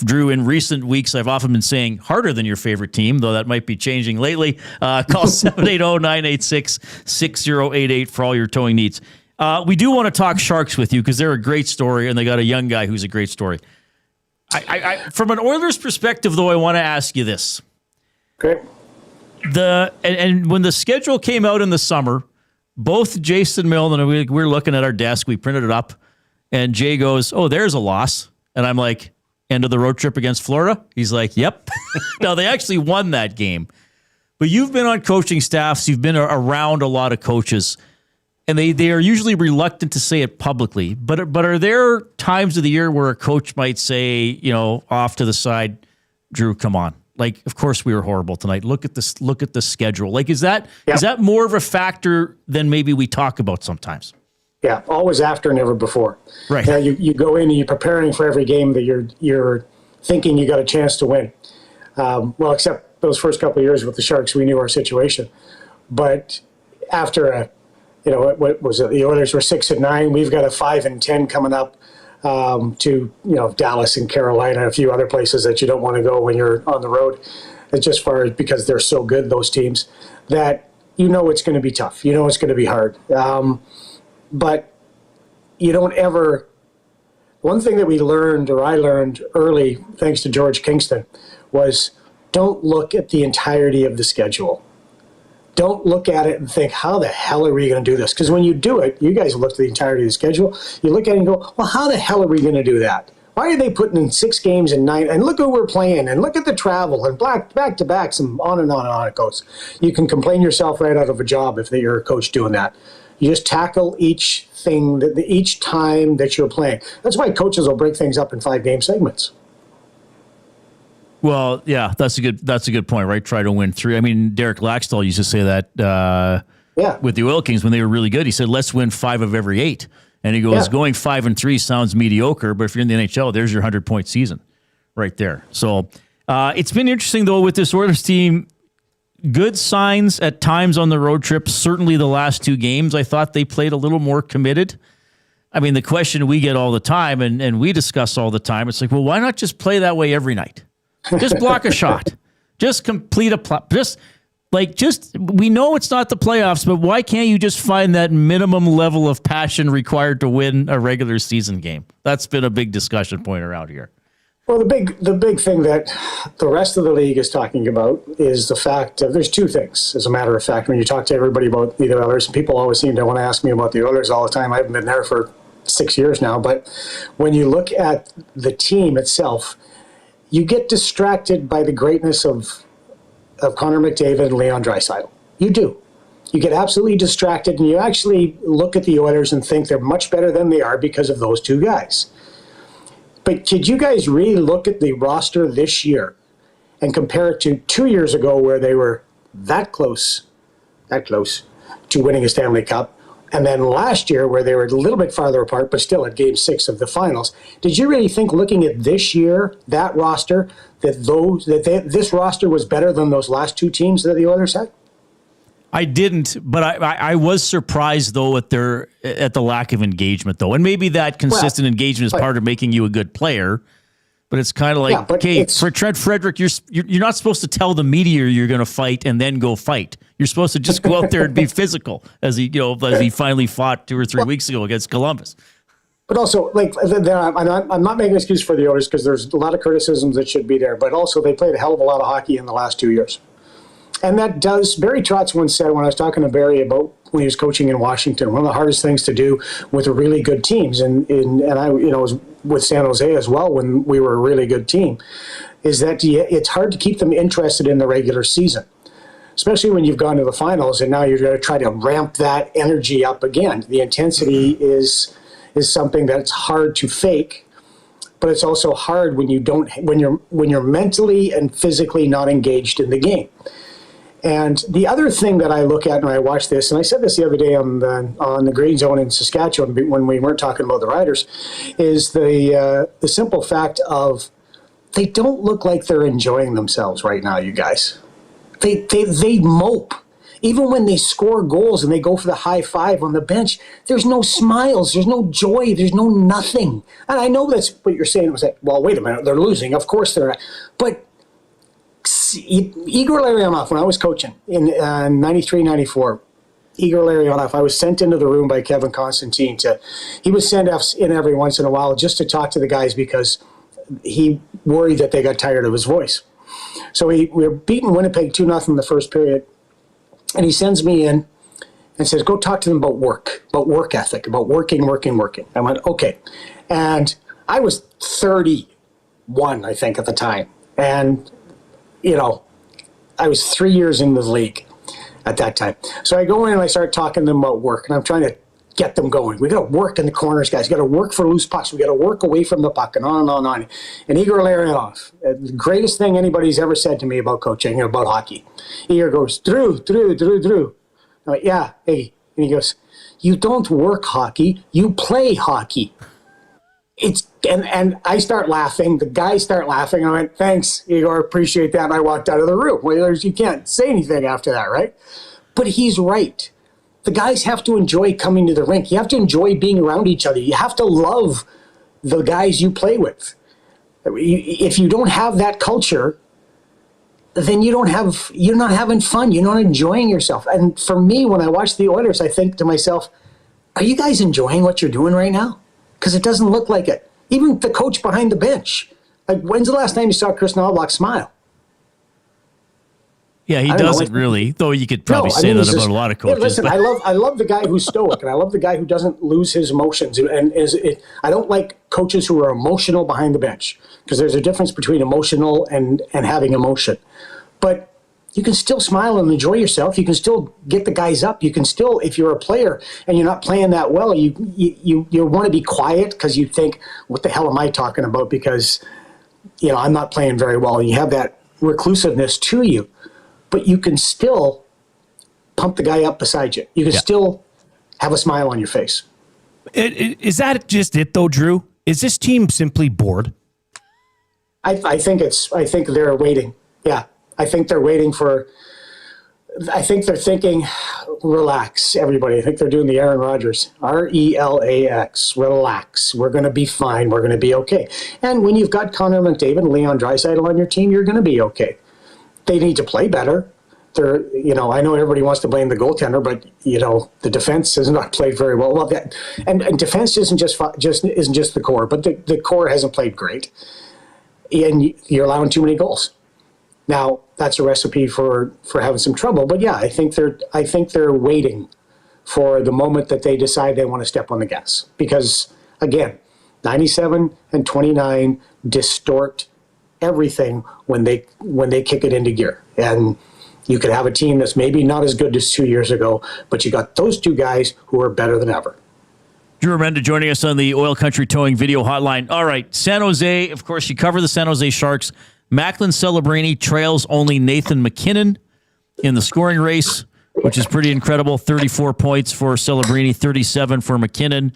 Drew, in recent weeks, I've often been saying harder than your favorite team, though that might be changing lately. Call 780-986-6088 for all your towing needs. We do want to talk Sharks with you because they're a great story, and they got a young guy who's a great story. From an Oilers perspective, though, I want to ask you this. Okay. And when the schedule came out in the summer, both Jason Milne and we're looking at our desk, we printed it up, and Jay goes, oh, there's a loss. And I'm like, end of the road trip against Florida? He's like, yep. Now, they actually won that game. But you've been on coaching staffs. You've been around a lot of coaches. And they are usually reluctant to say it publicly. But are there times of the year where a coach might say, off to the side, Drew, come on. Like, of course we were horrible tonight. Look at this. Look at the schedule. Like, is that more of a factor than maybe we talk about sometimes? Yeah, always after, never before. Right. You go in and you're preparing for every game that you're thinking you got a chance to win. Well, except those first couple of years with the Sharks, we knew our situation. But after what was it? The Oilers were 6-9. We've got a 5-10 coming up to Dallas and Carolina and a few other places that you don't want to go when you're on the road. It's just because they're so good, those teams, that it's going to be tough. It's going to be hard. But you don't ever. One thing that I learned early, thanks to George Kingston, was don't look at the entirety of the schedule. Don't look at it and think, how the hell are we going to do this? Because when you do it, you guys look at the entirety of the schedule, you look at it and go, well, how the hell are we going to do that? Why are they putting in 6 games in 9? And look who we're playing, and look at the travel, and back-to-backs, and on and on and on it goes. You can complain yourself right out of a job if you're a coach doing that. You just tackle each thing, each time that you're playing. That's why coaches will break things up in 5-game segments. Well, yeah, that's a good point, right? Try to win 3. I mean, Derek Laxdal used to say that with the Wilkins when they were really good. He said, let's win 5 of every 8. And he goes, going 5-3 sounds mediocre, but if you're in the NHL, there's your 100-point season right there. So it's been interesting, though, with this Oilers team. Good signs at times on the road trip. Certainly the last 2 games, I thought they played a little more committed. I mean, the question we get all the time, and we discuss all the time, it's like, well, why not just play that way every night? Just block a shot. Just complete we know it's not the playoffs, but why can't you just find that minimum level of passion required to win a regular season game? That's been a big discussion point around here. Well, the big thing that the rest of the league is talking about is the fact that there's 2 things, as a matter of fact. When you talk to everybody about the Oilers, and people always seem to want to ask me about the Oilers all the time. I haven't been there for 6 years now, but when you look at the team itself, you get distracted by the greatness of Connor McDavid and Leon Draisaitl. You do. You get absolutely distracted, and you actually look at the Oilers and think they're much better than they are because of those 2 guys. But could you guys really look at the roster this year and compare it to 2 years ago where they were that close to winning a Stanley Cup, and then last year where they were a little bit farther apart but still at Game 6 of the finals? Did you really think, looking at this year, that roster, this roster was better than those last 2 teams that the Oilers had? I didn't, but I was surprised, though, at the lack of engagement, though. And maybe that consistent engagement is part of making you a good player. But it's kind of like, okay, for Trent Frederic, you're not supposed to tell the media you're going to fight and then go fight. You're supposed to just go out there and be physical, as he finally fought 2 or 3 weeks ago against Columbus. But also, I'm not making an excuse for the Oilers, because there's a lot of criticisms that should be there. But also, they played a hell of a lot of hockey in the last 2 years. And that does, Barry Trotz once said, when I was talking to Barry about when he was coaching in Washington, one of the hardest things to do with really good teams, and I was with San Jose as well when we were a really good team, is that it's hard to keep them interested in the regular season, especially when you've gone to the finals and now you're going to try to ramp that energy up again. The intensity is something that's hard to fake, but it's also hard when you're mentally and physically not engaged in the game. And the other thing that I look at when I watch this, and I said this the other day on the Green Zone in Saskatchewan when we weren't talking about the Riders, is the simple fact of they don't look like they're enjoying themselves right now, you guys. They mope. Even when they score goals and they go for the high five on the bench, there's no smiles, there's no joy, there's no nothing. And I know that's what you're saying. It was like, well, wait a minute, they're losing. Of course they're not. But Igor Larionov, when I was coaching in 93, 94, Igor Larionov, I was sent into the room by Kevin Constantine he would send us in every once in a while just to talk to the guys because he worried that they got tired of his voice. So we were beating Winnipeg 2-0 in the first period, and he sends me in and says, go talk to them about work ethic, about working. I went, okay. And I was 31, I think, at the time. And I was 3 years in the league at that time. So I go in and I start talking to them about work, and I'm trying to get them going. We got to work in the corners, guys. We got to work for loose pucks. We got to work away from the puck, and on and on and on. And Igor Larionov, the greatest thing anybody's ever said to me about coaching, about hockey. Igor goes, Drew. I'm like, yeah, hey. And he goes, you don't work hockey, you play hockey. And I start laughing. The guys start laughing. I went, thanks, Igor, appreciate that. And I walked out of the room. Well, you can't say anything after that, right? But he's right. The guys have to enjoy coming to the rink. You have to enjoy being around each other. You have to love the guys you play with. If you don't have that culture, then you're not having fun. You're not enjoying yourself. And for me, when I watch the Oilers, I think to myself, are you guys enjoying what you're doing right now? Because it doesn't look like it. Even the coach behind the bench. Like, when's the last time you saw Chris Knobloch smile? Yeah, he doesn't really, though you could probably say that about a lot of coaches. Yeah, listen, I love the guy who's stoic, and I love the guy who doesn't lose his emotions. I don't like coaches who are emotional behind the bench, because there's a difference between emotional and having emotion. But you can still smile and enjoy yourself. You can still get the guys up. You can still, if you're a player and you're not playing that well, you want to be quiet because you think, what the hell am I talking about? Because, I'm not playing very well. And you have that reclusiveness to you. But you can still pump the guy up beside you. You can still have a smile on your face. Is that just it, though, Drew? Is this team simply bored? I think they're waiting. Yeah. I think they're waiting I think they're thinking, relax, everybody. I think they're doing the Aaron Rodgers. RELAX, relax. We're going to be fine. We're going to be okay. And when you've got Connor McDavid and Leon Draisaitl on your team, you're going to be okay. They need to play better. I know everybody wants to blame the goaltender, but the defense has not played very well. Well, and defense isn't just the core, but the core hasn't played great, and you're allowing too many goals. Now that's a recipe for having some trouble. But yeah, I think they're waiting for the moment that they decide they want to step on the gas, because again, 97 and 29 distort everything when they kick it into gear. And you could have a team that's maybe not as good as 2 years ago, but you got those two guys who are better than ever. Drew Remenda joining us on the Oil Country Towing video hotline. All right, San Jose, of course, you cover the San Jose Sharks. Macklin Celebrini trails only Nathan McKinnon in the scoring race, which is pretty incredible. 34 points for Celebrini, 37 for McKinnon.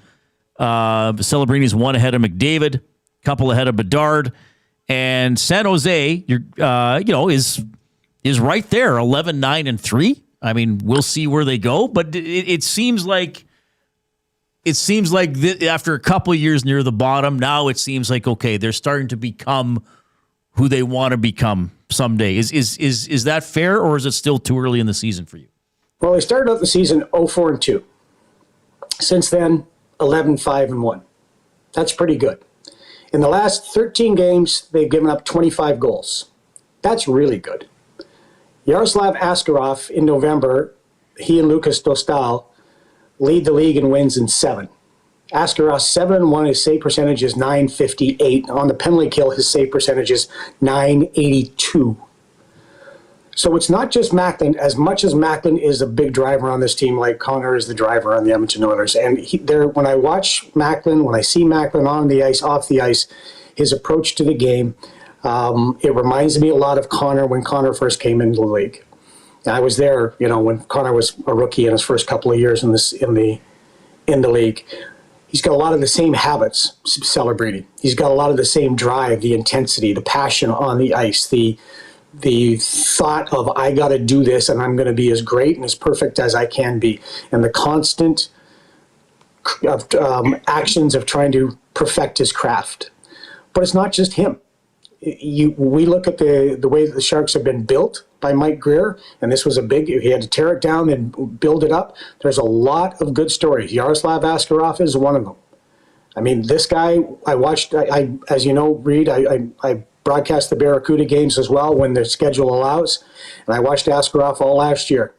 Celebrini's one ahead of McDavid, couple ahead of Bedard. And San Jose, is right there, 11-9-3. I mean, we'll see where they go, but it seems like after a couple of years near the bottom, now it seems like, okay, they're starting to become who they want to become someday. Is that fair, or is it still too early in the season for you? Well, they started out the season 0-4-2. Since then, 11-5-1. That's pretty good. In the last 13 games, they've given up 25 goals. That's really good. Yaroslav Askarov in November, he and Lucas Dostal lead the league in wins in 7. Askarov 7-1, his save percentage is .958. On the penalty kill, his save percentage is .982. So it's not just Macklin, as much as Macklin is a big driver on this team, like Connor is the driver on the Edmonton Oilers. And when I watch Macklin, when I see Macklin on the ice, off the ice, his approach to the game, it reminds me a lot of Connor when Connor first came into the league. And I was there, when Connor was a rookie in his first couple of years in the league. He's got a lot of the same habits, Celebrini. He's got a lot of the same drive, the intensity, the passion on the ice, the thought of, I got to do this and I'm going to be as great and as perfect as I can be. And the constant actions of trying to perfect his craft. But it's not just him. We look at the way that the Sharks have been built by Mike Greer, and this was he had to tear it down and build it up. There's a lot of good stories. Yaroslav Askarov is one of them. I mean, this guy, I watched, as you know, Reid, I broadcast the Barracuda games as well when the schedule allows, and I watched Askarov all last year.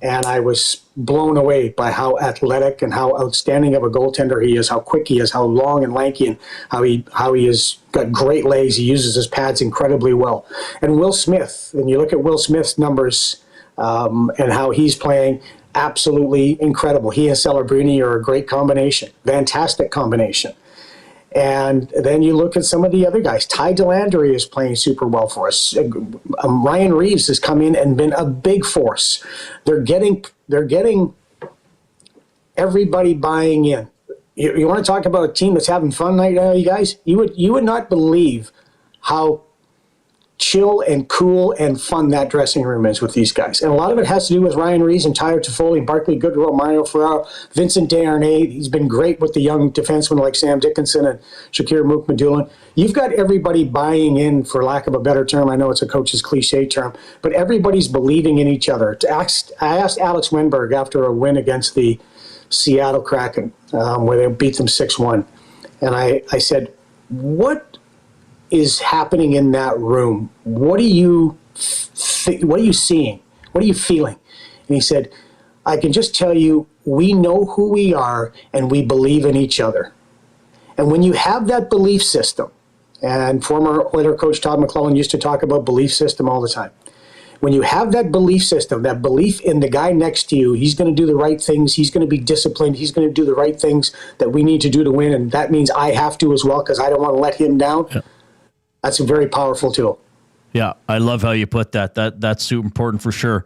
And I was blown away by how athletic and how outstanding of a goaltender he is, how quick he is, how long and lanky, and how he has got great legs. He uses his pads incredibly well. And Will Smith, and you look at Will Smith's numbers and how he's playing, absolutely incredible. He and Celebrini are a great combination, fantastic combination. And then you look at some of the other guys. Ty Delandry is playing super well for us. Ryan Reeves has come in and been a big force. They're getting everybody buying in. You want to talk about a team that's having fun right now, you guys? You would not believe how chill and cool and fun that dressing room is with these guys. And a lot of it has to do with Ryan Reeves and Tyler Toffoli, Barclay Goodrow, Mario Ferraro, Vincent Desharnais. He's been great with the young defensemen like Sam Dickinson and Shakir Moukmadoulan. You've got everybody buying in, for lack of a better term. I know it's a coach's cliche term, but everybody's believing in each other. I asked Alex Wenberg after a win against the Seattle Kraken, where they beat them 6-1. And I said, what is happening in that room? What are you seeing? What are you feeling? And he said, I can just tell you, we know who we are and we believe in each other. And when you have that belief system, and former Oiler coach Todd McClellan used to talk about belief system all the time. When you have that belief system, that belief in the guy next to you, he's going to do the right things, he's going to be disciplined, he's going to do the right things that we need to do to win, and that means I have to as well because I don't want to let him down. Yeah. That's a very powerful tool. Yeah, I love how you put that. That's super important for sure.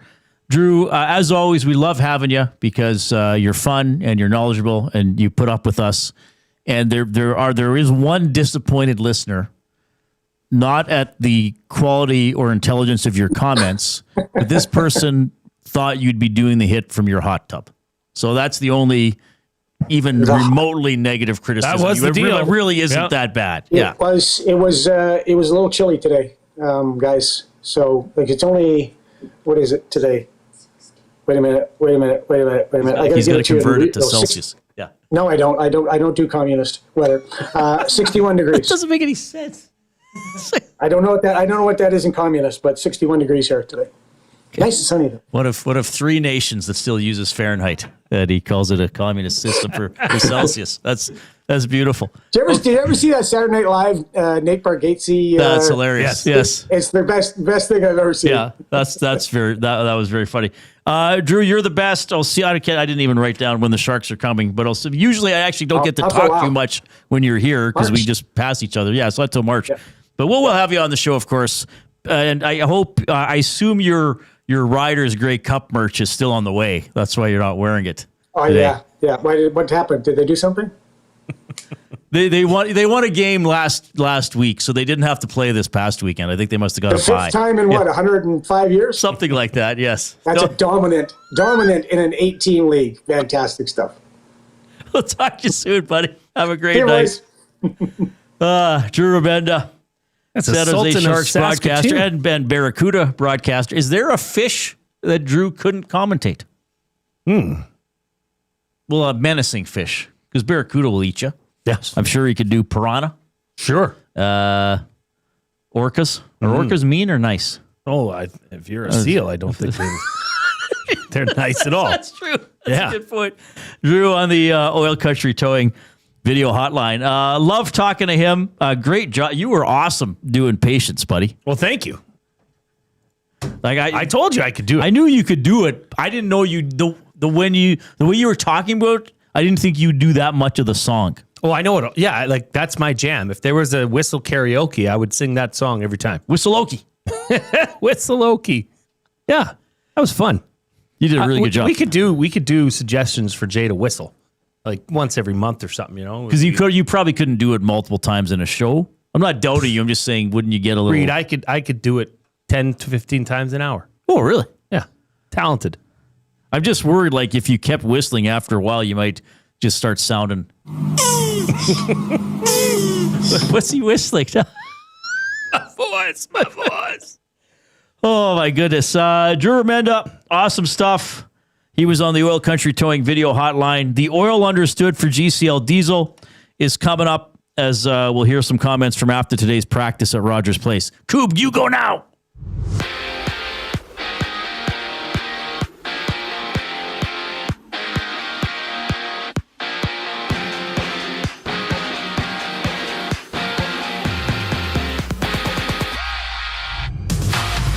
Drew, as always, we love having you because you're fun and you're knowledgeable and you put up with us. And there is one disappointed listener, not at the quality or intelligence of your comments, but this person thought you'd be doing the hit from your hot tub. So that's the only even remotely negative criticism. That was the deal. It really isn't that bad. It was a little chilly today, guys. So it's only, what is it today? Wait a minute. I He's going to convert it to Celsius. Yeah. No, I don't. I don't do communist weather. 61 degrees. It doesn't make any sense. I don't know what that is in communist, but 61 degrees here today. Okay. Nice and sunny though. One of three nations that still uses Fahrenheit. That he calls it a communist system for Celsius. That's beautiful. Did you ever see that Saturday Night Live Nate Bargatze? That's hilarious. Yes. It's the best thing I've ever seen. Yeah, that was very funny. Drew, you're the best. I'll see. I didn't even write down when the Sharks are coming, but usually I actually don't get to talk too much when you're here because we just pass each other. Yeah, it's not till March. Yeah. But we'll have you on the show, of course. And I hope, I assume your Riders Grey Cup merch is still on the way. That's why you're not wearing it. Oh, today. Yeah. What happened? Did they do something? They won a game last week, so they didn't have to play this past weekend. I think they must have got the a bye. fifth time in 105 years? Something like that, yes. That's a dominant in an 18 league. Fantastic stuff. We'll talk to you soon, buddy. Have a great night. Drew Remenda. That's San Jose Sharks Saskatoon broadcaster and Ben Barracuda broadcaster. Is there a fish that Drew couldn't commentate? Well, a menacing fish, because Barracuda will eat you. Yes. I'm sure he could do piranha. Sure. Orcas. Are orcas mean or nice? Oh, if you're a seal, I don't think they're nice at all. That's true. That's a good point. Drew on the Oil Country Towing video hotline. Love talking to him. Great job. You were awesome doing patience, buddy. Well, thank you. Like I told you I could do it. I knew you could do it. I didn't know the way you were talking about. I didn't think you'd do that much of the song. Oh, I know it. Yeah, like that's my jam. If there was a whistle karaoke, I would sing that song every time. Whistleoki. Whistleoki. Yeah, that was fun. You did a really good job. We could do suggestions for Jay to whistle, like once every month or something. Because you probably couldn't do it multiple times in a show. I'm not doubting you. I'm just saying, wouldn't you get a little? Reid, I could do it 10 to 15 times an hour. Oh, really? Yeah, talented. I'm just worried, like, if you kept whistling after a while, you might just start sounding. What's he whistling? My voice. Oh, my goodness. Drew Remenda, awesome stuff. He was on the Oil Country Towing video hotline. The Oil Understood for GCL Diesel is coming up as we'll hear some comments from after today's practice at Rogers Place. Coob, you go now.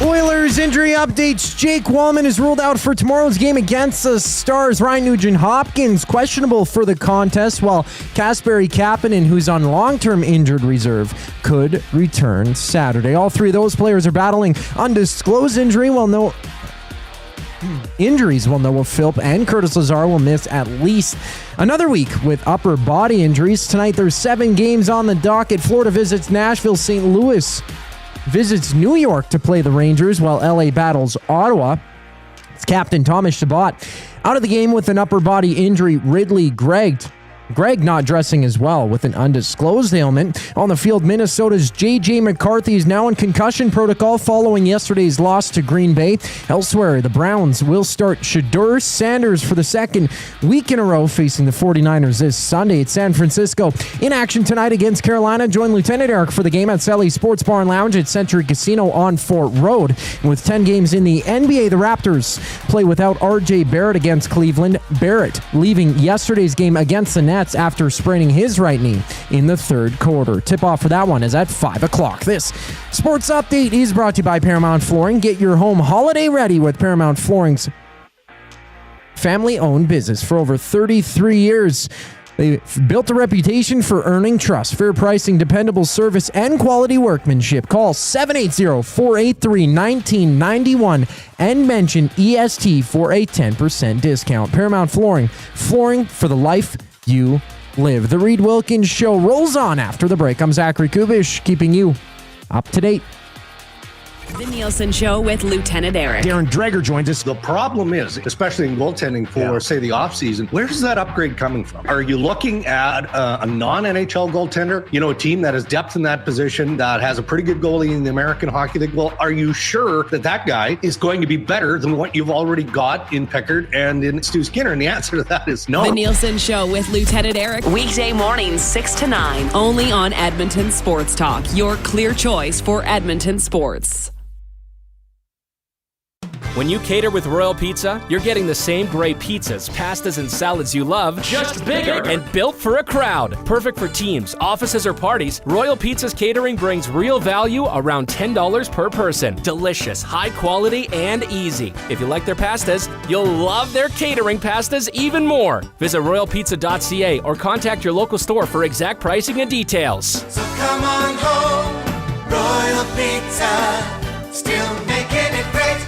Oilers injury updates. Jake Walman is ruled out for tomorrow's game against the Stars. Ryan Nugent-Hopkins questionable for the contest, while Kasperi Kapanen, who's on long-term injured reserve, could return Saturday. All three of those players are battling undisclosed injuries, while Noah Philp and Curtis Lazar will miss at least another week with upper body injuries. Tonight there's 7 games on the docket. Florida visits Nashville. St. Louis visits New York to play the Rangers, while LA battles Ottawa. It's Captain Thomas Chabot out of the game with an upper body injury. Ridley Gregg not dressing as well with an undisclosed ailment. On the field, Minnesota's J.J. McCarthy is now in concussion protocol following yesterday's loss to Green Bay. Elsewhere, the Browns will start Shedeur Sanders for the second week in a row, facing the 49ers this Sunday at San Francisco. In action tonight against Carolina, join Lieutenant Eric for the game at Sally's Sports Bar and Lounge at Century Casino on Fort Road. And with 10 games in the NBA, the Raptors play without R.J. Barrett against Cleveland. Barrett leaving yesterday's game against the Nets after spraining his right knee in the third quarter. Tip-off for that one is at 5 o'clock. This Sports Update is brought to you by Paramount Flooring. Get your home holiday ready with Paramount Flooring's family-owned business for over 33 years. They've built a reputation for earning trust, fair pricing, dependable service, and quality workmanship. Call 780-483-1991 and mention EST for a 10% discount. Paramount Flooring, flooring for the life you live. The Reid Wilkins Show rolls on after the break. I'm Zachary Kubish, keeping you up to date. The Nielsen Show with Lieutenant Eric. Darren Dreger joins us. The problem is, especially in goaltending for, say, the offseason, where's that upgrade coming from? Are you looking at a non-NHL goaltender, a team that has depth in that position, that has a pretty good goalie in the American Hockey League? Well, are you sure that guy is going to be better than what you've already got in Pickard and in Stu Skinner? And the answer to that is no. The Nielsen Show with Lieutenant Eric. Weekday mornings 6 to 9. Only on Edmonton Sports Talk. Your clear choice for Edmonton sports. When you cater with Royal Pizza, you're getting the same great pizzas, pastas, and salads you love, just bigger and built for a crowd. Perfect for teams, offices, or parties, Royal Pizza's catering brings real value around $10 per person. Delicious, high quality, and easy. If you like their pastas, you'll love their catering pastas even more. Visit royalpizza.ca or contact your local store for exact pricing and details. So come on home, Royal Pizza, still making it great.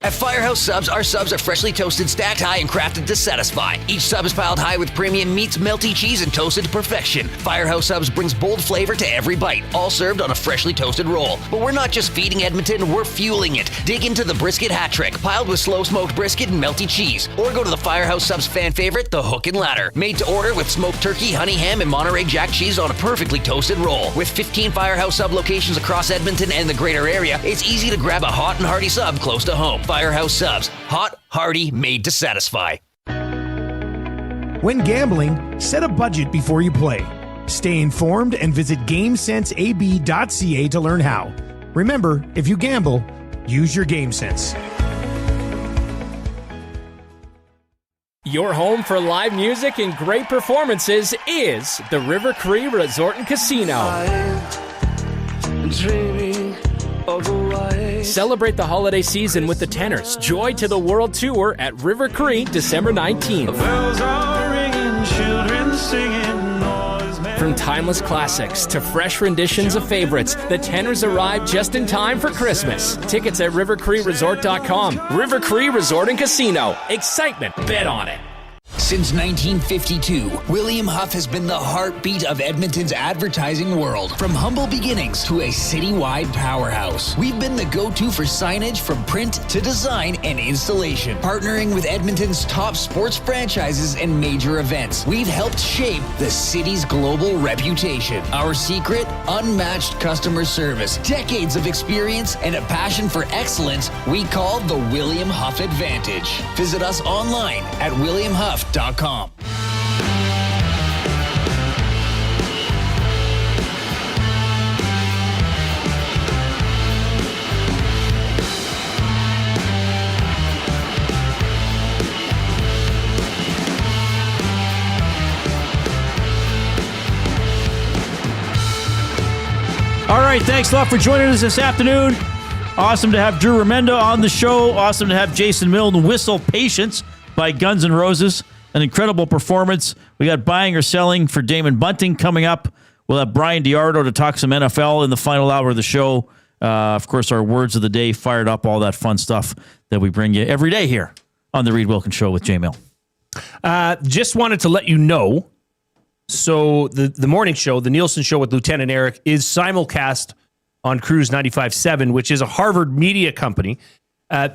At Firehouse Subs, our subs are freshly toasted, stacked high, and crafted to satisfy. Each sub is piled high with premium meats, melty cheese, and toasted to perfection. Firehouse Subs brings bold flavor to every bite, all served on a freshly toasted roll. But we're not just feeding Edmonton, we're fueling it. Dig into the brisket hat trick, piled with slow-smoked brisket and melty cheese. Or go to the Firehouse Subs fan favorite, the Hook and Ladder. Made to order with smoked turkey, honey ham, and Monterey Jack cheese on a perfectly toasted roll. With 15 Firehouse Sub locations across Edmonton and the greater area, it's easy to grab a hot and hearty sub close to home. Firehouse Subs. Hot, hearty, made to satisfy. When gambling, set a budget before you play. Stay informed and visit GameSenseAB.ca to learn how. Remember, if you gamble, use your game sense. Your home for live music and great performances is the River Cree Resort and Casino. Celebrate the holiday season with the Tenors. Joy to the World Tour at River Cree, December 19th. From timeless classics to fresh renditions of favorites, the Tenors arrive just in time for Christmas. Tickets at rivercreeresort.com. River Cree Resort and Casino. Excitement. Bet on it. Since 1952, William Huff has been the heartbeat of Edmonton's advertising world. From humble beginnings to a citywide powerhouse, we've been the go-to for signage from print to design and installation. Partnering with Edmonton's top sports franchises and major events, we've helped shape the city's global reputation. Our secret? Unmatched customer service, decades of experience, and a passion for excellence we call the William Huff Advantage. Visit us online at williamhuff.com. All right, thanks a lot for joining us this afternoon. Awesome to have Drew Remenda on the show. Awesome to have Jason Milne whistle Patience by Guns N' Roses. An incredible performance. We got buying or selling for Damon Bunting coming up. We'll have Bryan DeArdo to talk some NFL in the final hour of the show. Of course, our words of the day, fired up, all that fun stuff that we bring you every day here on the Reid Wilkins Show with J Mill. Just wanted to let you know, so the morning show, the Nielsen Show with Lieutenant Eric, is simulcast on Cruise 95.7, which is a Harvard media company.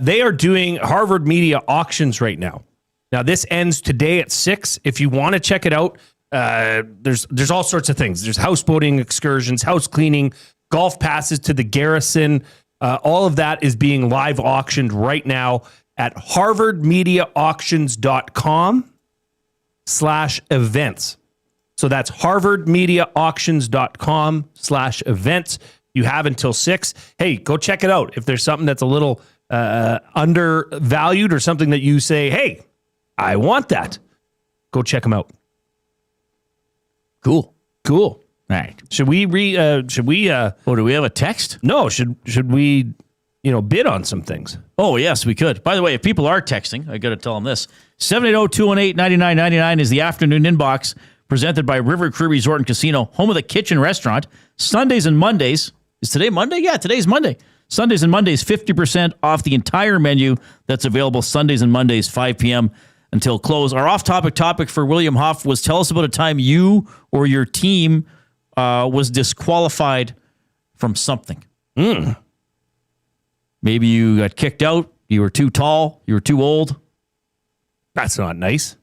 They are doing Harvard media auctions right now. Now, this ends today at 6. If you want to check it out, there's all sorts of things. There's houseboating excursions, house cleaning, golf passes to the Garrison. All of that is being live auctioned right now at harvardmediaauctions.com/events. So that's harvardmediaauctions.com/events. You have until 6. Hey, go check it out. If there's something that's a little undervalued or something that you say, hey, I want that, go check them out. Cool. All right. Should we do we have a text? No. Should we, bid on some things? Oh, yes, we could. By the way, if people are texting, I got to tell them this. 780-218-9999 is the afternoon inbox presented by River Cree Resort and Casino, home of the Kitchen Restaurant. Sundays and Mondays. Is today Monday? Yeah, today's Monday. Sundays and Mondays, 50% off the entire menu. That's available Sundays and Mondays, 5 p.m. until close. Our off-topic topic for William Huff was tell us about a time you or your team was disqualified from something. Maybe you got kicked out. You were too tall. You were too old. That's not nice.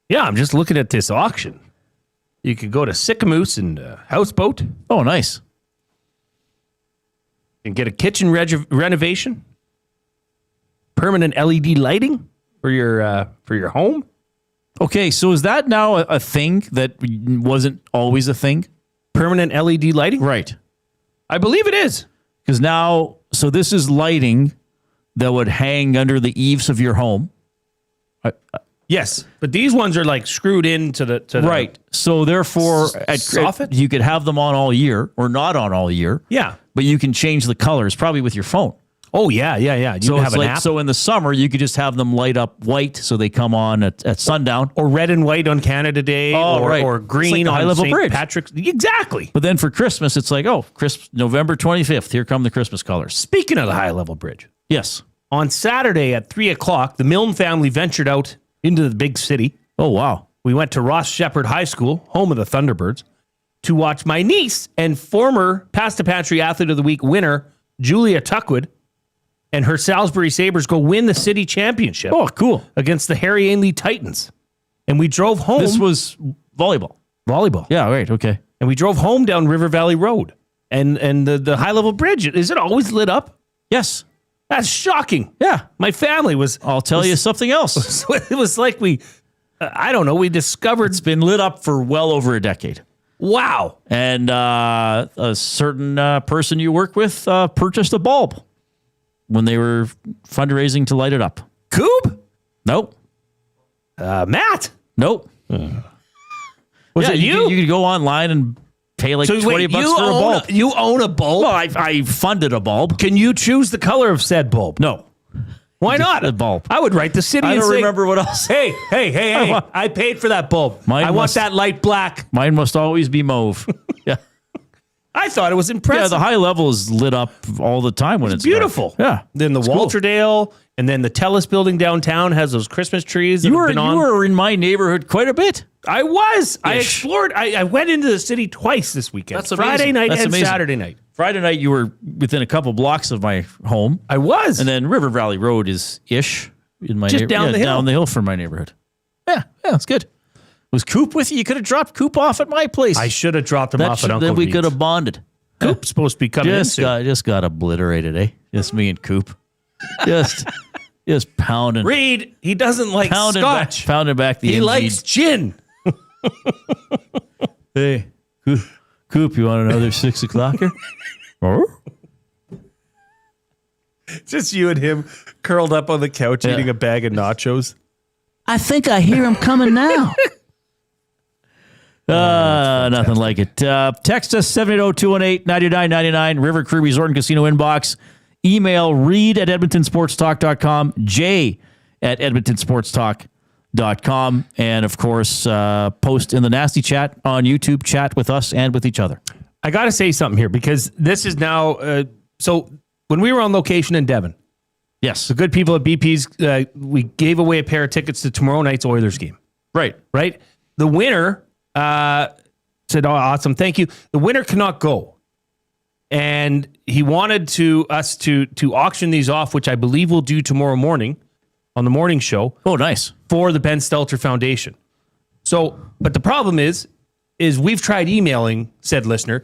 Yeah, I'm just looking at this auction. You could go to Sycamoose and Houseboat. Oh, nice. And get a kitchen renovation. Permanent LED lighting for your home. Okay, so is that now a thing that wasn't always a thing? Permanent LED lighting? Right. I believe it is. Because now, so this is lighting that would hang under the eaves of your home. Yes, but these ones are like screwed into the right. So therefore, soffit? You could have them on all year or not on all year. Yeah, but you can change the colors probably with your phone. Oh yeah. You so have it's an like app. so in the summer you could just have them light up white so they come on at sundown, or red and white on Canada Day, or green like on High Level St. Bridge. Patrick's. Exactly. But then for Christmas, it's like November 25th. Here come the Christmas colors. Speaking of the High Level Bridge, yes, on Saturday at 3:00, the Milne family ventured out into the big city. Oh wow! We went to Ross Shepherd High School, home of the Thunderbirds, to watch my niece and former Pasta Pantry Athlete of the Week winner Julia Tuckwood and her Salisbury Sabres go win the city championship. Oh, cool. Against the Harry Ainley Titans. And we drove home. This was volleyball. Volleyball. Yeah, right. Okay. And we drove home down River Valley Road. And the High Level Bridge, is it always lit up? Yes. That's shocking. Yeah. My family was... I'll tell you something else. It was like we discovered... It's been lit up for well over a decade. Wow. And a certain person you work with purchased a bulb when they were fundraising to light it up. Coob? Nope. Matt? Nope. Was it you? You could go online and pay like $20 for a bulb. You own a bulb? Well, I funded a bulb. Can you choose the color of said bulb? No. Why not? A bulb. I would write the city I and don't say, remember what else. Hey, I paid for that bulb. I want that light black. Mine must always be mauve. Yeah. I thought it was impressive. Yeah, the High Level is lit up all the time when it's beautiful. Dark. Yeah. Then the Walterdale, and then the Telus building downtown has those Christmas trees. You were in my neighborhood quite a bit. I was. I explored. I went into the city twice this weekend. That's Friday amazing. night That's and amazing. Saturday night. Friday night you were within a couple blocks of my home. I was. And then River Valley Road is ish in my Just down the hill. down the hill from my neighborhood. Yeah, it's good. Was Coop with you? You could have dropped Coop off at my place. I should have dropped him off at Uncle Then we Veed's. could have bonded. Coop's supposed to be coming in soon. Just got obliterated, eh? Just me and Coop. Just pounding. Reid, he doesn't like scotch. Pounding back the He MG. likes gin. Hey, Coop, you want another 6 o'clocker? Just you and him curled up on the couch eating a bag of nachos. I think I hear him coming now. Nothing like it. Text us 780-218-9999, River Cree Resort and Casino inbox. Email reid@edmontonsportstalk.com, j@edmontonsportstalk.com, and of course, post in the nasty chat on YouTube, chat with us and with each other. I got to say something here because this is now, so when we were on location in Devon, yes, the good people at BP's, we gave away a pair of tickets to tomorrow night's Oilers game. Right. The winner said, "Oh, awesome, thank you." The winner cannot go, and he wanted us to auction these off, which I believe we'll do tomorrow morning on the morning show. Oh, nice. For the Ben Stelter Foundation. So, but the problem is we've tried emailing said listener.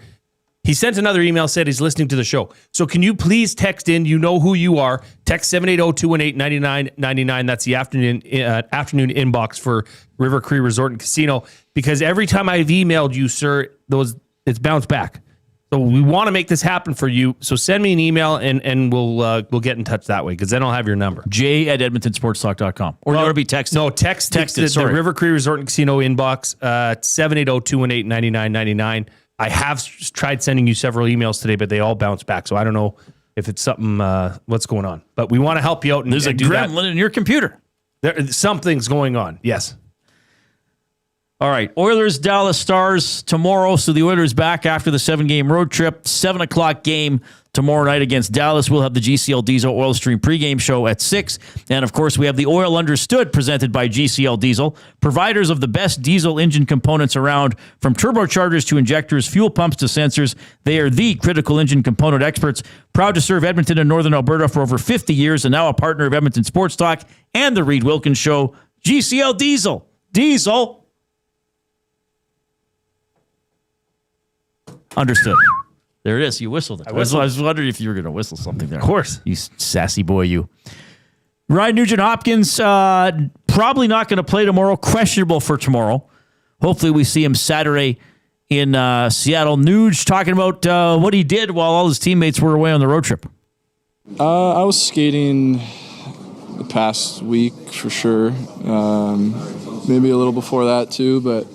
He sent another email, said he's listening to the show. So can you please text in, you know who you are, text 780-218-9999. That's the afternoon inbox for River Cree Resort and Casino, because every time I've emailed you, sir, it's bounced back. So we want to make this happen for you. So send me an email and we'll get in touch that way, because then I'll have your number. j@edmontonsportstalk.com. Or you want to be texted? No, text the River Cree Resort and Casino inbox, 780-218-9999. I have tried sending you several emails today, but they all bounce back. So I don't know if it's something, what's going on. But we want to help you out. There's a gremlin in your computer. Something's going on. Yes. All right, Oilers, Dallas Stars tomorrow. So the Oilers back after the 7-game road trip. 7 o'clock game tomorrow night against Dallas. We'll have the GCL Diesel Oil Stream pregame show at 6. And, of course, we have the Oil Understood presented by GCL Diesel, providers of the best diesel engine components around, from turbochargers to injectors, fuel pumps to sensors. They are the critical engine component experts, proud to serve Edmonton and Northern Alberta for over 50 years, and now a partner of Edmonton Sports Talk and the Reid Wilkins Show. GCL Diesel. Diesel. Understood. There it is. You whistled it. I was wondering if you were going to whistle something there. Of course. You sassy boy, you. Ryan Nugent-Hopkins, probably not going to play tomorrow. Questionable for tomorrow. Hopefully we see him Saturday in Seattle. Nuge talking about what he did while all his teammates were away on the road trip. I was skating the past week for sure. Maybe a little before that too, but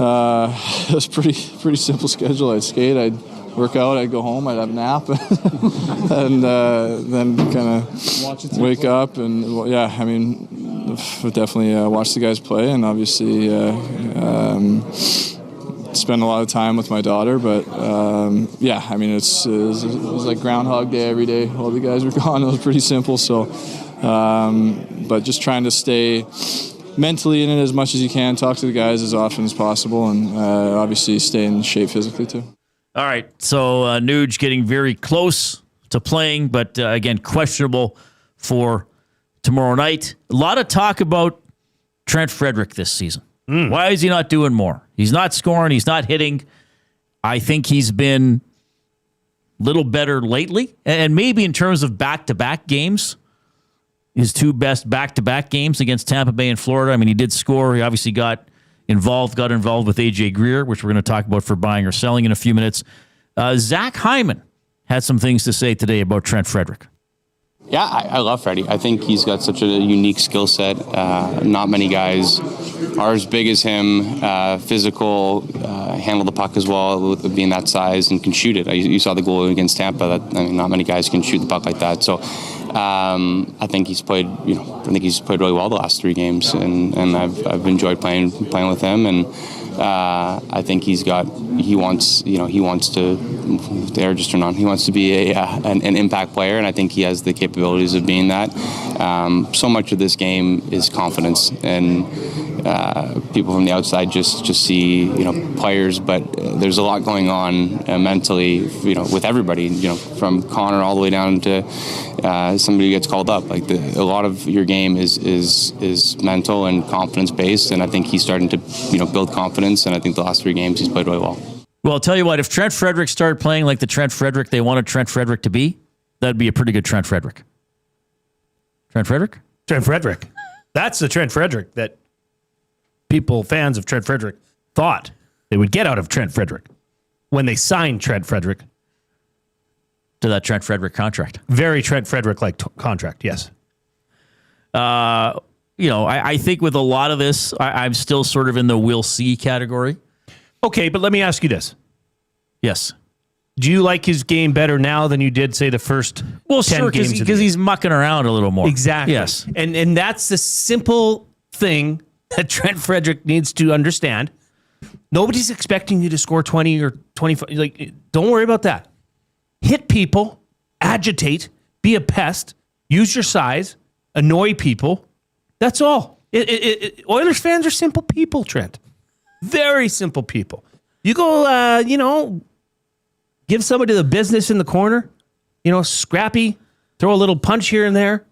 it was pretty simple schedule. I'd skate, I'd work out, I'd go home, I'd have a nap, and then kind of wake up and would definitely watch the guys play, and obviously spend a lot of time with my daughter. But it was like Groundhog Day every day while the guys were gone. It was pretty simple. So, but just trying to stay mentally in it as much as you can, talk to the guys as often as possible, and obviously stay in shape physically too. All right, so Nuge getting very close to playing, but again, questionable for tomorrow night. A lot of talk about Trent Frederic this season. Why is he not doing more? He's not scoring, he's not hitting. I think he's been a little better lately, and maybe in terms of back-to-back games, his two best back-to-back games against Tampa Bay and Florida. I mean, he did score. He obviously got involved with A.J. Greer, which we're going to talk about for buying or selling in a few minutes. Zach Hyman had some things to say today about Trent Frederic. Yeah, I love Freddie. I think he's got such a unique skill set. Not many guys are as big as him, physical, handle the puck as well, with being that size, and can shoot it. You saw the goal against Tampa. Not many guys can shoot the puck like that. So I think he's played. He's played really well the last 3 games, and I've enjoyed playing with him. And I think he wants to. The air just turned on. He wants to be an impact player, and I think he has the capabilities of being that. So much of this game is confidence, and people from the outside just see players, but there's a lot going on mentally, with everybody, from Connor all the way down to somebody who gets called up. Like a lot of your game is mental and confidence based, and I think he's starting to build confidence, and I think the last 3 games he's played really well. Well, I'll tell you what, if Trent Frederic started playing like the Trent Frederic they wanted Trent Frederic to be, that'd be a pretty good Trent Frederic. Trent Frederic? Trent Frederic. That's the Trent Frederic that fans of Trent Frederic, thought they would get out of Trent Frederic when they signed Trent Frederic to that Trent Frederic contract. Very Trent Frederic-like contract, yes. I think with a lot of this, I'm still sort of in the we'll see category. Okay, but let me ask you this. Yes. Do you like his game better now than you did, say, the first 10 sure, games? Because he's mucking around a little more. Exactly. Yes. And that's the simple thing that Trent Frederic needs to understand. Nobody's expecting you to score 20 or 25. Don't worry about that. Hit people, agitate, be a pest, use your size, annoy people. That's all. Oilers fans are simple people, Trent. Very simple people. You go, give somebody the business in the corner, scrappy, throw a little punch here and there.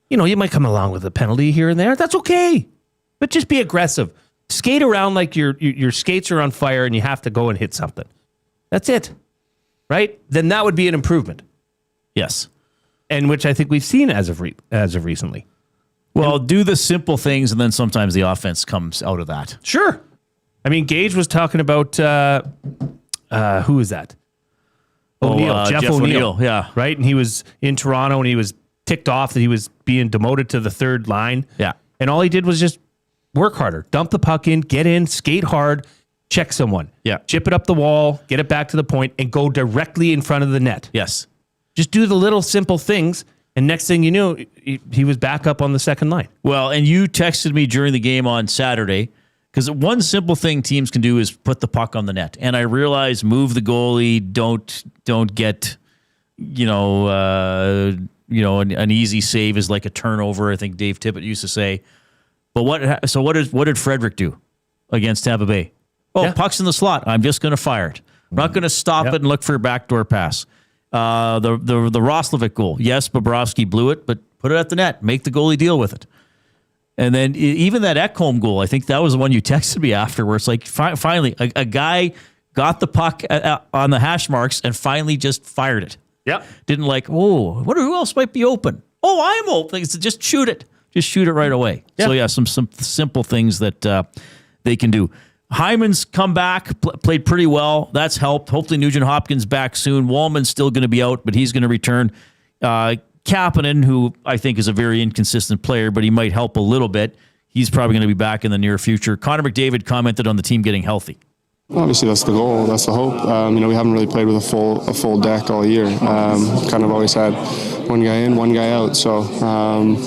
You might come along with a penalty here and there. That's okay. But just be aggressive. Skate around like your skates are on fire and you have to go and hit something. That's it. Right? Then that would be an improvement. Yes. And which I think we've seen as of recently. Well, do the simple things, and then sometimes the offense comes out of that. Sure. I mean, Gage was talking about, who is that? O'Neill, Jeff O'Neill. Yeah. Right? And he was in Toronto, and he was ticked off that he was being demoted to the third line. Yeah. And all he did was just work harder, dump the puck in, get in, skate hard, check someone. Yeah. Chip it up the wall, get it back to the point, and go directly in front of the net. Yes. Just do the little simple things, and next thing you knew, he was back up on the second line. Well, and you texted me during the game on Saturday, Because one simple thing teams can do is put the puck on the net. And I realize move the goalie, don't get, an easy save is like a turnover. I think Dave Tippett used to say. But what did Frederic do against Tampa Bay? Puck's in the slot. I'm just going to fire it. I'm not going to stop it and look for a backdoor pass. The Roslovic goal. Yes, Bobrovsky blew it, but put it at the net. Make the goalie deal with it. And then even that Ekholm goal, I think that was the one you texted me after, where it's like finally a guy got the puck on the hash marks and finally just fired it. Yep. Didn't who else might be open? Oh, I'm open. Just shoot it. Just shoot it right away. Yep. So, some simple things that they can do. Hyman's come back, played pretty well. That's helped. Hopefully Nugent Hopkins back soon. Walman's still going to be out, but he's going to return. Kapanen, who I think is a very inconsistent player, but he might help a little bit. He's probably going to be back in the near future. Connor McDavid commented on the team getting healthy. Obviously, that's the goal. That's the hope. We haven't really played with a full deck all year. Kind of always had one guy in, one guy out. So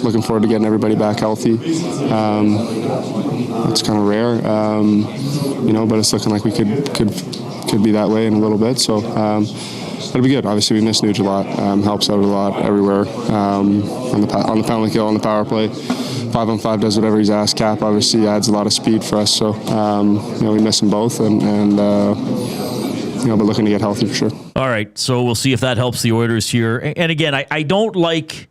looking forward to getting everybody back healthy. It's kind of rare, but it's looking like we could be that way in a little bit. So it'll be good. Obviously, we miss Nuge a lot. Helps out a lot everywhere on the penalty kill, on the power play. 5-on-5 does whatever he's asked. Cap obviously adds a lot of speed for us, so we miss them both, and but looking to get healthy for sure. All right, so we'll see if that helps the Oilers here. And again, I don't like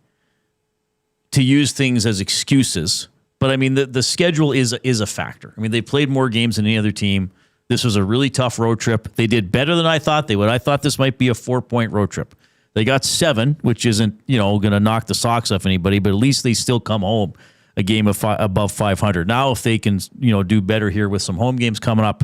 to use things as excuses, but I mean the schedule is a factor. I mean they played more games than any other team. This was a really tough road trip. They did better than I thought they would. I thought this might be a 4-point road trip. They got 7, which isn't going to knock the socks off anybody, but at least they still come home a game of above 500. Now, if they can, do better here with some home games coming up,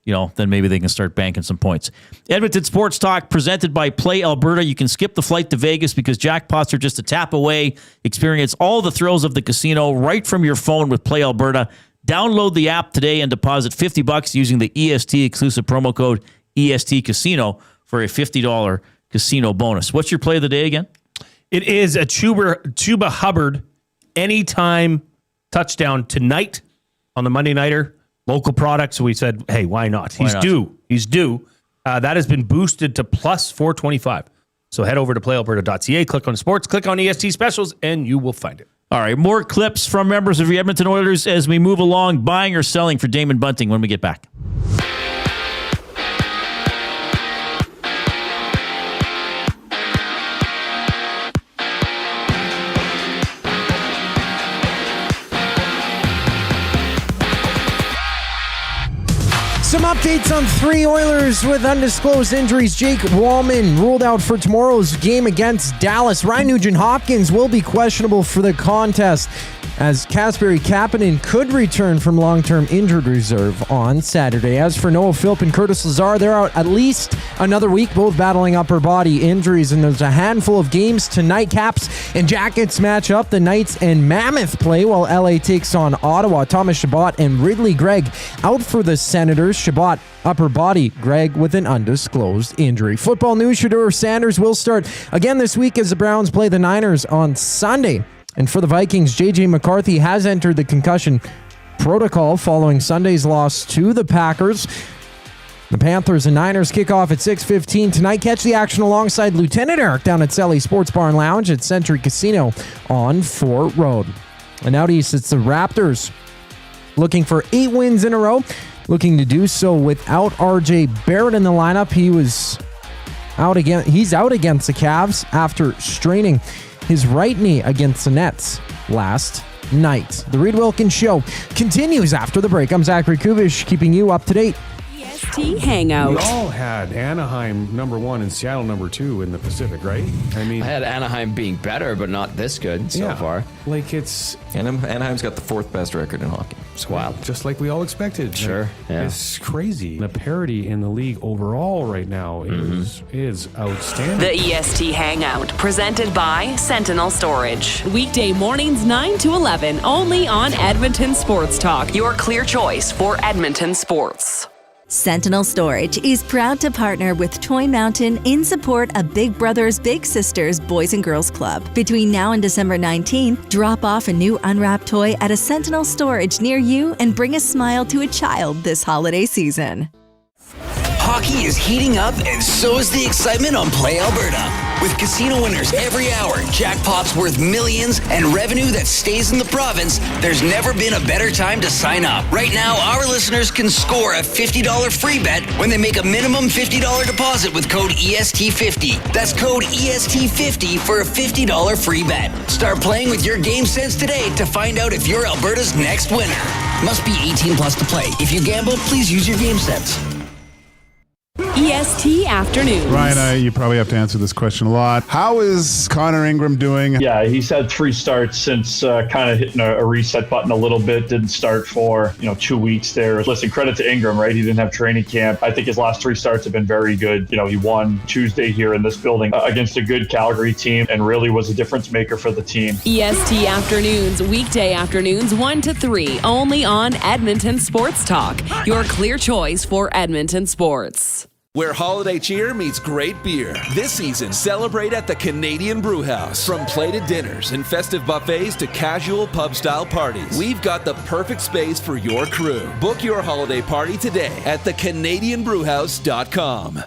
then maybe they can start banking some points. Edmonton Sports Talk presented by Play Alberta. You can skip the flight to Vegas because jackpots are just a tap away. Experience all the thrills of the casino right from your phone with Play Alberta. Download the app today and deposit $50 using the EST exclusive promo code EST Casino for a $50 casino bonus. What's your play of the day again? It is a Chuba Hubbard anytime touchdown tonight on the Monday Nighter. Local product. So we said, hey, why not? He's due. That has been boosted to plus 425. So head over to playalberta.ca, click on sports, click on EST specials, and you will find it. All right, more clips from members of the Edmonton Oilers as we move along, buying or selling for Damon Bunting when we get back. Some updates on 3 Oilers with undisclosed injuries. Jake Walman ruled out for tomorrow's game against Dallas. Ryan Nugent-Hopkins will be questionable for the contest, as Kasperi Kapanen could return from long-term injured reserve on Saturday. As for Noah Philp and Curtis Lazar, they're out at least another week, both battling upper body injuries, and there's a handful of games tonight. Caps and Jackets match up. The Knights and Mammoth play while LA takes on Ottawa. Thomas Chabot and Ridley Gregg out for the Senators. Chabot upper body, Gregg with an undisclosed injury. Football news: Shedeur Sanders will start again this week as the Browns play the Niners on Sunday. And for the Vikings, J.J. McCarthy has entered the concussion protocol following Sunday's loss to the Packers. The Panthers and Niners kick off at 6:15 tonight. Catch the action alongside Lieutenant Eric down at Selly Sports Bar and Lounge at Century Casino on Fort Road. And out east, it's the Raptors looking for 8 wins in a row. Looking to do so without R.J. Barrett in the lineup. He's out against the Cavs after straining his right knee against the Nets last night. The Reid Wilkins Show continues after the break. I'm Zachary Kubish, keeping you up to date. EST Hangout. We all had Anaheim #1 and Seattle #2 in the Pacific, right? I mean, I had Anaheim being better, but not this good so far. Like it's Anaheim's got the 4th best record in hockey. It's wild, just like we all expected. Sure, It's crazy. The parity in the league overall right now is outstanding. The EST Hangout, presented by Sentinel Storage. Weekday mornings 9 to 11, only on Edmonton Sports Talk. Your clear choice for Edmonton sports. Sentinel Storage is proud to partner with Toy Mountain in support of Big Brothers Big Sisters Boys and Girls Club. Between now and December 19th, drop off a new unwrapped toy at a Sentinel Storage near you and bring a smile to a child this holiday season. Hockey is heating up, and so is the excitement on Play Alberta. With casino winners every hour, jackpots worth millions, and revenue that stays in the province, there's never been a better time to sign up. Right now, our listeners can score a $50 free bet when they make a minimum $50 deposit with code EST50. That's code EST50 for a $50 free bet. Start playing with your game sense today to find out if you're Alberta's next winner. Must be 18 plus to play. If you gamble, please use your game sense. EST Afternoons. Ryan, you probably have to answer this question a lot. How is Connor Ingram doing? Yeah, he's had 3 starts since kind of hitting a reset button a little bit. Didn't start for 2 weeks there. Listen, credit to Ingram, right? He didn't have training camp. I think his last 3 starts have been very good. He won Tuesday here in this building against a good Calgary team and really was a difference maker for the team. EST Afternoons, weekday afternoons 1 to 3, only on Edmonton Sports Talk. Your clear choice for Edmonton sports. Where holiday cheer meets great beer. This season, celebrate at the Canadian Brewhouse. From plated dinners and festive buffets to casual pub-style parties, we've got the perfect space for your crew. Book your holiday party today at thecanadianbrewhouse.com.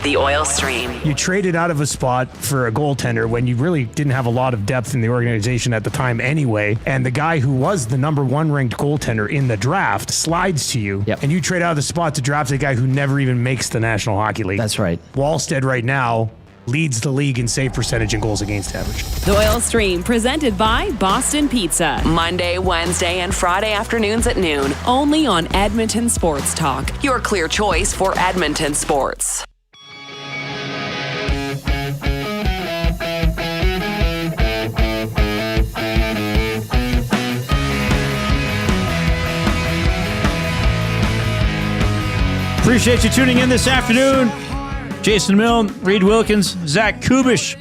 The oil stream. You traded out of a spot for a goaltender when you really didn't have a lot of depth in the organization at the time anyway. And the guy who was the number 1 ranked goaltender in the draft slides to you. And you trade out of the spot to draft a guy who never even makes the National Hockey League. That's right. Wallstead right now leads the league in save percentage and goals against average. The Oil Stream, presented by Boston Pizza. Monday, Wednesday, and Friday afternoons at noon. Only on Edmonton Sports Talk. Your clear choice for Edmonton sports. Appreciate you tuning in this afternoon. Jason Milne, Reid Wilkins, Zach Kubish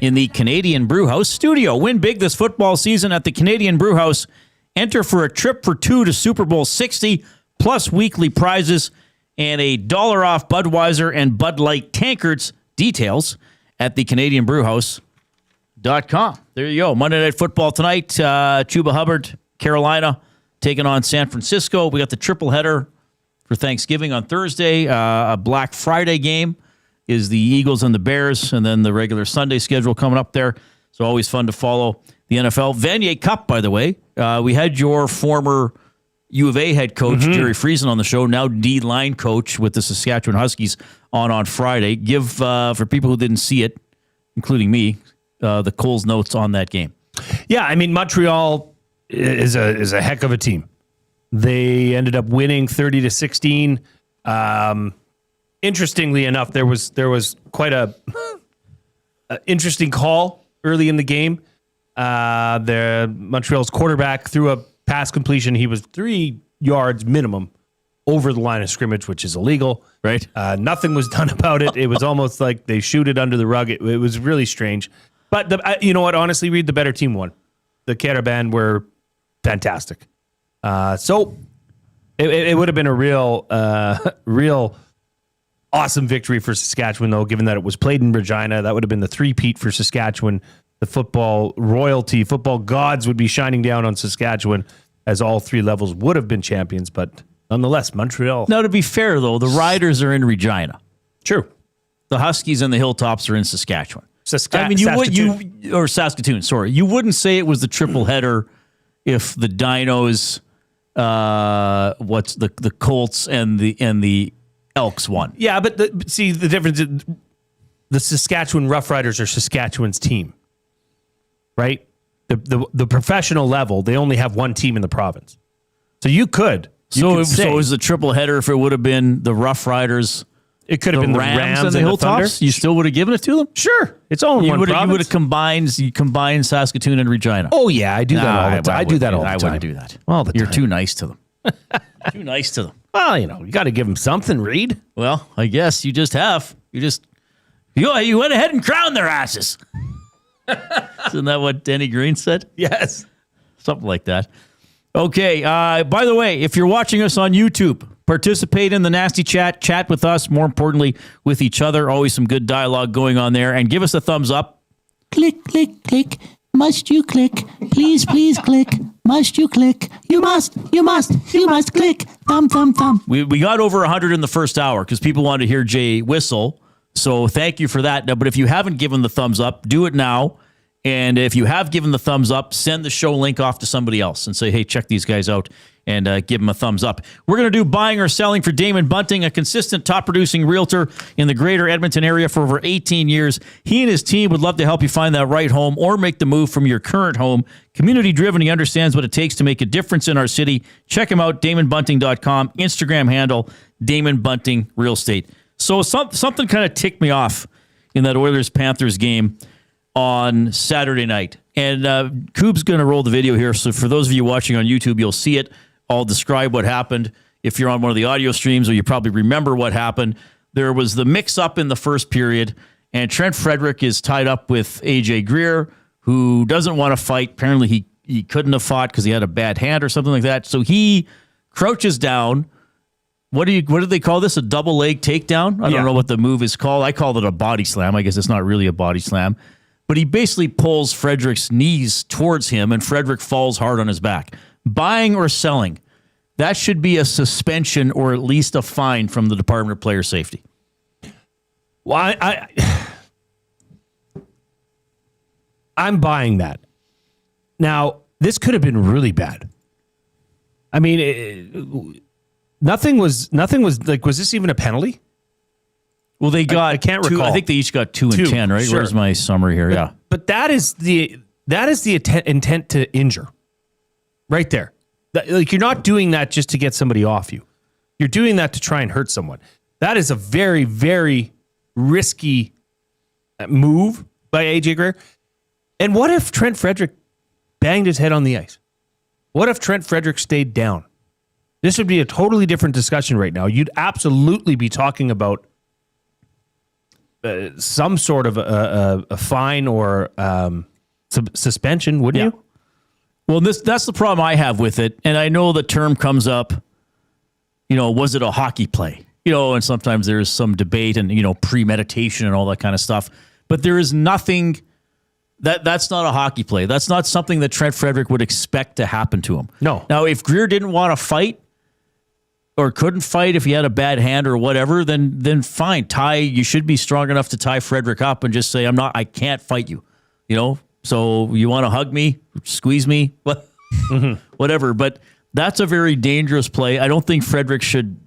in the Canadian Brewhouse studio. Win big this football season at the Canadian Brewhouse. Enter for a trip for 2 to Super Bowl 60, plus weekly prizes and $1 off Budweiser and Bud Light tankards. Details at thecanadianbrewhouse.com. There you go. Monday Night Football tonight. Chuba Hubbard, Carolina, taking on San Francisco. We got the triple header for Thanksgiving on Thursday. A Black Friday game is the Eagles and the Bears, and then the regular Sunday schedule coming up there. So always fun to follow the NFL. Vanier Cup, by the way. We had your former U of A head coach, Jerry Friesen, on the show, now D-line coach with the Saskatchewan Huskies on Friday. Give, for people who didn't see it, including me, the Coles notes on that game. Yeah, I mean, Montreal is a heck of a team. They ended up winning 30-16. Interestingly enough, there was quite a interesting call early in the game. The Montreal's quarterback threw a pass completion. He was 3 yards minimum over the line of scrimmage, which is illegal. Right. Nothing was done about it. It was almost like they shoot it under the rug. It was really strange. But you know what? Honestly, Reid, the better team won. The Carabin were fantastic. So it would have been a real awesome victory for Saskatchewan, though, given that it was played in Regina. That would have been the three-peat for Saskatchewan. The football royalty, football gods would be shining down on Saskatchewan, as all 3 levels would have been champions. But nonetheless, Montreal. Now, to be fair, though, the Riders are in Regina. True. The Huskies and the Hilltops are in Saskatchewan. Saskatoon. Sorry. You wouldn't say it was the triple header if the Dinos, the Colts and the Elks won. Yeah, but see the difference. The Saskatchewan Roughriders are Saskatchewan's team, right? The professional level, they only have one team in the province, so you could. So it was the triple header if it would have been the Roughriders. It could have been the Rams and the Hilltops. You still would have given it to them? Sure. It's all in one province. You would have combined Saskatoon and Regina. Oh, yeah. I do that all the time. I do that all the time. I wouldn't do that. All the time. You're too nice to them. Too nice to them. Well, you got to give them something, Reid. Well, I guess you just have. You went ahead and crowned their asses. Isn't that what Denny Green said? Yes. Something like that. Okay. By the way, if you're watching us on YouTube, Participate in the nasty chat. Chat with us. More importantly, with each other. Always some good dialogue going on there. And give us a thumbs up. Click, click, click. Must you click? Please, please click. Must you click? You must click. Thumb, thumb, thumb. We got over 100 in the first hour because people wanted to hear Jay whistle. So thank you for that. But if you haven't given the thumbs up, do it now. And if you have given the thumbs up, send the show link off to somebody else and say, hey, check these guys out, and give them a thumbs up. We're going to do buying or selling for Damon Bunting, a consistent top-producing realtor in the greater Edmonton area for over 18 years. He and his team would love to help you find that right home or make the move from your current home. Community-driven, he understands what it takes to make a difference in our city. Check him out, DamonBunting.com, Instagram handle, Damon Bunting Real Estate. So something kind of ticked me off in that Oilers-Panthers game on Saturday night. And Coop's going to roll the video here. So for those of you watching on YouTube, you'll see it. I'll describe what happened. If you're on one of the audio streams, or you probably remember what happened, there was the mix-up in the first period, and Trent Frederic is tied up with AJ Greer, who doesn't want to fight. Apparently he couldn't have fought because he had a bad hand or something like that. So he crouches down. What do they call this? A double leg takedown? I don't know what the move is called. I called it a body slam. I guess it's not really a body slam. But he basically pulls Frederic's knees towards him, and Frederic falls hard on his back. Buying or selling, that should be a suspension or at least a fine from the Department of Player Safety. Well, I'm buying that. Now, this could have been really bad. I mean, nothing was like, was this even a penalty? Well, they got, I can't recall. I think they each got 2 and 10, right? Sure. Where's my summary here? But that is the intent to injure. Right there. Like, you're not doing that just to get somebody off you. You're doing that to try and hurt someone. That is a very, very risky move by AJ Greer. And what if Trent Frederic banged his head on the ice? What if Trent Frederic stayed down? This would be a totally different discussion right now. You'd absolutely be talking about some sort of a fine or suspension, wouldn't you? Well, that's the problem I have with it. And I know the term comes up, was it a hockey play? And sometimes there's some debate and, premeditation and all that kind of stuff. But there is nothing, that's not a hockey play. That's not something that Trent Frederic would expect to happen to him. No. Now, if Greer didn't want to fight or couldn't fight, if he had a bad hand or whatever, then fine. You should be strong enough to tie Frederic up and just say, I can't fight you, So you want to hug me, squeeze me, whatever. But that's a very dangerous play. I don't think Frederic should,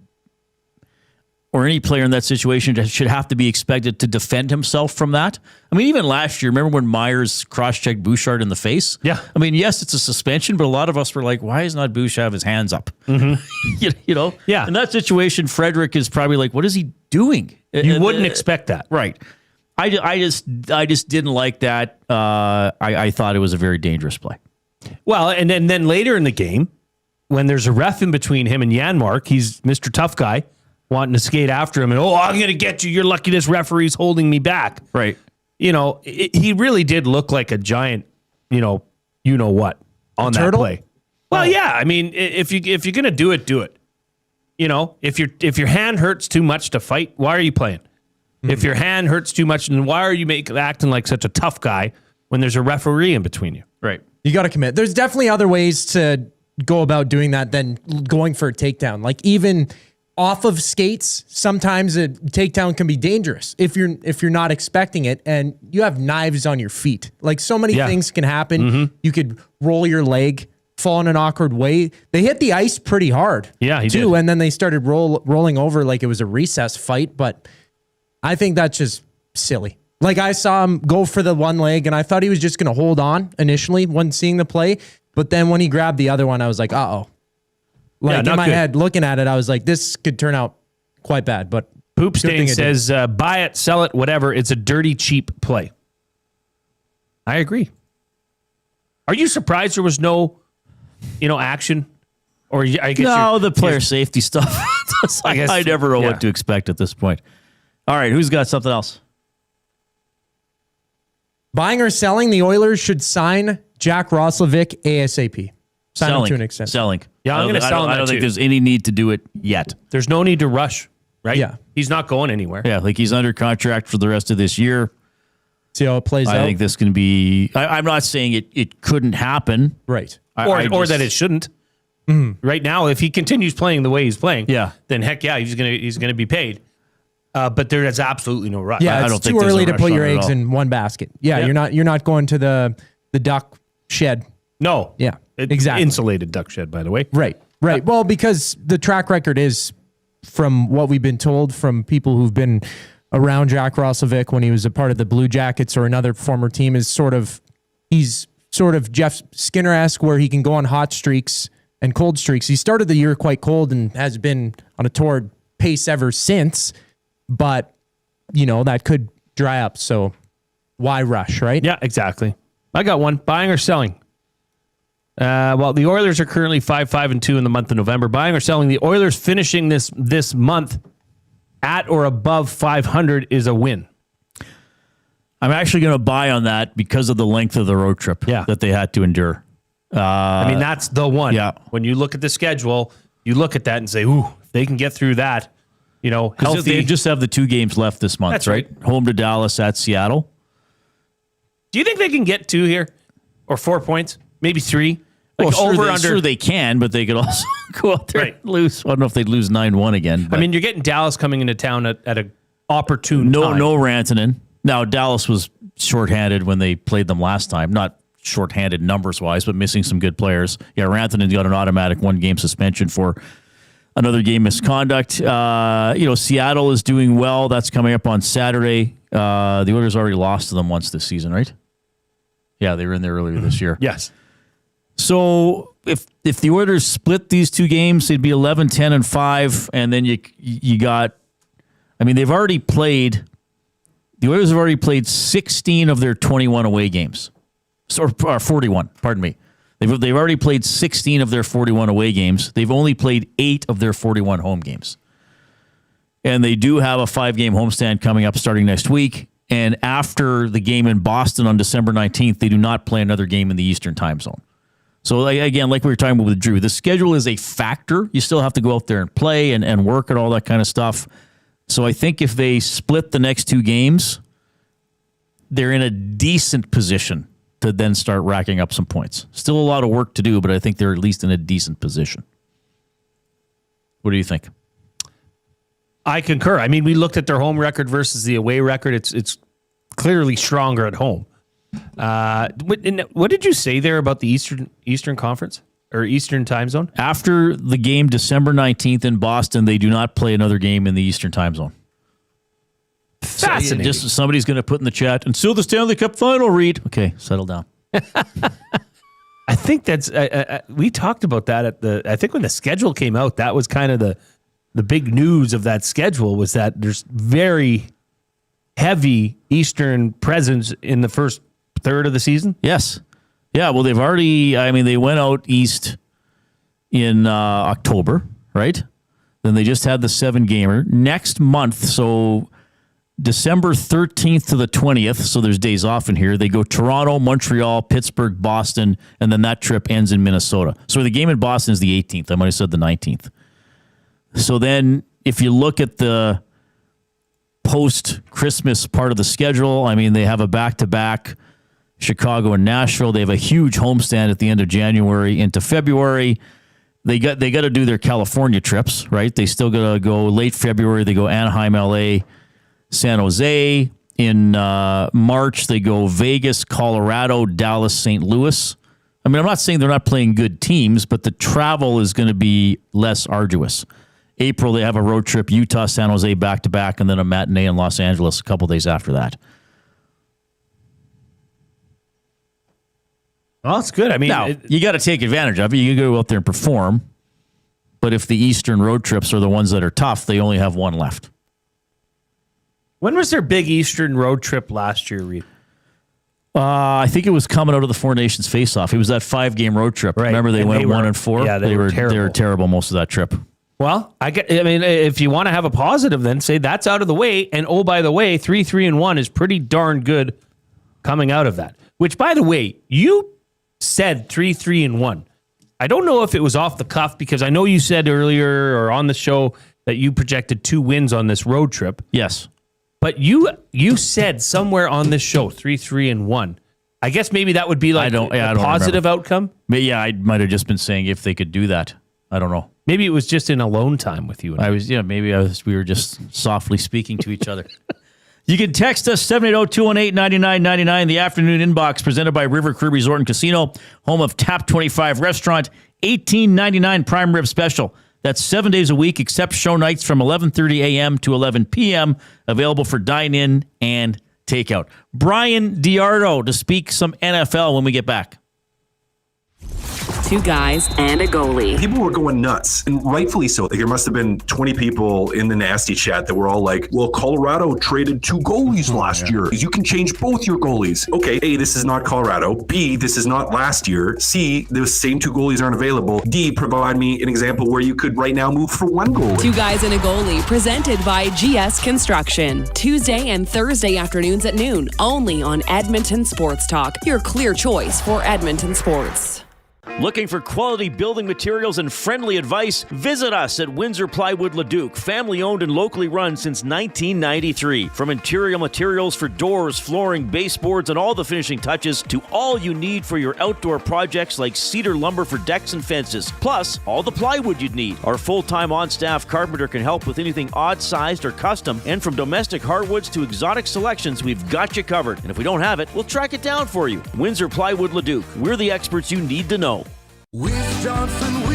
or any player in that situation, should have to be expected to defend himself from that. I mean, even last year, remember when Myers cross-checked Bouchard in the face? Yeah. I mean, yes, it's a suspension, but a lot of us were like, why is not Bouchard have his hands up? Mm-hmm. Yeah. In that situation, Frederic is probably like, what is he doing? You wouldn't expect that. Right. I just didn't like that. I thought it was a very dangerous play. Well, and then later in the game, when there's a ref in between him and Janmark, he's Mr. Tough Guy, wanting to skate after him, and I'm going to get you. You're lucky this referee's holding me back. Right. He really did look like a giant, what on that play. Well, yeah. I mean, if you're going to do it, do it. If your hand hurts too much to fight, why are you playing? If your hand hurts too much, then why are you acting like such a tough guy when there's a referee in between you? Right. You got to commit. There's definitely other ways to go about doing that than going for a takedown. Like, even off of skates, sometimes a takedown can be dangerous if you're not expecting it and you have knives on your feet. Like, so many things can happen. Mm-hmm. You could roll your leg, fall in an awkward way. They hit the ice pretty hard. Yeah, he too, did. and then they started rolling over like it was a recess fight, but I think that's just silly. Like, I saw him go for the one leg, and I thought he was just going to hold on initially when seeing the play. But then when he grabbed the other one, I was like, uh-oh. Like, in my head, looking at it, I was like, this could turn out quite bad. But Poop Stain says, buy it, sell it, whatever. It's a dirty, cheap play. I agree. Are you surprised there was no, action? Or I guess the player safety stuff. I never know what to expect at this point. All right, who's got something else? Buying or selling, the Oilers should sign Jack Roslovic ASAP. Sign him to an extension. Selling. Yeah, I'm going to sell him. I don't think there's any need to do it yet. There's no need to rush, right? Yeah. He's not going anywhere. Yeah, like he's under contract for the rest of this year. See how it plays out. I think this can be. I'm not saying it couldn't happen, right? Or that it shouldn't. Right now, if he continues playing the way he's playing, then heck yeah, he's gonna be paid. But there is absolutely no rush. Yeah, it's too early to put your eggs in one basket. Yeah, you're not going to the duck shed. No. Yeah, exactly. Insulated duck shed, by the way. Right. Well, because the track record is, from what we've been told from people who've been around Jack Roslovic when he was a part of the Blue Jackets or another former team, is he's sort of Jeff Skinner-esque, where he can go on hot streaks and cold streaks. He started the year quite cold and has been on a torrid pace ever since, but that could dry up. So why rush, right? Yeah, exactly. I got one. Buying or selling? Well, the Oilers are currently 5-5-2 in the month of November. Buying or selling? The Oilers finishing this month at or above 500 is a win. I'm actually going to buy on that because of the length of the road trip that they had to endure. I mean, that's the one. Yeah. When you look at the schedule, you look at that and say, ooh, if they can get through that, healthy. They just have the 2 games left this month, That's right. Home to Dallas, at Seattle. Do you think they can get 2 here? Or 4 points? Maybe 3? Well, sure they can, but they could also go out there and lose. I don't know if they'd lose 9-1 again. I mean, you're getting Dallas coming into town at an opportune time. No Rantanen. Now, Dallas was shorthanded when they played them last time. Not shorthanded numbers-wise, but missing some good players. Yeah, Rantanen's got an automatic 1-game suspension for another game misconduct. Seattle is doing well. That's coming up on Saturday. The Oilers already lost to them once this season, right? Yeah, they were in there earlier this year. Yes. So if the Oilers split these 2 games, they'd be 11-10-5, and then you got. I mean, the Oilers have already played 16 of their 21 away games, or 41. Pardon me. They've already played 16 of their 41 away games. They've only played 8 of their 41 home games, and they do have a 5-game homestand coming up starting next week. And after the game in Boston on December 19th, they do not play another game in the Eastern time zone. So again, like we were talking about with Drew, the schedule is a factor. You still have to go out there and play and work and all that kind of stuff. So I think if they split the next 2 games, they're in a decent position to then start racking up some points. Still a lot of work to do, but I think they're at least in a decent position. What do you think? I concur. I mean, we looked at their home record versus the away record. It's clearly stronger at home. What did you say there about the Eastern Conference or Eastern time zone? After the game December 19th in Boston, they do not play another game in the Eastern time zone. Fascinating. Just somebody's going to put in the chat, until the Stanley Cup final, Reid. Okay, settle down. I think that's we talked about that I think when the schedule came out, that was kind of the big news of that schedule, was that there's very heavy Eastern presence in the first third of the season. Yes. Yeah, well, they went out east in October, right? Then they just had the 7-gamer. Next month, so December 13th to the 20th, so there's days off in here. They go Toronto, Montreal, Pittsburgh, Boston, and then that trip ends in Minnesota. So the game in Boston is the 18th. I might have said the 19th. So then if you look at the post-Christmas part of the schedule, I mean, they have a back-to-back Chicago and Nashville. They have a huge homestand at the end of January into February. They got to do their California trips, right? They still got to go late February. They go Anaheim, LA, San Jose. In March, they go Vegas, Colorado, Dallas, St. Louis. I mean, I'm not saying they're not playing good teams, but the travel is going to be less arduous. April, they have a road trip, Utah, San Jose, back-to-back, and then a matinee in Los Angeles a couple days after that. Well, it's good. I mean, now, you got to take advantage of it. You can go out there and perform. But if the Eastern road trips are the ones that are tough, they only have 1 left. When was their big Eastern road trip last year, Reid? I think it was coming out of the Four Nations face-off. It was that 5-game road trip. Right. Remember, they went 1-4? Yeah, they were terrible. They were terrible most of that trip. Well, I mean, if you want to have a positive, then say that's out of the way. And oh, by the way, 3-3-1 is pretty darn good coming out of that. Which, by the way, you said 3-3-1. I don't know if it was off the cuff because I know you said earlier or on the show that you projected 2 wins on this road trip. Yes. But you said somewhere on this show 3-3-1. I guess maybe that would be like a positive outcome. But yeah, I might have just been saying if they could do that. I don't know. Maybe it was just in alone time with you. And We were just softly speaking to each other. You can text us 780-218-9999. The afternoon inbox presented by River Crew Resort and Casino, home of Tap 25 Restaurant, $18.99 prime rib special. That's 7 days a week, except show nights from 11:30 a.m. to 11 p.m. Available for dine-in and takeout. Bryan DeArdo to speak some NFL when we get back. 2 guys and a goalie. People were going nuts, and rightfully so. Like, there must have been 20 people in the nasty chat that were all like, well, Colorado traded 2 goalies last year. You can change both your goalies. Okay, A, this is not Colorado. B, this is not last year. C, the same 2 goalies aren't available. D, provide me an example where you could right now move for 1 goalie. 2 guys and a goalie, presented by GS Construction. Tuesday and Thursday afternoons at noon, only on Edmonton Sports Talk, your clear choice for Edmonton sports. Looking for quality building materials and friendly advice? Visit us at Windsor Plywood Leduc, family owned and locally run since 1993. From interior materials for doors, flooring, baseboards, and all the finishing touches to all you need for your outdoor projects like cedar lumber for decks and fences, plus all the plywood you'd need. Our full-time on-staff carpenter can help with anything odd-sized or custom, and from domestic hardwoods to exotic selections, we've got you covered. And if we don't have it, we'll track it down for you. Windsor Plywood Leduc. We're the experts you need to know. Weiss Johnson, whoa.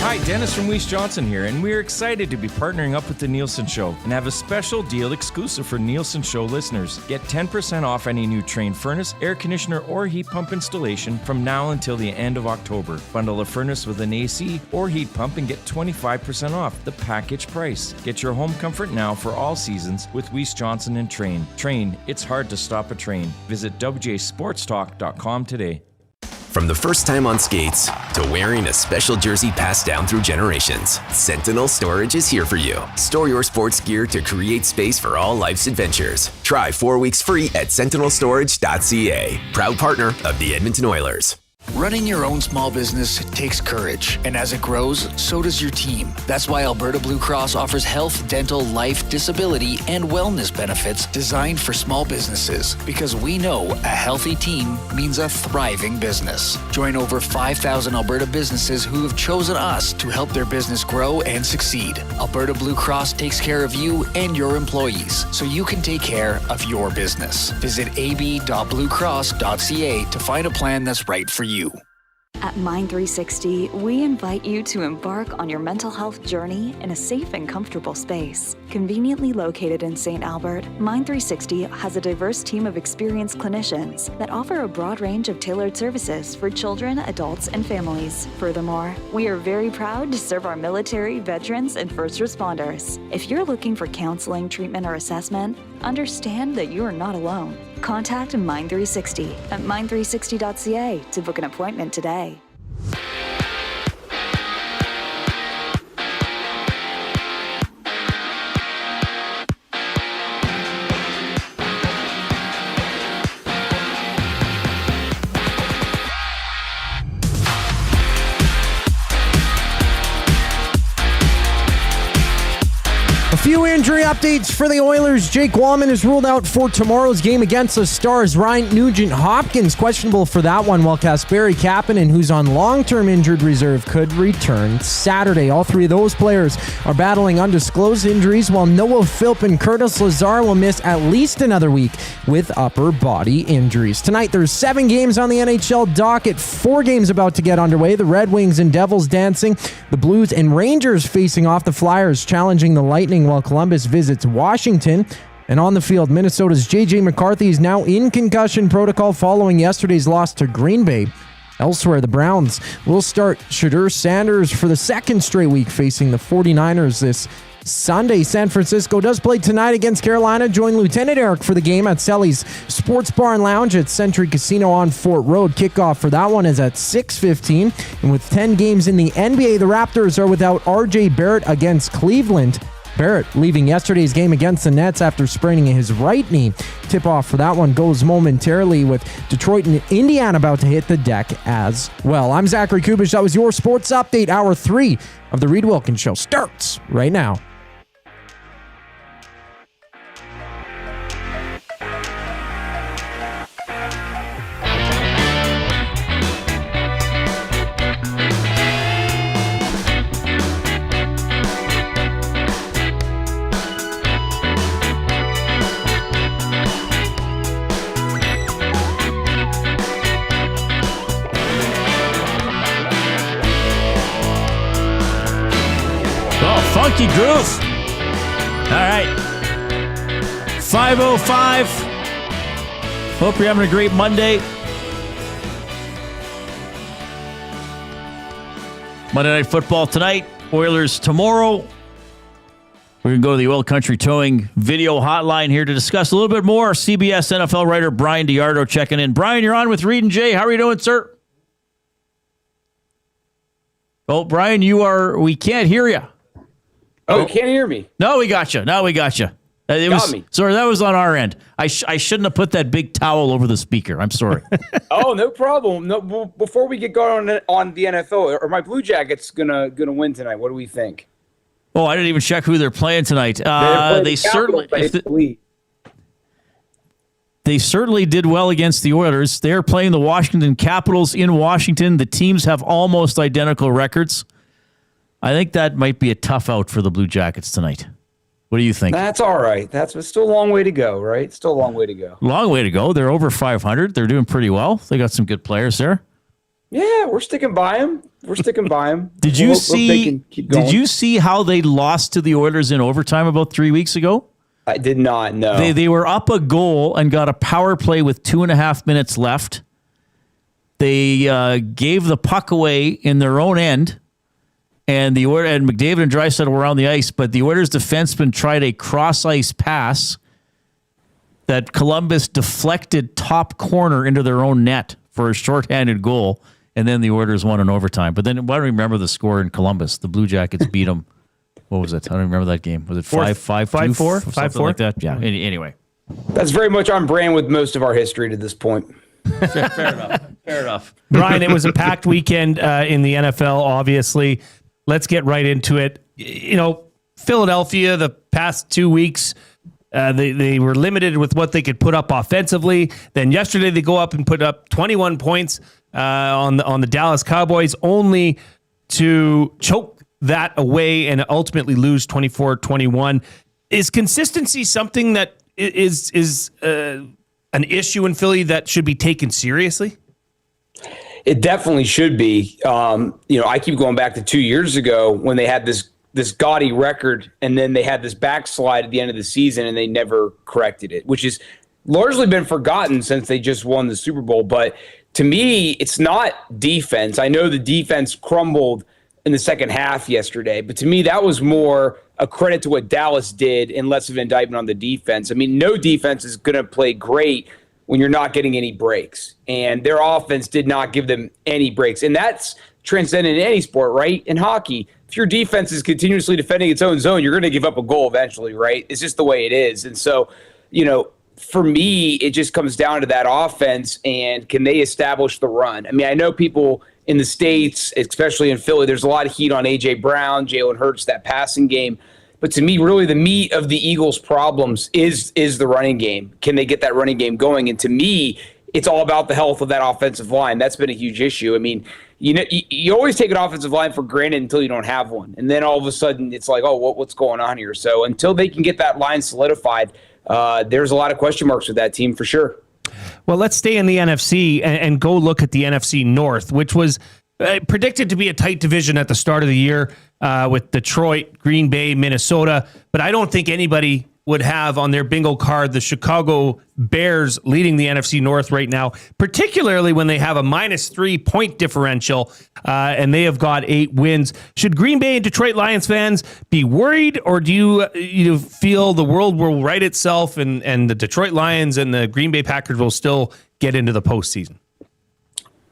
Hi, Dennis from Weiss Johnson here, and we're excited to be partnering up with the Nielsen Show and have a special deal exclusive for Nielsen Show listeners. Get 10% off any new Trane furnace, air conditioner, or heat pump installation from now until the end of October. Bundle a furnace with an AC or heat pump and get 25% off the package price. Get your home comfort now for all seasons with Weiss Johnson and Trane. Trane, it's hard to stop a train. Visit wjsportstalk.com today. From the first time on skates to wearing a special jersey passed down through generations, Sentinel Storage is here for you. Store your sports gear to create space for all life's adventures. Try 4 weeks free at sentinelstorage.ca. Proud partner of the Edmonton Oilers. Running your own small business takes courage, and as it grows, so does your team. That's why Alberta Blue Cross offers health, dental, life, disability, and wellness benefits designed for small businesses, because we know a healthy team means a thriving business. Join over 5,000 Alberta businesses who have chosen us to help their business grow and succeed. Alberta Blue Cross takes care of you and your employees, so you can take care of your business. Visit ab.bluecross.ca to find a plan that's right for you. At Mind360, we invite you to embark on your mental health journey in a safe and comfortable space. Conveniently located in St. Albert, Mind360 has a diverse team of experienced clinicians that offer a broad range of tailored services for children, adults, and families. Furthermore, we are very proud to serve our military, veterans, and first responders. If you're looking for counseling, treatment, or assessment, understand that you are not alone. Contact Mind360 at mind360.ca to book an appointment today. Few injury updates for the Oilers. Jake Walman is ruled out for tomorrow's game against the Stars. Ryan Nugent-Hopkins questionable for that one, while Kasperi Kapanen, who's on long-term injured reserve, could return Saturday. All 3 of those players are battling undisclosed injuries, while Noah Philp and Curtis Lazar will miss at least another week with upper body injuries. Tonight, there's 7 games on the NHL docket, 4 games about to get underway. The Red Wings and Devils dancing, the Blues and Rangers facing off, the Flyers challenging the Lightning, while Columbus visits Washington. And on the field, Minnesota's J.J. McCarthy is now in concussion protocol following yesterday's loss to Green Bay. Elsewhere, the Browns will start Shadur Sanders for the second straight week, facing the 49ers this Sunday. San Francisco does play tonight against Carolina. Join Lieutenant Eric for the game at Selly's Sports Bar and Lounge at Century Casino on Fort Road. Kickoff for that one is at 6:15. And with 10 games in the NBA, the Raptors are without RJ Barrett against Cleveland. Barrett leaving yesterday's game against the Nets after spraining his right knee. Tip-off for that one goes momentarily with Detroit and Indiana about to hit the deck as well. I'm Zachary Kubish. That was your Sports Update. Hour 3 of the Reid Wilkins Show starts right now. Funky groove. All right. 5:05. Hope you're having a great Monday. Monday Night Football tonight. Oilers tomorrow. We're going to go to the Oil Country Towing video hotline here to discuss a little bit more. CBS NFL writer Bryan DeArdo checking in. Bryan, you're on with Reid and Jay. How are you doing, sir? Oh, Bryan, we can't hear you. Oh, you can't hear me? No, we got you. Now we got you. Got me. Sorry, that was on our end. I shouldn't have put that big towel over the speaker. I'm sorry. Oh, no problem. No, before we get going on the NFL, are my Blue Jackets gonna win tonight? What do we think? Oh, I didn't even check who they're playing tonight. They certainly did well against the Oilers. They're playing the Washington Capitals in Washington. The teams have almost identical records. I think that might be a tough out for the Blue Jackets tonight. What do you think? That's all right. It's still a long way to go, right? Still a long way to go. Long way to go. They're over 500. They're doing pretty well. They got some good players there. Yeah, we're sticking by them. Did you see how they lost to the Oilers in overtime about 3 weeks ago? I did not know. They were up a goal and got a power play with 2.5 minutes left. They gave the puck away in their own end. And McDavid and Draisaitl were on the ice, but the Oilers defenseman tried a cross-ice pass that Columbus deflected top corner into their own net for a shorthanded goal, and then the Oilers won in overtime. But then I don't remember the score in Columbus. The Blue Jackets beat them. What was it? I don't remember that game. Was it 5-4? 5-4 like that? Yeah. Anyway. That's very much on brand with most of our history to this point. Fair enough. Bryan, it was a packed weekend in the NFL, obviously. Let's get right into it. Philadelphia, the past 2 weeks, they were limited with what they could put up offensively. Then yesterday they go up and put up 21 points on the Dallas Cowboys, only to choke that away and ultimately lose 24-21. Is consistency something that is an issue in Philly that should be taken seriously? It definitely should be. I keep going back to 2 years ago when they had this gaudy record, and then they had this backslide at the end of the season, and they never corrected it, which has largely been forgotten since they just won the Super Bowl. But to me, it's not defense. I know the defense crumbled in the second half yesterday, but to me, that was more a credit to what Dallas did and less of an indictment on the defense. I mean, no defense is going to play great when you're not getting any breaks. And their offense did not give them any breaks. And that's transcendent in any sport, right? In hockey, if your defense is continuously defending its own zone, you're going to give up a goal eventually, right? It's just the way it is. And so, for me, it just comes down to that offense and can they establish the run? I mean, I know people in the States, especially in Philly, there's a lot of heat on A.J. Brown, Jalen Hurts, that passing game. But to me, really, the meat of the Eagles' problems is the running game. Can they get that running game going? And to me, it's all about the health of that offensive line. That's been a huge issue. I mean, you always take an offensive line for granted until you don't have one. And then all of a sudden, it's like, oh, what's going on here? So until they can get that line solidified, there's a lot of question marks with that team for sure. Well, let's stay in the NFC and go look at the NFC North, which was predicted to be a tight division at the start of the year with Detroit, Green Bay, Minnesota. But I don't think anybody would have on their bingo card the Chicago Bears leading the NFC North right now, particularly when they have a -3 point differential and they have got 8 wins. Should Green Bay and Detroit Lions fans be worried, or do you feel the world will right itself and the Detroit Lions and the Green Bay Packers will still get into the postseason?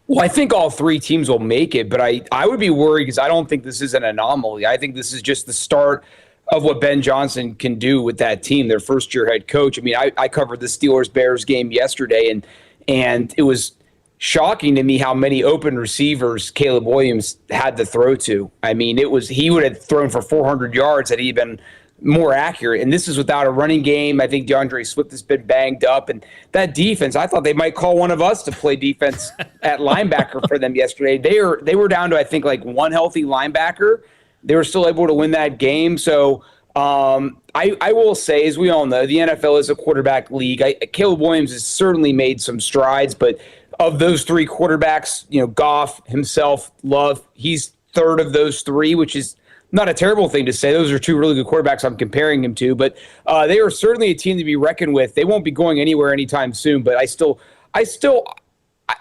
Well, I think all three teams will make it, but I would be worried because I don't think this is an anomaly. I think this is just the start of what Ben Johnson can do with that team, their first-year head coach. I mean, I covered the Steelers-Bears game yesterday, and it was shocking to me how many open receivers Caleb Williams had to throw to. I mean, he would have thrown for 400 yards had he been more accurate. And this is without a running game. I think DeAndre Swift has been banged up. And that defense, I thought they might call one of us to play defense at linebacker for them yesterday. They were down to, I think, like one healthy linebacker. They were still able to win that game. So I will say, as we all know, the NFL is a quarterback league. Caleb Williams has certainly made some strides, but of those three quarterbacks, Goff, himself, Love, he's third of those three, which is not a terrible thing to say. Those are two really good quarterbacks I'm comparing him to, but they are certainly a team to be reckoned with. They won't be going anywhere anytime soon, but I still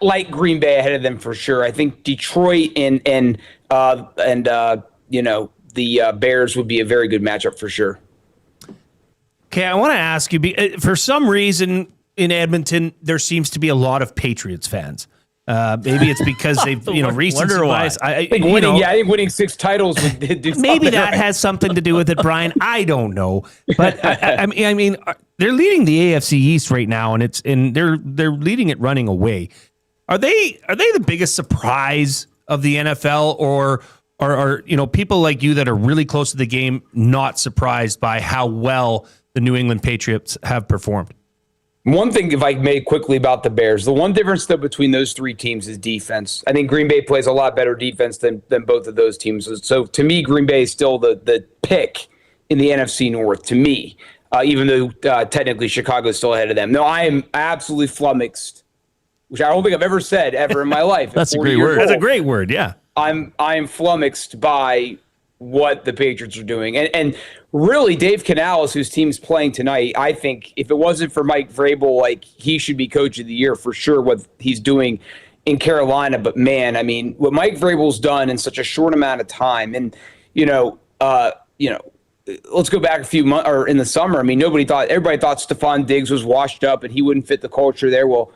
like Green Bay ahead of them for sure. I think Detroit and the Bears would be a very good matchup for sure. Okay, I want to ask you, for some reason in Edmonton, there seems to be a lot of Patriots fans. Maybe it's because they've, recency-wise. I think winning 6 titles would do something. Maybe that has something to do with it, Brian. I don't know, but I mean, they're leading the AFC East right now, and they're leading it running away. Are they the biggest surprise of the NFL, or are people like you that are really close to the game not surprised by how well the New England Patriots have performed? One thing, if I may quickly about the Bears, the one difference though between those three teams is defense. I think Green Bay plays a lot better defense than both of those teams. So to me, Green Bay is still the pick in the NFC North, to me, even though technically Chicago is still ahead of them. No, I am absolutely flummoxed, which I don't think I've ever said ever in my life. That's a great word. That's a great word, yeah. I am flummoxed by what the Patriots are doing. And really, Dave Canales, whose team's playing tonight, I think if it wasn't for Mike Vrabel, he should be coach of the year for sure, what he's doing in Carolina. But man, I mean, what Mike Vrabel's done in such a short amount of time, and let's go back a few months or in the summer. I mean, everybody thought Stephon Diggs was washed up and he wouldn't fit the culture there. Well,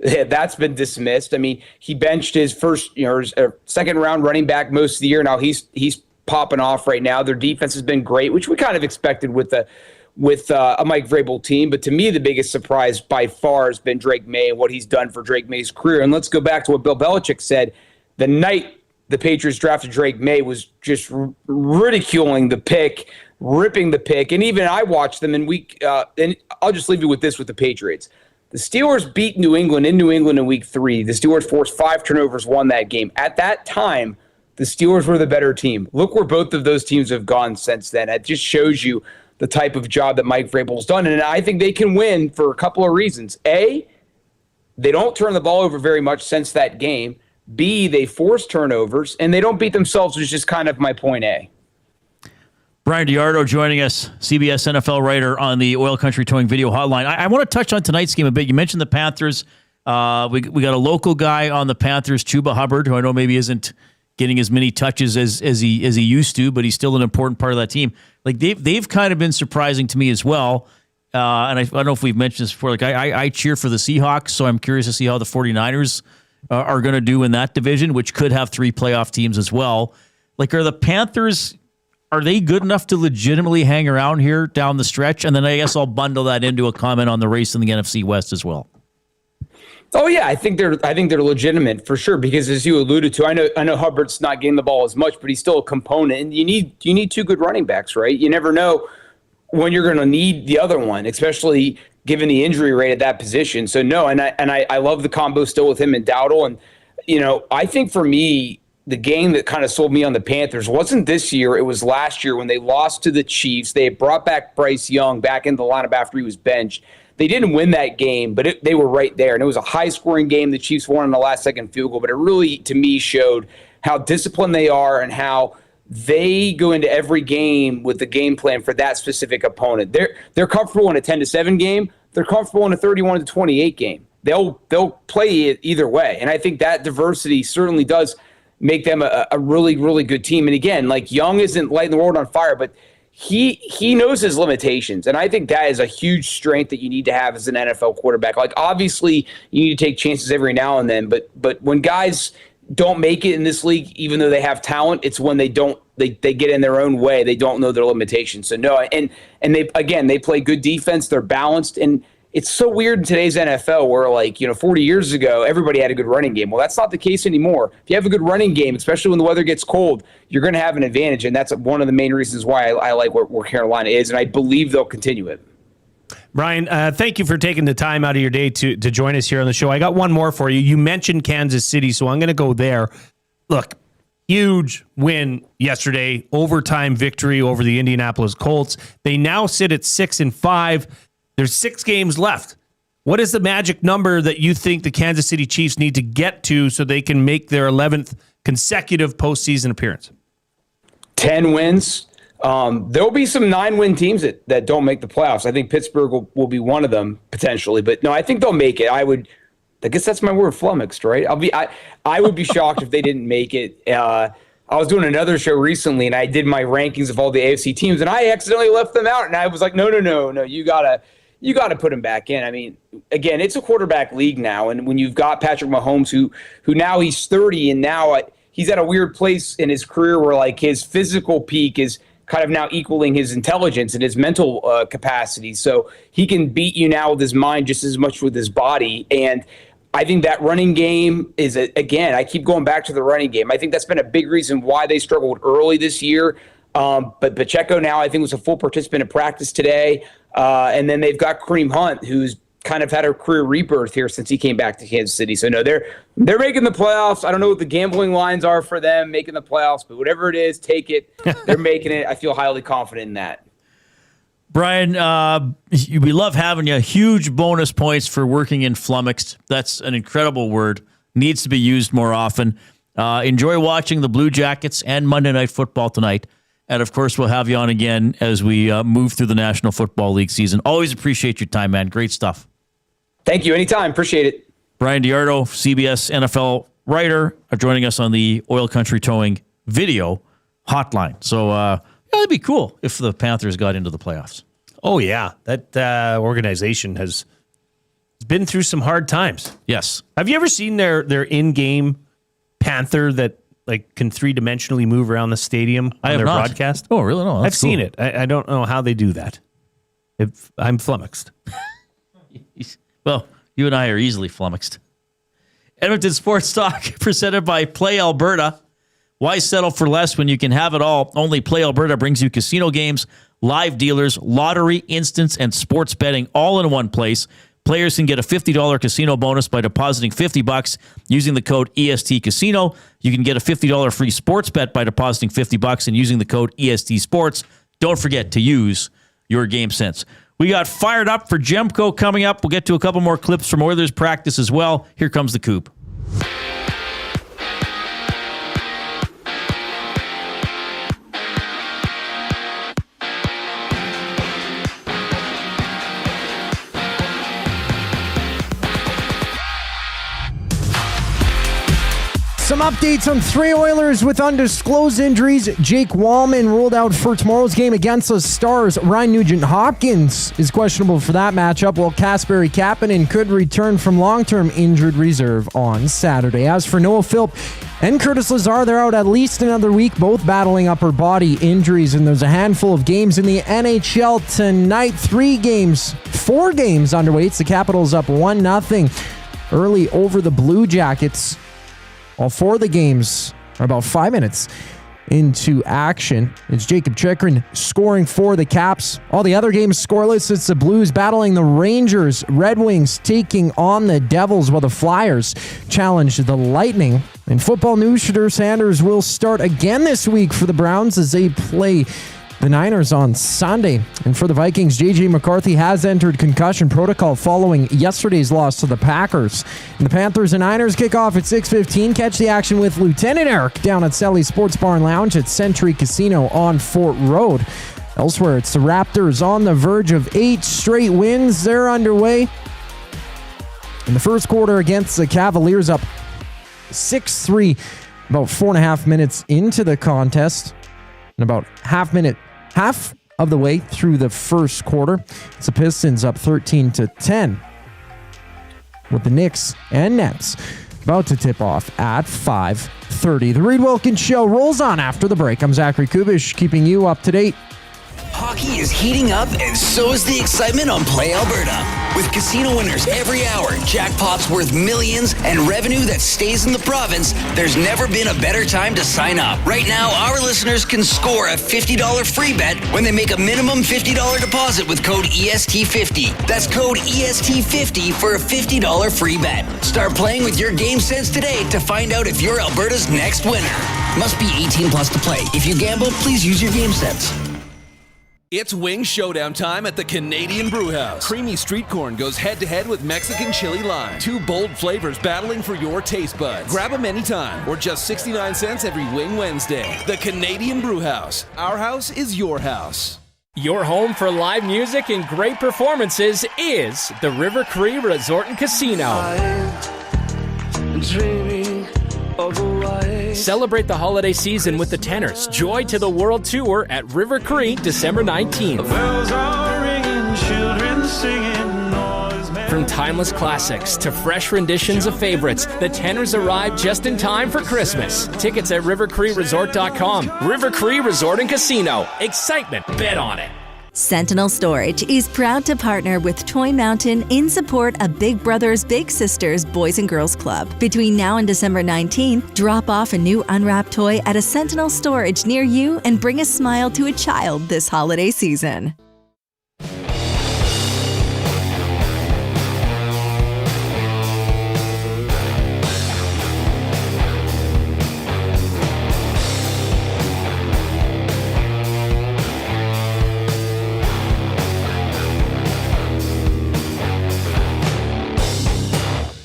yeah, that's been dismissed. I mean, he benched his first, his second round running back most of the year. Now he's popping off right now. Their defense has been great, which we kind of expected with a Mike Vrabel team. But to me, the biggest surprise by far has been Drake May and what he's done for Drake May's career. And let's go back to what Bill Belichick said the night the Patriots drafted Drake May, was just ridiculing the pick, ripping the pick. And even I watched them in and I'll just leave you with this with the Patriots. The Steelers beat New England in week 3. The Steelers forced 5 turnovers, won that game. At that time, the Steelers were the better team. Look where both of those teams have gone since then. It just shows you the type of job that Mike Vrabel's done. And I think they can win for a couple of reasons. A, they don't turn the ball over very much since that game. B, they force turnovers, and they don't beat themselves, which is just kind of my point A. Bryan DeArdo joining us, CBS NFL writer on the Oil Country Towing Video Hotline. I want to touch on tonight's game a bit. You mentioned the Panthers. We got a local guy on the Panthers, Chuba Hubbard, who I know maybe isn't getting as many touches as he used to, but he's still an important part of that team. Like they've kind of been surprising to me as well. And I don't know if we've mentioned this before. Like I cheer for the Seahawks, so I'm curious to see how the 49ers are going to do in that division, which could have 3 playoff teams as well. Like, are the Panthers, are they good enough to legitimately hang around here down the stretch? And then I guess I'll bundle that into a comment on the race in the NFC West as well. Oh yeah, I think they're legitimate for sure, because as you alluded to, I know Hubbard's not getting the ball as much, but he's still a component, and you need 2 good running backs, right? You never know when you're going to need the other one, especially given the injury rate at that position. So no, and I love the combo still with him and Dowdle, and I think for me, the game that kind of sold me on the Panthers wasn't this year, it was last year when they lost to the Chiefs. They brought back Bryce Young back into the lineup after he was benched. They didn't win that game, but they were right there. And it was a high-scoring game. The Chiefs won on the last-second field goal. But it really, to me, showed how disciplined they are and how they go into every game with the game plan for that specific opponent. They're comfortable in a 10-7 game. They're comfortable in a 31-28 game. They'll play it either way. And I think that diversity certainly does make them a really, really good team. And again, like Young isn't lighting the world on fire, but he knows his limitations, and I think that is a huge strength that you need to have as an NFL quarterback. Like, obviously, you need to take chances every now and then, but when guys don't make it in this league, even though they have talent. It's when they don't, they get in their own way. They don't know their limitations. So no, and they play good defense. They're balanced. And it's so weird in today's NFL where 40 years ago, everybody had a good running game. Well, that's not the case anymore. If you have a good running game, especially when the weather gets cold, you're going to have an advantage. And that's one of the main reasons why I like where Carolina is. And I believe they'll continue it. Brian, thank you for taking the time out of your day to join us here on the show. I got one more for you. You mentioned Kansas City, so I'm going to go there. Look, huge win yesterday, overtime victory over the Indianapolis Colts. They now sit at 6-5. There's 6 games left. What is the magic number that you think the Kansas City Chiefs need to get to so they can make their 11th consecutive postseason appearance? 10 wins. There'll be some 9-win teams that don't make the playoffs. I think Pittsburgh will be one of them potentially, but no, I think they'll make it. I guess that's my word, flummoxed, right? I would be shocked if they didn't make it. I was doing another show recently and I did my rankings of all the AFC teams and I accidentally left them out. And I was like, no, you gotta put them back in. I mean, again, it's a quarterback league now. And when you've got Patrick Mahomes, who now he's 30 and now he's at a weird place in his career where his physical peak is kind of now equaling his intelligence and his mental capacity. So he can beat you now with his mind just as much with his body. And I think that running game is, again, I keep going back to the running game. I think that's been a big reason why they struggled early this year. But Pacheco now, I think, was a full participant in practice today. And then they've got Kareem Hunt, who's kind of had a career rebirth here since he came back to Kansas City. So no, they're making the playoffs. I don't know what the gambling lines are for them making the playoffs, but whatever it is, take it. They're making it. I feel highly confident in that. Brian, we love having you. Huge bonus points for working in flummoxed. That's an incredible word. Needs to be used more often. Enjoy watching the Blue Jackets and Monday Night Football tonight. And, of course, we'll have you on again as we move through the National Football League season. Always appreciate your time, man. Great stuff. Thank you. Anytime. Appreciate it. Bryan DeArdo, CBS NFL writer, are joining us on the Oil Country Towing video hotline. So it'd be cool if the Panthers got into the playoffs. Oh, yeah. That organization has been through some hard times. Yes. Have you ever seen their in-game Panther that can 3-dimensionally move around the stadium on their broadcast? Oh, really? No, I've seen it. I don't know how they do that. I'm flummoxed. Well, you and I are easily flummoxed. Edmonton Sports Talk, presented by Play Alberta. Why settle for less when you can have it all? Only Play Alberta brings you casino games, live dealers, lottery, instants, and sports betting all in one place. Players can get a $50 casino bonus by depositing $50 using the code EST Casino. You can get a $50 free sports bet by depositing $50 and using the code EST Sports. Don't forget to use your game sense. We got fired up for Gemco coming up. We'll get to a couple more clips from Oilers practice as well. Here comes the Coop. Some updates on 3 Oilers with undisclosed injuries. Jake Walman ruled out for tomorrow's game against the Stars. Ryan Nugent-Hopkins is questionable for that matchup, while Kasperi Kapanen could return from long-term injured reserve on Saturday. As for Noah Philp and Curtis Lazar, they're out at least another week, both battling upper body injuries, and there's a handful of games in the NHL tonight. 4 games underway. It's the Capitals up 1-0 early over the Blue Jackets. All 4 of the games are about 5 minutes into action. It's Jacob Chychrun scoring for the Caps. All the other games scoreless. It's the Blues battling the Rangers. Red Wings taking on the Devils, while the Flyers challenge the Lightning. In football news, Shedeur Sanders will start again this week for the Browns as they play the Niners on Sunday. And for the Vikings, J.J. McCarthy has entered concussion protocol following yesterday's loss to the Packers. And the Panthers and Niners kick off at 6:15. Catch the action with Lieutenant Eric down at Sally's Sports Bar and Lounge at Century Casino on Fort Road. Elsewhere, it's the Raptors on the verge of 8 straight wins. They're underway in the first quarter against the Cavaliers, up 6-3, about 4.5 minutes into the contest. And about half of the way through the first quarter, it's the Pistons up 13-10, with the Knicks and Nets about to tip off at 5:30. The Reid Wilkins Show rolls on after the break. I'm Zachary Kubish, keeping you up to date. Hockey is heating up, and so is the excitement on Play Alberta. With casino winners every hour, jackpots worth millions, and revenue that stays in the province, there's never been a better time to sign up. Right now, our listeners can score a $50 free bet when they make a minimum $50 deposit with code EST50. That's code EST50 for a $50 free bet. Start playing with your game sense today to find out if you're Alberta's next winner. Must be 18 plus to play. If you gamble, please use your game sense. It's wing showdown time at the Canadian Brewhouse. Creamy street corn goes head-to-head with Mexican chili lime. Two bold flavors battling for your taste buds. Grab them anytime, or just 69 cents every Wing Wednesday. The Canadian Brewhouse. Our house is your house. Your home for live music and great performances is the River Cree Resort and Casino. Celebrate the holiday season with the Tenors. Joy to the World Tour at River Cree, December 19th. From timeless classics to fresh renditions of favorites, the Tenors arrive just in time for Christmas. Tickets at rivercreeresort.com. River Cree Resort and Casino. Excitement. Bet on it. Sentinel Storage is proud to partner with Toy Mountain in support of Big Brothers Big Sisters Boys and Girls Club. Between now and December 19th, drop off a new unwrapped toy at a Sentinel Storage near you and bring a smile to a child this holiday season.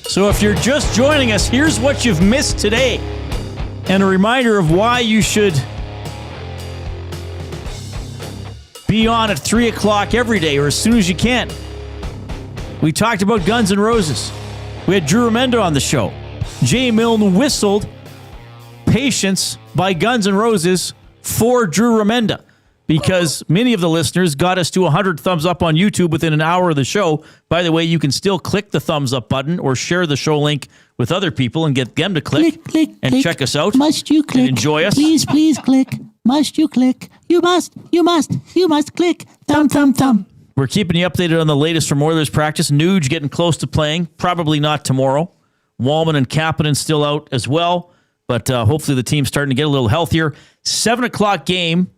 So if you're just joining us, here's what you've missed today. And a reminder of why you should be on at 3 o'clock every day or as soon as you can. We talked about Guns N' Roses. We had Drew Remenda on the show. Jay Milne whistled Patience by Guns N' Roses for Drew Remenda, because many of the listeners got us to 100 thumbs up on YouTube within an hour of the show. By the way, you can still click the thumbs up button or share the show link with other people and get them to click and check us out. Must you click? And enjoy us. Please, please click. Must you click? You must click. Thumb. We're keeping you updated on the latest from Oilers practice. Nuge getting close to playing. Probably not tomorrow. Walman and Kapanen still out as well. But hopefully the team's starting to get a little healthier. 7 o'clock game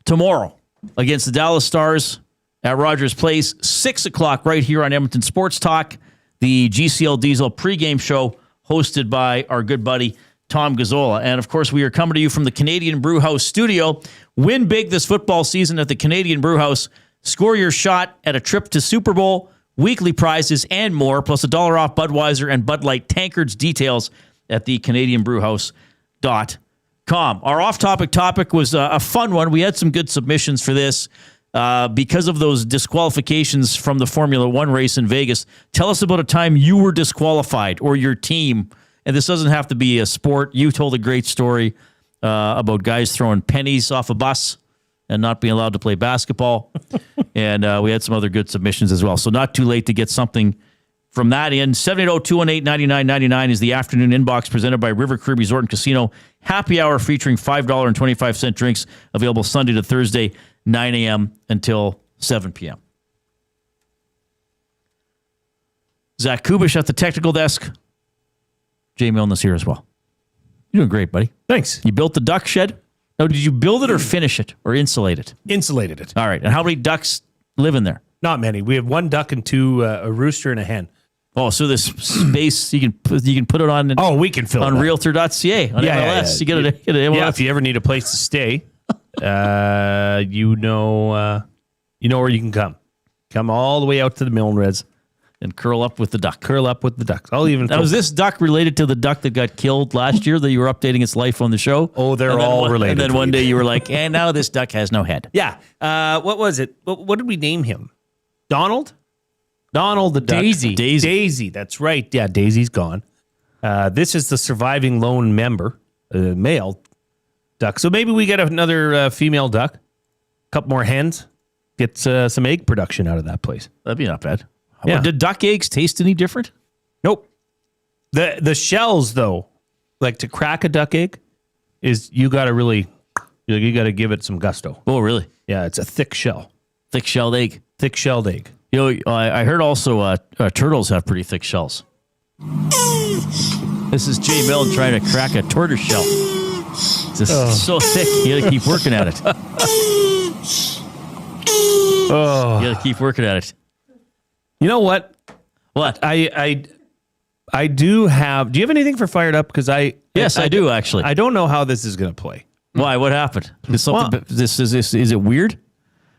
tomorrow against the Dallas Stars at Rogers Place. 6 o'clock right here on Edmonton Sports Talk, the GCL Diesel pregame show hosted by our good buddy Tom Gazzola. And of course, we are coming to you from the Canadian Brewhouse studio. Win big this football season at the Canadian Brewhouse. Score your shot at a trip to Super Bowl, weekly prizes, and more, plus $1 off Budweiser and Bud Light tankards. Details at the CanadianBrewhouse.com. Our off-topic topic was a fun one. We had some good submissions for this because of those disqualifications from the Formula One race in Vegas. Tell us about a time you were disqualified or your team. And this doesn't have to be a sport. You told a great story about guys throwing pennies off a bus and not being allowed to play basketball. And we had some other good submissions as well. So not too late to get something from that in. 780-218-9999 is the afternoon inbox presented by River Cree Resort and Casino. Happy hour featuring $5.25 drinks available Sunday to Thursday, 9 a.m. until 7 p.m. Zach Kubish at the technical desk. Jay Milne's here as well. You're doing great, buddy. Thanks. You built the duck shed? No, did you build it or finish it or insulate it? Insulated it. All right. And how many ducks live in there? Not many. We have 1 duck and 2, a rooster and a hen. Oh, so this space you can put it on. We can fill on it Realtor.ca on MLS. Yeah. You get it. Yeah, if you ever need a place to stay, you know where you can come. Come all the way out to the Milne Reds and curl up with the duck. Curl up with the ducks. Now, was this duck related to the duck that got killed last year that you were updating its life on the show? Oh, they're all related. And then one day you were like, and now this duck has no head. Yeah. What was it? What did we name him? Donald the duck. Daisy. That's right. Yeah, Daisy's gone. This is the surviving lone member, male duck. So maybe we get another female duck, a couple more hens, get some egg production out of that place. That'd be not bad. Yeah. Did duck eggs taste any different? Nope. The shells, though, like to crack a duck egg, is you got to give it some gusto. Oh, really? Yeah, it's a thick shell. Thick-shelled egg. Thick-shelled egg. You know, I heard also turtles have pretty thick shells. This is Jay Milne trying to crack a tortoise shell. It's just so thick, you got to keep working at it. You got to keep working at it. You know what? What? I do have. Do you have anything for Fired Up? Because Yes, I do actually. I don't know how this is going to play. Why? What happened? Is something? Is it weird?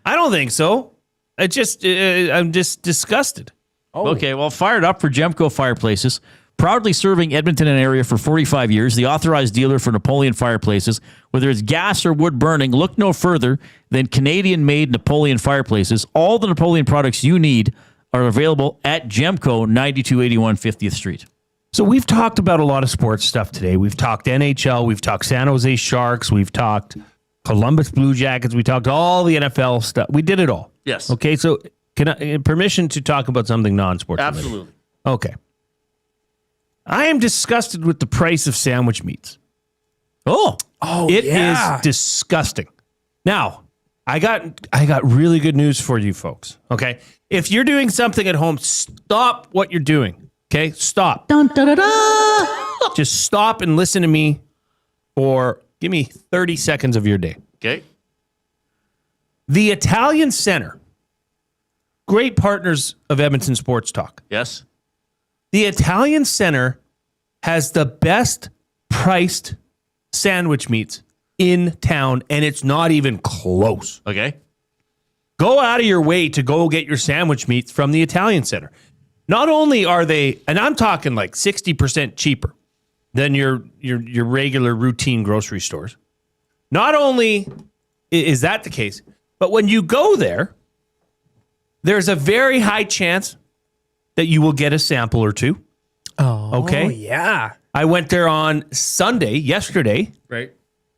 I don't think so. I'm just disgusted. Oh. Okay, well, Fired Up for Gemco Fireplaces. Proudly serving Edmonton and area for 45 years, the authorized dealer for Napoleon fireplaces. Whether it's gas or wood burning, look no further than Canadian-made Napoleon fireplaces. All the Napoleon products you need are available at Gemco, 9281 50th Street. So we've talked about a lot of sports stuff today. We've talked NHL. We've talked San Jose Sharks. We've talked Columbus Blue Jackets. We talked all the NFL stuff. We did it all. Yes. Okay, so can I permission to talk about something non-sports? Absolutely. Okay. I am disgusted with the price of sandwich meats. It is disgusting. Now, I got really good news for you folks. Okay, if you're doing something at home, stop what you're doing. Okay, stop. Dun, da, da, da. Just stop and listen to me, or give me 30 seconds of your day. Okay. The Italian Center, great partners of Edmonton Sports Talk. Yes. The Italian Center has the best priced sandwich meats in town, and it's not even close. Okay. Go out of your way to go get your sandwich meats from the Italian Center. Not only are they, and I'm talking like 60% cheaper than your regular routine grocery stores. Not only is that the case, but when you go there, there's a very high chance that you will get a sample or two. Oh, okay. Yeah. I went there on Sunday, yesterday. Right.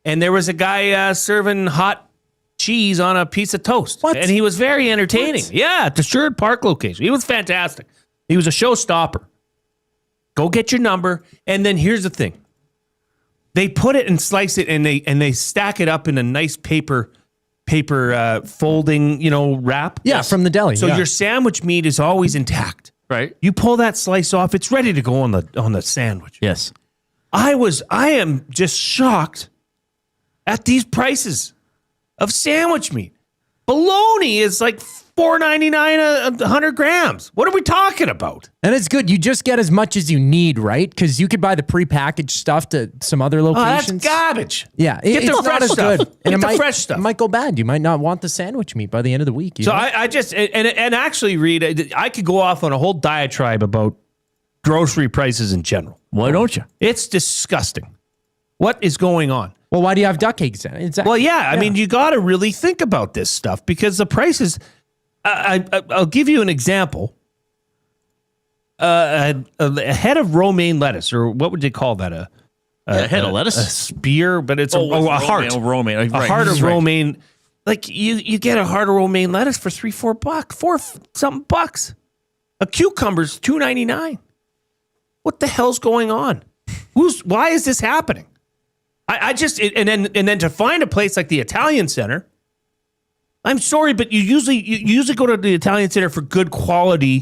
And there was a guy serving hot cheese on a piece of toast. What? And he was very entertaining. What? Yeah, at the Sherwood Park location. He was fantastic. He was a showstopper. Go get your number. And then here's the thing. They put it and slice it and they stack it up in a nice paper folding, wrap. Yeah, from the deli. So your sandwich meat is always intact. Right. You pull that slice off, it's ready to go on the sandwich. Yes. I am just shocked at these prices of sandwich meat. Bologna is like $4.99 100 grams. What are we talking about? And it's good. You just get as much as you need, right? Because you could buy the prepackaged stuff to some other locations. Oh, that's garbage. Yeah. Get the fresh stuff. Get the fresh stuff. It might go bad. You might not want the sandwich meat by the end of the week. So I just, and actually, Reid, I could go off on a whole diatribe about grocery prices in general. Why don't you? It's disgusting. What is going on? Well, why do you have duck eggs then? Exactly. Well, yeah. I mean, you got to really think about this stuff because the prices. I'll give you an example. A head of romaine lettuce, or what would they call that? A head of lettuce? A spear, but it's a heart. Romaine. A heart of romaine. Like you get a heart of romaine lettuce for $4 something bucks. A cucumber's $2.99. What the hell's going on? Why is this happening? I just and then to find a place like the Italian Center. I'm sorry, but you usually go to the Italian Center for good quality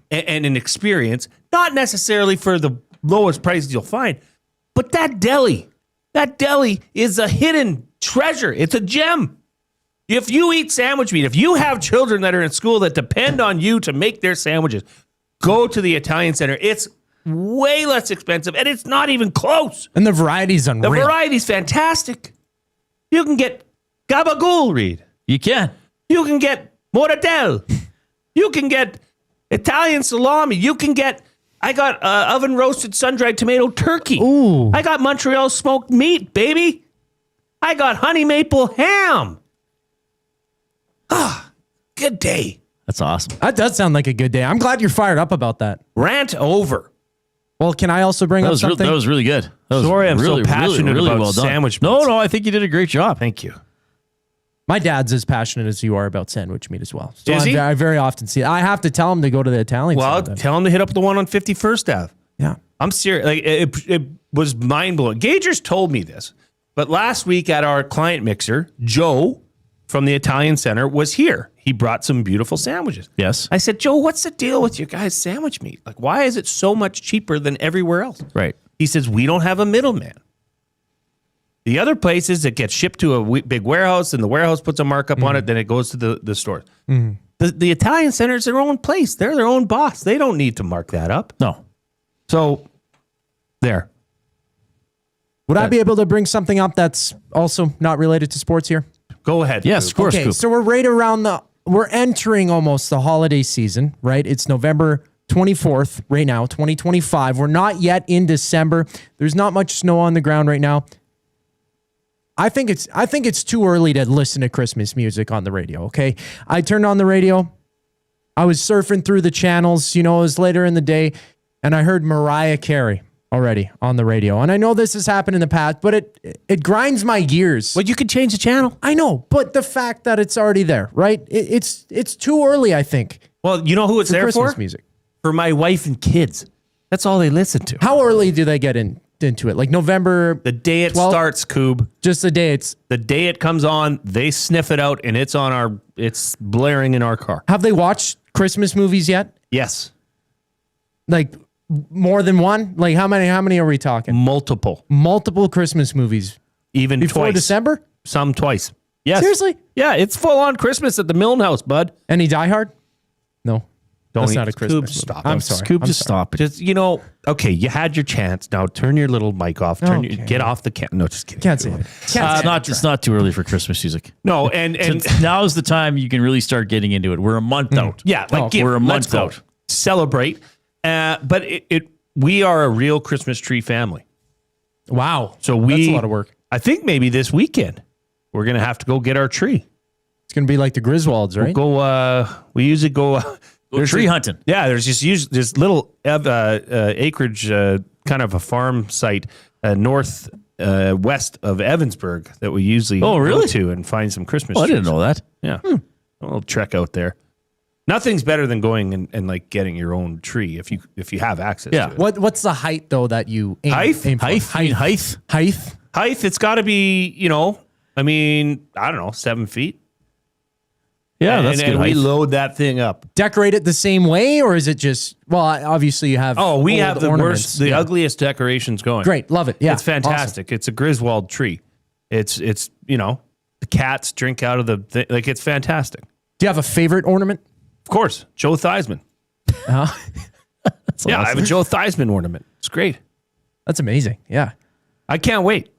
and an experience, not necessarily for the lowest prices you'll find. But that deli is a hidden treasure. It's a gem. If you eat sandwich meat, if you have children that are in school that depend on you to make their sandwiches, go to the Italian Center. It's way less expensive, and it's not even close. And the variety's unreal. The variety's fantastic. You can get gabagool, Reid. You can. You can get mortadella. You can get Italian salami. You can get, I got oven roasted sun-dried tomato turkey. Ooh. I got Montreal smoked meat, baby. I got honey maple ham. Ah, good day. That's awesome. That does sound like a good day. I'm glad you're fired up about that. Rant over. Well, can I also bring up something? That was really good. Sorry, I'm so passionate about well sandwich meats. No, I think you did a great job. Thank you. My dad's as passionate as you are about sandwich meat as well. So Is he? I very often see it. I have to tell him to go to the Italian Well, Center. tell him to hit up the one on 51st Ave. Yeah. I'm serious. Like it was mind blowing. Gagers told me this, but last week at our client mixer, Joe from the Italian Center was here. He brought some beautiful sandwiches. Yes. I said, Joe, what's the deal with your guys' sandwich meat? Like, why is it so much cheaper than everywhere else? Right. He says, we don't have a middleman. The other places, it gets shipped to a big warehouse, and the warehouse puts a markup on it, then it goes to the store. The Italian Center is their own place. They're their own boss. They don't need to mark that up. No. So, there. Would I be able to bring something up that's also not related to sports here? Go ahead. Yes, of course. Okay, so we're entering almost the holiday season, right? It's November 24th right now, 2025. We're not yet in December. There's not much snow on the ground right now. I think it's too early to listen to Christmas music on the radio, okay? I turned on the radio. I was surfing through the channels, it was later in the day, and I heard Mariah Carey already on the radio. And I know this has happened in the past, but it grinds my gears. Well, you could change the channel. I know, but the fact that it's already there, right? It's too early, I think. Well, you know who it's there Christmas for? Music. For my wife and kids. That's all they listen to. How early do they get into it? Like November? The day it 12th? starts, Coob. Just the day the day it comes on, they sniff it out, and it's blaring in our car. Have they watched Christmas movies yet? Yes. Like more than one? Like how many are we talking? Multiple Christmas movies. Even before twice. December? Some twice. Yes. Seriously? Yeah, it's full on Christmas at the Milne house, bud. Any Die Hard? No. That's not a Christmas Scoop, movie. stop. I'm sorry. Scoop, just stop it. Just, okay, you had your chance. Now turn your little mic off. Get off the No, just kidding. Can't say it. It's not too early for Christmas music. No, and now's the time you can really start getting into it. We're a month out. Yeah, we're a month out. Celebrate. But we are a real Christmas tree family. Wow. So that's a lot of work. I think maybe this weekend we're gonna have to go get our tree. It's gonna be like the Griswolds, right? We'll go. We usually go. Tree hunting. Yeah, there's this little acreage, kind of a farm site north west of Evansburg that we usually go to and find some Christmas trees. I didn't know that. Yeah, a little trek out there. Nothing's better than going and like getting your own tree if you have access to it. What's the height though that you aim for? Height. It's got to be, I don't know, 7 feet. Yeah, that's good. And we load that thing up. Decorate it the same way, or is it just? Well, obviously you have. Oh, we have the ornaments. worst, ugliest decorations going. Great, love it. Yeah, it's fantastic. Awesome. It's a Griswold tree. It's the cats drink out of the thing. Like it's fantastic. Do you have a favorite ornament? Of course, Joe Theismann. Awesome. I have a Joe Theismann ornament. It's great. That's amazing. Yeah, I can't wait.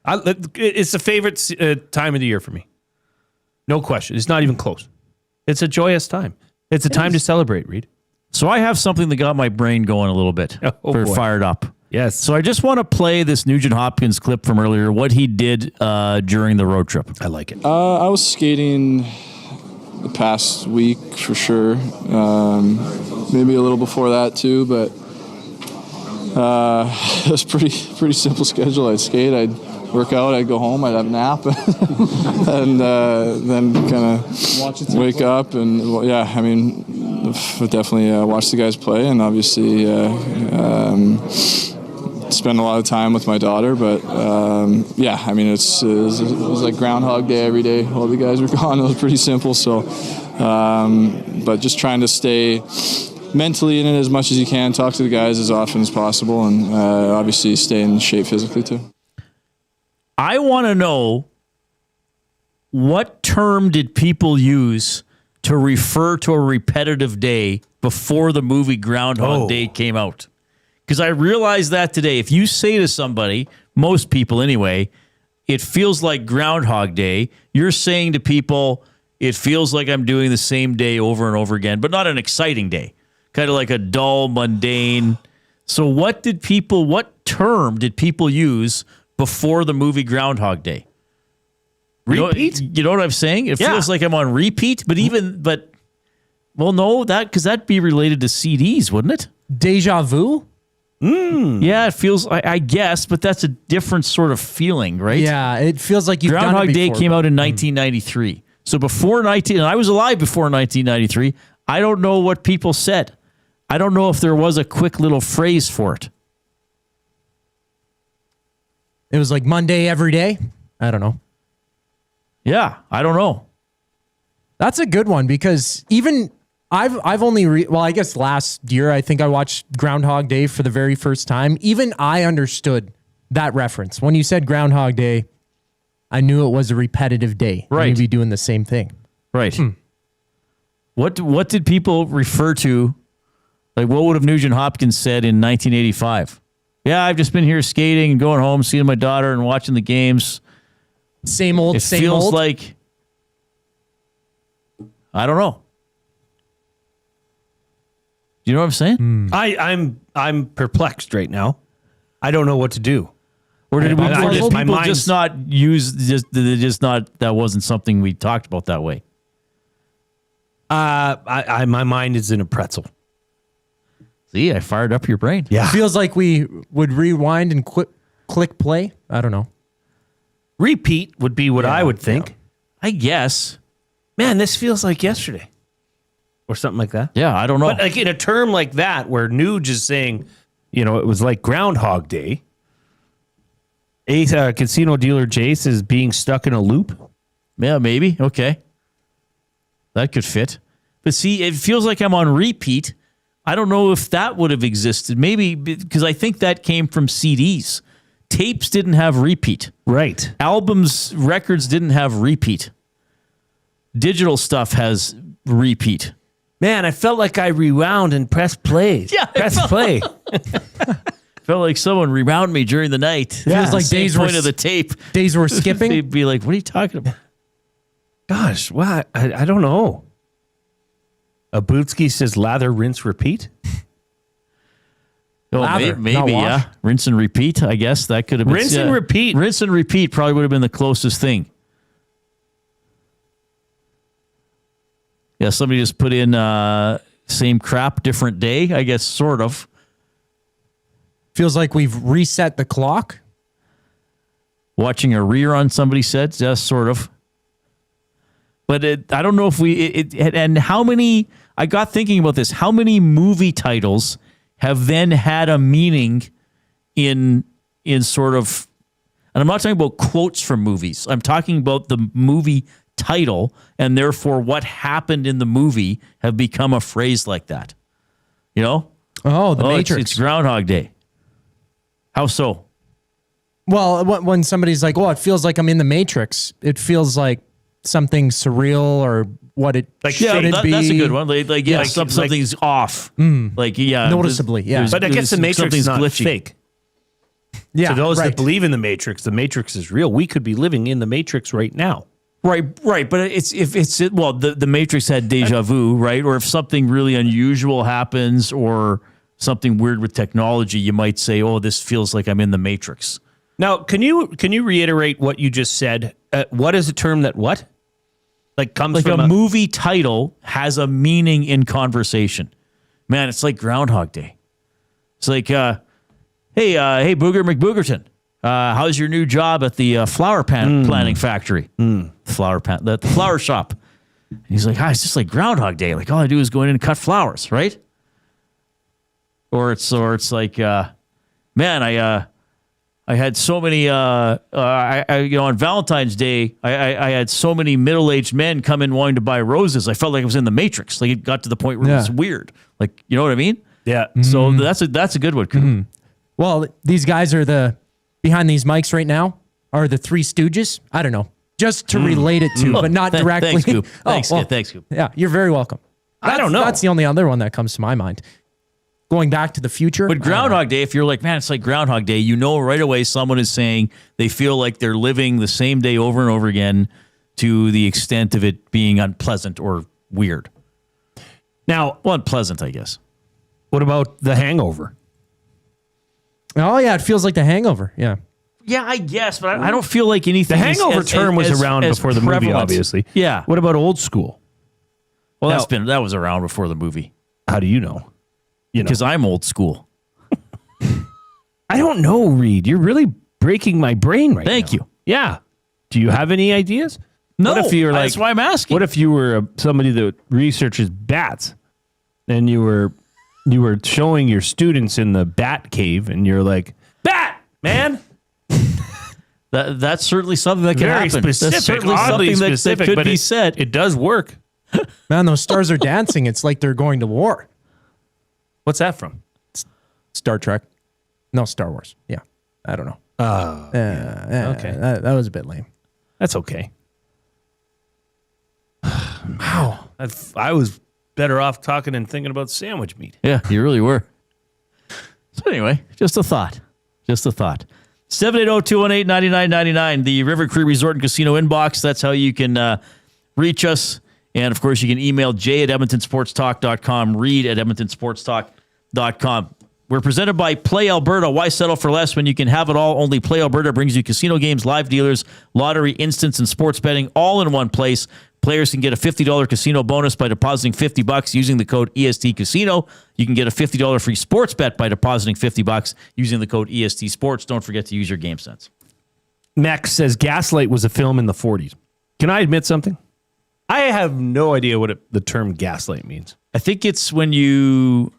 It's the favorite time of the year for me. No question. It's not even close. It's a joyous time. It's a time to celebrate, Reid. So I have something that got my brain going a little bit. Fired up. Yes. So I just want to play this Nugent Hopkins clip from earlier, what he did during the road trip. I like it. I was skating the past week for sure. Maybe a little before that too, but it was pretty simple schedule. I'd skate, I'd work out, I'd go home, I'd have a nap, and then kind of wake up and definitely watch the guys play and obviously spend a lot of time with my daughter. But it was like Groundhog Day every day while the guys were gone. It was pretty simple. So, but just trying to stay mentally in it as much as you can, talk to the guys as often as possible, and obviously stay in shape physically too. I want to know, what term did people use to refer to a repetitive day before the movie Groundhog Day came out? Because I realized that today. If you say to somebody, most people anyway, it feels like Groundhog Day, you're saying to people, it feels like I'm doing the same day over and over again, but not an exciting day. Kind of like a dull, mundane. So what term did people use before the movie Groundhog Day? Repeat? You know what I'm saying? It feels like I'm on repeat, no, because that'd be related to CDs, wouldn't it? Deja vu? Yeah, it feels, I guess, but that's a different sort of feeling, right? Yeah, it feels like you've done it Groundhog before. Day came out in 1993. So before and I was alive before 1993. I don't know what people said. I don't know if there was a quick little phrase for it. It was like Monday every day. I don't know. Yeah, I don't know. That's a good one because even I've only I guess last year I think I watched Groundhog Day for the very first time. Even I understood that reference. When you said Groundhog Day, I knew it was a repetitive day. Right. You'd be doing the same thing. Right. What did people refer to? Like, what would have Nugent Hopkins said in 1985? Yeah, I've just been here skating and going home, seeing my daughter and watching the games. Same old, it same feels old. like, I don't know. Do you know what I'm saying? I'm perplexed right now. I don't know what to do. Or did my people mind's just not use just not that wasn't something we talked about that way? My mind is in a pretzel. See, I fired up your brain. Yeah. Feels like we would rewind and click play. I don't know. Repeat would be what I would think. Yeah. I guess. Man, this feels like yesterday. Or something like that. Yeah, I don't know. But like in a term like that, where Nuge is saying, it was like Groundhog Day. Casino dealer Jace is being stuck in a loop. Yeah, maybe. Okay. That could fit. But see, it feels like I'm on repeat. I don't know if that would have existed. Maybe because I think that came from CDs. Tapes didn't have repeat. Right. Albums, records didn't have repeat. Digital stuff has repeat. Man, I felt like I rewound and pressed play. Yeah, press play. Felt like someone rewound me during the night. Feels like days point of the tape. Days were skipping. They'd be like, "What are you talking about?" Gosh, what? I don't know. Abutsky says lather, rinse, repeat. Oh, Lather, maybe yeah. Rinse and repeat. I guess that could have been Rinse and repeat. Rinse and repeat probably would have been the closest thing. Yeah, somebody just put in same crap, different day. I guess sort of. Feels like we've reset the clock. Watching a rerun, somebody said, just sort of. But I don't know if and how many, I got thinking about this, how many movie titles have then had a meaning in sort of, and I'm not talking about quotes from movies. I'm talking about the movie title, and therefore what happened in the movie have become a phrase like that. You know? Oh, the Matrix. It's Groundhog Day. How so? Well, when somebody's like, "Oh, it feels like I'm in the Matrix," it feels like something surreal or what it shouldn't be. That's a good one. Something's off. Noticeably, yeah. But I guess the Matrix is not glitchy. fake. Yeah, to those right. that believe in the Matrix is real. We could be living in the Matrix right now. Right. But the Matrix had deja vu, right? Or if something really unusual happens or something weird with technology, you might say, "Oh, this feels like I'm in the Matrix." Now, can you reiterate what you just said? What is a term that what? Like comes like from a movie title has a meaning in conversation. Man, it's like Groundhog Day. It's like, hey, Booger McBoogerton, how's your new job at the flower planting factory? The flower shop. And he's like, it's just like Groundhog Day. Like all I do is go in and cut flowers, right? Or it's like, man, I had so many, on Valentine's Day, I had so many middle-aged men come in wanting to buy roses. I felt like I was in the Matrix. Like it got to the point where it was weird. Like, you know what I mean? Yeah. So that's a good one. Mm-hmm. Well, these guys are behind these mics right now are the Three Stooges. I don't know. Just to relate it to, but not directly. Thanks, Coop. Thanks, Coop. Yeah, you're very welcome. I don't know. That's the only other one that comes to my mind. Going back to the future. But Groundhog Day, if you're like, man, it's like Groundhog Day, you know right away someone is saying they feel like they're living the same day over and over again to the extent of it being unpleasant or weird. Now, unpleasant, I guess. What about The Hangover? Oh, yeah, it feels like The Hangover. Yeah. Yeah, I guess, but I don't feel like anything. The Hangover term was around before the movie, obviously. Yeah. What about Old School? Well, that was around before the movie. How do you know? Because I'm old school. I don't know, Reid. You're really breaking my brain right now. Thank you. Yeah. Do you have any ideas? No, what if you're that's why I'm asking. What if you were somebody that researches bats and you were You were showing your students in the bat cave, and you're like, bat, man. That's certainly something that can Very happen. specific, That's certainly oddly something that specific, could but be said. It does work. Man, those stars are dancing. It's like they're going to war. What's that from? Star Trek. No, Star Wars. Yeah. I don't know. Okay. That was a bit lame. That's okay. Wow. I was better off talking and thinking about sandwich meat. Yeah, you really were. So anyway, just a thought. 780-218-9999, the River Cree Resort and Casino inbox. That's how you can reach us. And, of course, you can email jay@edmontonsportstalk.com, reid@edmontonsportstalk.com. We're presented by Play Alberta. Why settle for less when you can have it all? Only Play Alberta brings you casino games, live dealers, lottery, instants, and sports betting all in one place. Players can get a $50 casino bonus by depositing $50 using the code ESTCasino. You can get a $50 free sports bet by depositing $50 using the code EST Sports. Don't forget to use your game sense. Max says Gaslight was a film in the 40s. Can I admit something? I have no idea what the term gaslight means. I think it's when you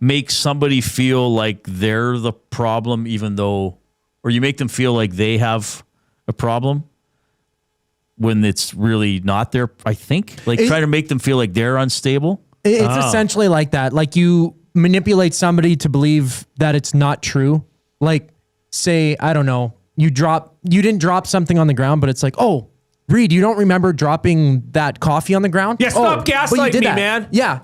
make somebody feel like they're the problem, even though, or you make them feel like they have a problem when it's really not their, I think. Like try to make them feel like they're unstable. It's essentially like that. Like you manipulate somebody to believe that it's not true. Like say, I don't know, you didn't drop something on the ground, but it's like, oh, Reid, you don't remember dropping that coffee on the ground? Yeah, stop gaslighting me, man. Yeah,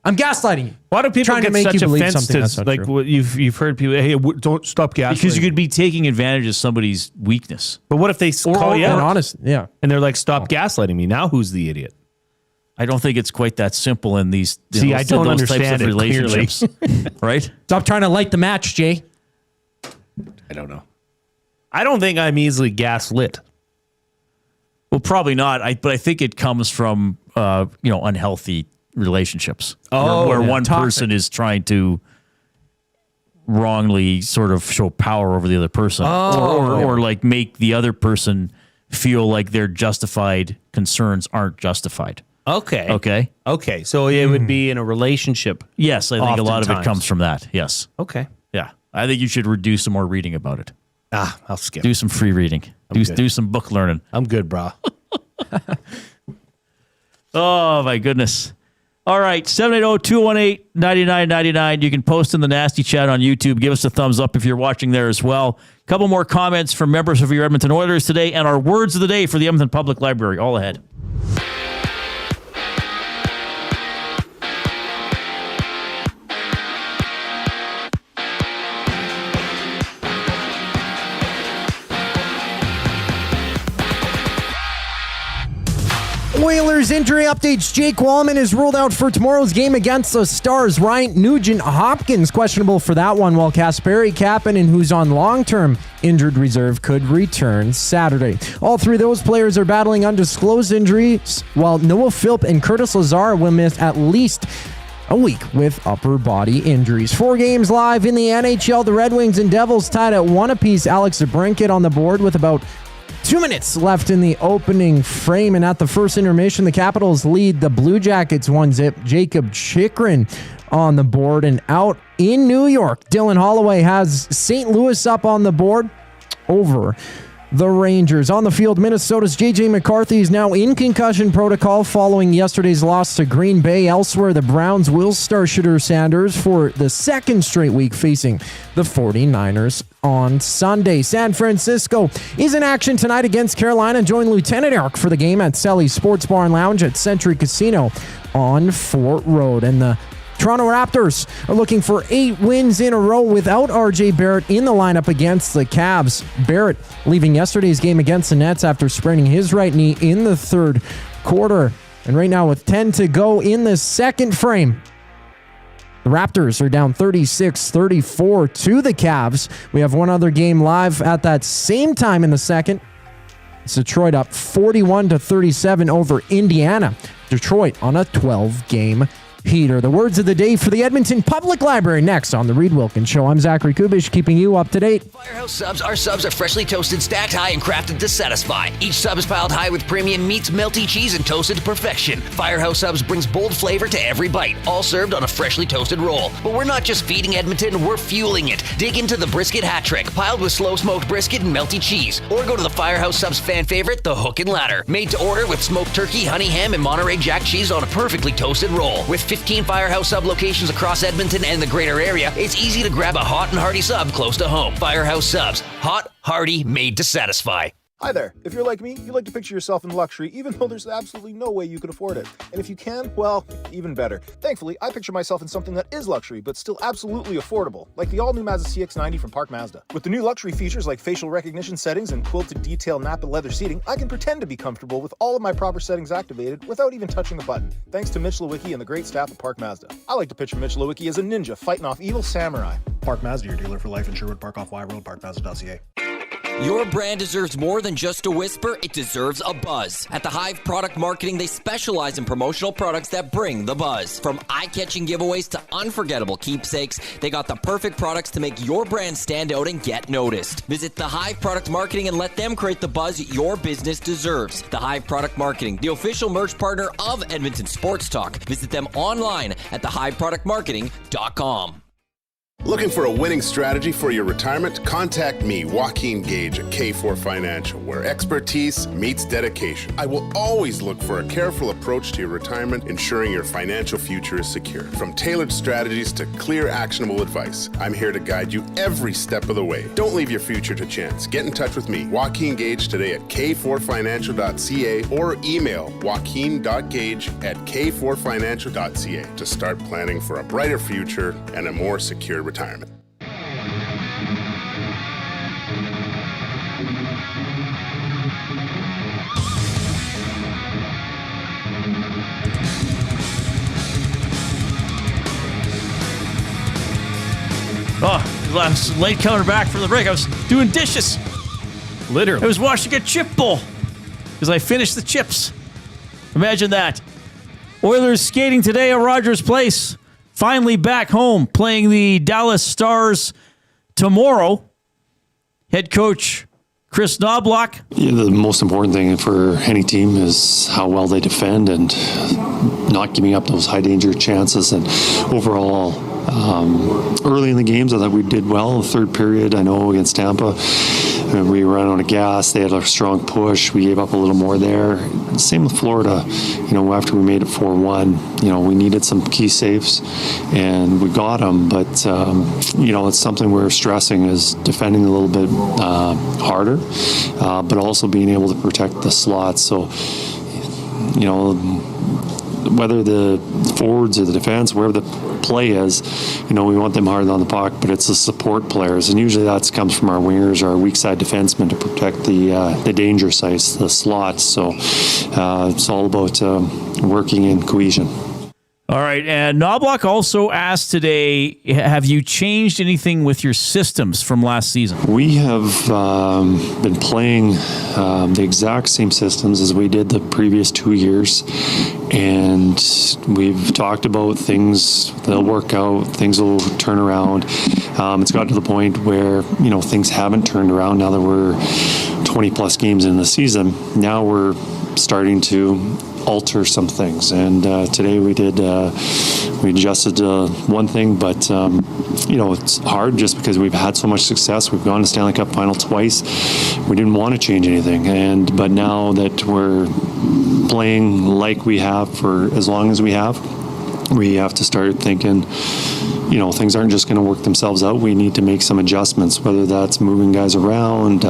I'm gaslighting you. Why do people Trying get to make such you believe offense something that's to, not like, true. what you've heard people, hey, don't stop gaslighting. Because you could be taking advantage of somebody's weakness. But what if they call you out? Honest, yeah. And they're like, stop gaslighting me. Now who's the idiot? I don't think it's quite that simple in these I don't those types understand of it relationships. Right? Stop trying to light the match, Jay. I don't know. I don't think I'm easily gaslit. Well, probably not. But I think it comes from unhealthy relationships. Where one person is trying to wrongly sort of show power over the other person, or like make the other person feel like their justified concerns aren't justified. Okay. So it would be in a relationship. Yes, I think a lot of it Oftentimes. comes from that. Yes. Okay. Yeah. I think you should do some more reading about it. I'll skip. Do some free reading. Do some book learning. I'm good, bro. Oh, my goodness. All right, 780-218-9999. You can post in the Nasty Chat on YouTube. Give us a thumbs up if you're watching there as well. A couple more comments from members of your Edmonton Oilers today, and our words of the day for the Edmonton Public Library. All ahead. Oilers injury updates. Jake Walman is ruled out for tomorrow's game against the Stars. Ryan Nugent-Hopkins questionable for that one, while Kasperi Kapanen, who's on long-term injured reserve, could return Saturday. All three of those players are battling undisclosed injuries, while Noah Philp and Curtis Lazar will miss at least a week with upper body injuries. 4 games live in the NHL. The Red Wings and Devils tied at 1 apiece. Alex DeBrincat on the board with about 2 minutes left in the opening frame, and at the first intermission, the Capitals lead the Blue Jackets 1-0. Jacob Chychrun on the board, and out in New York, Dylan Holloway has St. Louis up on the board over the Rangers. On the field, Minnesota's J.J. McCarthy is now in concussion protocol following yesterday's loss to Green Bay. Elsewhere, the Browns will start Shedeur Sanders for the second straight week, facing the 49ers on Sunday. San Francisco is in action tonight against Carolina. Join Lieutenant Eric for the game at Selly's Sports Bar and Lounge at Century Casino on Fort Road. And the Toronto Raptors are looking for 8 wins in a row without RJ Barrett in the lineup against the Cavs. Barrett leaving yesterday's game against the Nets after spraining his right knee in the third quarter. And right now, with 10 to go in the second frame, the Raptors are down 36-34 to the Cavs. We have one other game live at that same time in the second. It's Detroit up 41-37 over Indiana. Detroit on a 12-game heater. The words of the day for the Edmonton Public Library next on The Reid Wilkins Show. I'm Zachary Kubish, keeping you up to date. Firehouse Subs. Our subs are freshly toasted, stacked high, and crafted to satisfy. Each sub is piled high with premium meats, melty cheese, and toasted to perfection. Firehouse Subs brings bold flavor to every bite, all served on a freshly toasted roll. But we're not just feeding Edmonton, we're fueling it. Dig into the brisket hat trick, piled with slow-smoked brisket and melty cheese. Or go to the Firehouse Subs fan favorite, the Hook and Ladder. Made to order with smoked turkey, honey ham, and Monterey Jack cheese on a perfectly toasted roll. With 15 Firehouse Sub locations across Edmonton and the greater area, it's easy to grab a hot and hearty sub close to home. Firehouse Subs. Hot, hearty, made to satisfy. Hi there. If you're like me, you like to picture yourself in luxury, even though there's absolutely no way you could afford it. And if you can, well, even better. Thankfully, I picture myself in something that is luxury, but still absolutely affordable, like the all-new Mazda CX-90 from Park Mazda. With the new luxury features like facial recognition settings and quilted detail Napa leather seating, I can pretend to be comfortable with all of my proper settings activated without even touching a button, thanks to Mitch Lewicki and the great staff at Park Mazda. I like to picture Mitch Lewicki as a ninja fighting off evil samurai. Park Mazda, your dealer for life in Sherwood Park off Y Road, parkmazda.ca. Your brand deserves more than just a whisper, it deserves a buzz. At the Hive Product Marketing, they specialize in promotional products that bring the buzz. From eye-catching giveaways to unforgettable keepsakes, they got the perfect products to make your brand stand out and get noticed. Visit the Hive Product Marketing and let them create the buzz your business deserves. The Hive Product Marketing, the official merch partner of Edmonton Sports Talk. Visit them online at thehiveproductmarketing.com. Looking for a winning strategy for your retirement? Contact me, Joaquin Gage at K4 Financial, where expertise meets dedication. I will always look for a careful approach to your retirement, ensuring your financial future is secure. From tailored strategies to clear, actionable advice, I'm here to guide you every step of the way. Don't leave your future to chance. Get in touch with me, Joaquin Gage, today at k4financial.ca or email joaquin.gage@k4financial.ca to start planning for a brighter future and a more secure retirement. Oh, I was late coming back from the break. I was doing dishes. Literally. I was washing a chip bowl because I finished the chips. Imagine that. Oilers skating today at Rogers Place. Finally back home, playing the Dallas Stars tomorrow. Head coach Chris Knobloch. Yeah, the most important thing for any team is how well they defend and not giving up those high danger chances. And overall, early in the games, I thought we did well. The third period, I know against Tampa, we ran on a gas. They had a strong push. We gave up a little more there. Same with Florida. After we made it 4-1, we needed some key saves, and we got them. But it's something we're stressing is defending a little bit harder, but also being able to protect the slots. So, whether the forwards or the defense, wherever the play is, we want them hard on the puck, but it's the support players, and usually that comes from our wingers, our weak side defensemen to protect the danger sites, the slots. So it's all about working in cohesion. All right, and Knobloch also asked today, have you changed anything with your systems from last season? We have been playing the exact same systems as we did the previous 2 years, and we've talked about things, they'll work out, things will turn around. It's got to the point where, things haven't turned around now that we're 20-plus games in the season. Now we're starting to alter some things, and today we adjusted one thing, but it's hard just because we've had so much success. We've gone to Stanley Cup final twice. We didn't want to change anything, but now that we're playing like we have for as long as we have to start thinking things aren't just going to work themselves out. We need to make some adjustments, whether that's moving guys around,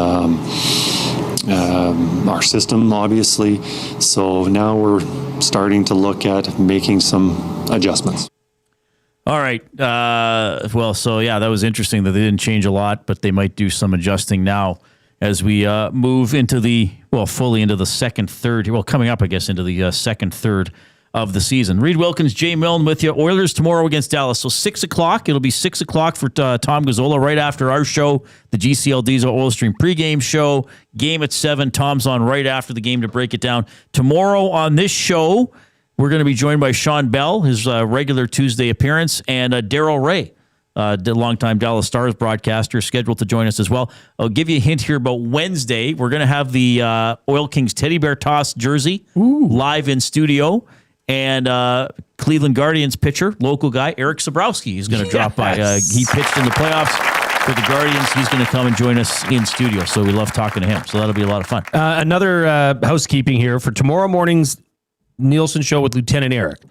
our system, obviously. So now we're starting to look at making some adjustments. All right. That was interesting that they didn't change a lot, but they might do some adjusting now as we move into fully into the second third. Well, coming up, I guess, into the second third of the season. Reid Wilkins, Jay Milne with you. Oilers tomorrow against Dallas. So 6 o'clock. It'll be 6 o'clock for Tom Gazzola right after our show, the GCL Diesel Oil Stream pregame show. Game at 7. Tom's on right after the game to break it down. Tomorrow on this show, We're going to be joined by Sean Bell, his regular Tuesday appearance, and Daryl Ray, the longtime Dallas Stars broadcaster, scheduled to join us as well. I'll give you a hint here about Wednesday. We're going to have the Oil Kings teddy bear toss jersey live in studio. And Cleveland Guardians pitcher, local guy, Eric Sabrowski is going to drop by. He pitched in the playoffs for the Guardians. He's going to come and join us in studio. So we love talking to him. So that'll be a lot of fun. Another housekeeping here for tomorrow morning's Nielsen show with Lieutenant Eric.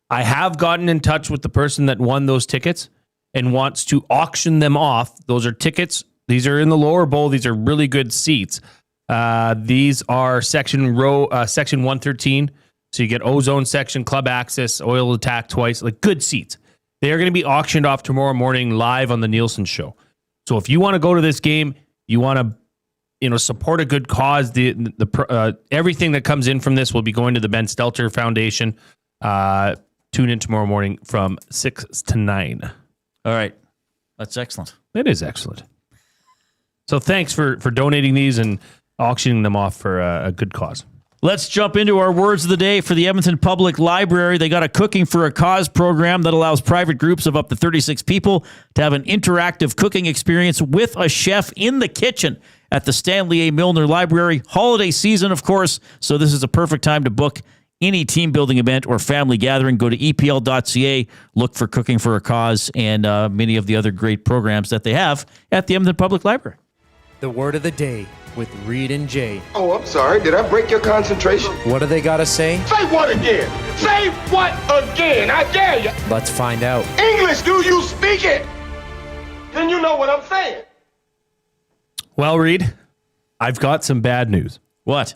I have gotten in touch with the person that won those tickets and wants to auction them off. Those are tickets. These are in the lower bowl. These are really good seats. These are section 113. So you get ozone section, club access, oil attack twice, like good seats. They are going to be auctioned off tomorrow morning live on the Nielsen show. So if you want to go to this game, you want to, support a good cause. The everything that comes in from this will be going to the Ben Stelter Foundation. Tune in tomorrow morning from 6 to 9. All right. That's excellent. It is excellent. So thanks for donating these and auctioning them off for a good cause. Let's jump into our words of the day for the Edmonton Public Library. They got a Cooking for a Cause program that allows private groups of up to 36 people to have an interactive cooking experience with a chef in the kitchen at the Stanley A. Milner Library. Holiday season, of course, so this is a perfect time to book any team building event or family gathering. Go to EPL.ca, look for Cooking for a Cause and many of the other great programs that they have at the Edmonton Public Library. The word of the day with Reid and Jay. Oh, I'm sorry. Did I break your concentration? What do they got to say? Say what again? Say what again? I dare you. Let's find out. English, do you speak it? Then you know what I'm saying. Well, Reid, I've got some bad news. What?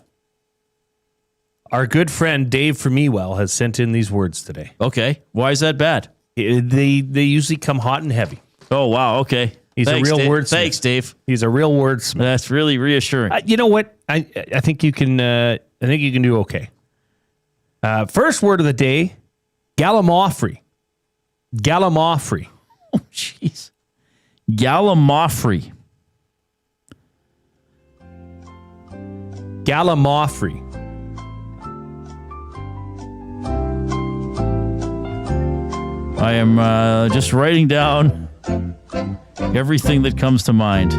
Our good friend Dave from Ewell has sent in these words today. Okay. Why is that bad? They usually come hot and heavy. Oh, wow. Okay. He's a real wordsmith. Thanks, Dave. He's a real wordsmith. That's really reassuring. You know what? I think you can. I think you can do okay. First word of the day: gallimaufry. Gallimaufry. Oh, jeez. Gallimaufry. Gallimaufry. I am just writing down everything that comes to mind.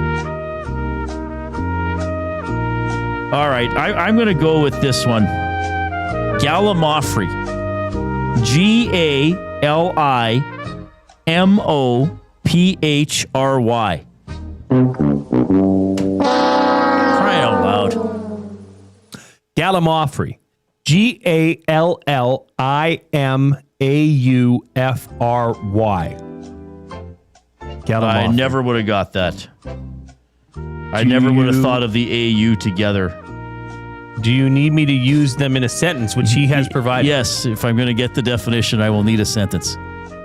All right, I'm going to go with this one. Gallimaufry. Gallimaufry. Crying out loud. Gallimaufry. Gallimaufry. I never would have got that. I never would have thought of the AU together. Do you need me to use them in a sentence, which he has provided? Yes, if I'm going to get the definition, I will need a sentence.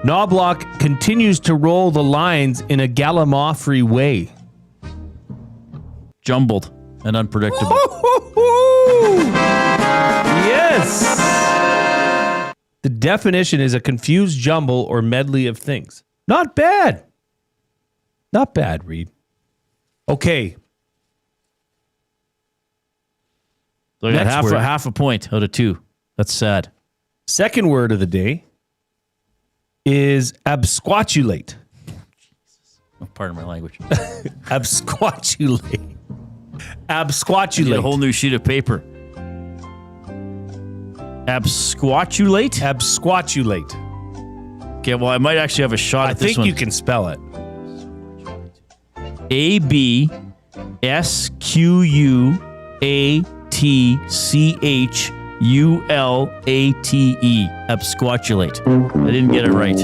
Knobloch continues to roll the lines in a gallimaufry way. Jumbled and unpredictable. Yes! The definition is a confused jumble or medley of things. Not bad. Not bad, Reid. Okay. So I got half a point out of 2. That's sad. Second word of the day is absquatulate. Oh, pardon my language. Absquatulate. Absquatulate. Need a whole new sheet of paper. Absquatulate? Absquatulate. Okay, well, I might actually have a shot at this one. I think you can spell it. ABSQUATCHULATE. Absquatulate. I didn't get it right.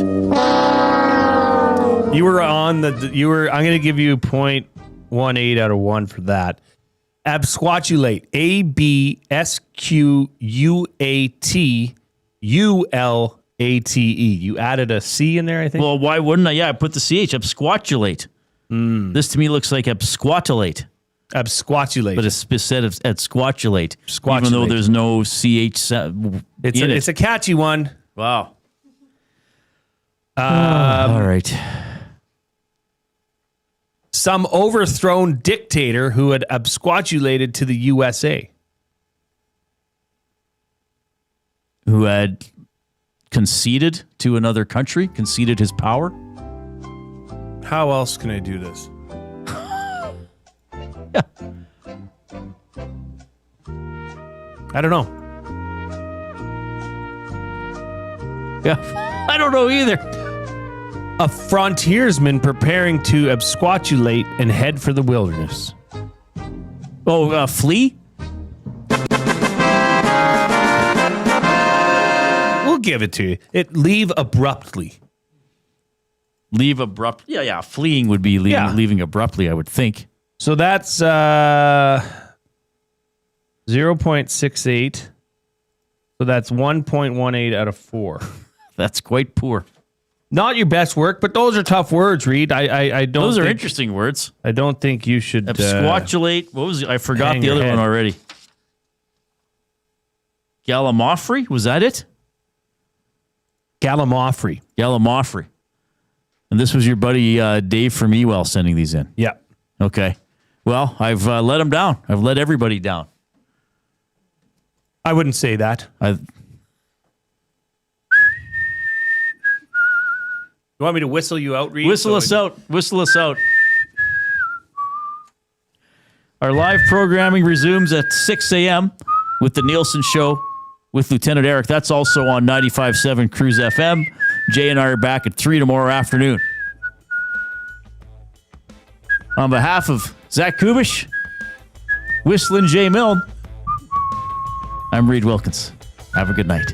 You were on I'm going to give you 0.18 out of 1 for that. Absquatulate. ABSQUATULATE. You added a C in there, I think? Well, why wouldn't I? Yeah, I put the CH. Absquatulate. This to me looks like absquatulate. Absquatulate. But it's said of absquatulate. Even though there's no CH It's a catchy one. Wow. All right. Some overthrown dictator who had absquatulated to the USA. who had conceded to another country, conceded his power. How else can I do this? Yeah. I don't know. Yeah, I don't know either. A frontiersman preparing to absquatulate and head for the wilderness. Oh, flee? We'll give it to you. Leave abruptly. Leave abrupt. Yeah. Fleeing would be leaving abruptly, I would think. So that's 0.68. So that's 1.18 out of 4. That's quite poor. Not your best work, but those are tough words, Reid. I don't. Those are interesting words. I don't think you should absquatulate. What was it? I forgot the other one already. Gallimaufry? Was that it? Gallimaufry. And this was your buddy Dave from Ewell sending these in. Yeah. Okay. Well, I've let him down. I've let everybody down. I wouldn't say that. You want me to whistle you out, Reid? Whistle us out. Our live programming resumes at 6 a.m. with the Nielsen Show with Lieutenant Eric. That's also on 95.7 Cruise FM. Jay and I are back at 3 tomorrow afternoon. On behalf of Zach Kubish, Whistling Jay Milne, I'm Reid Wilkins. Have a good night.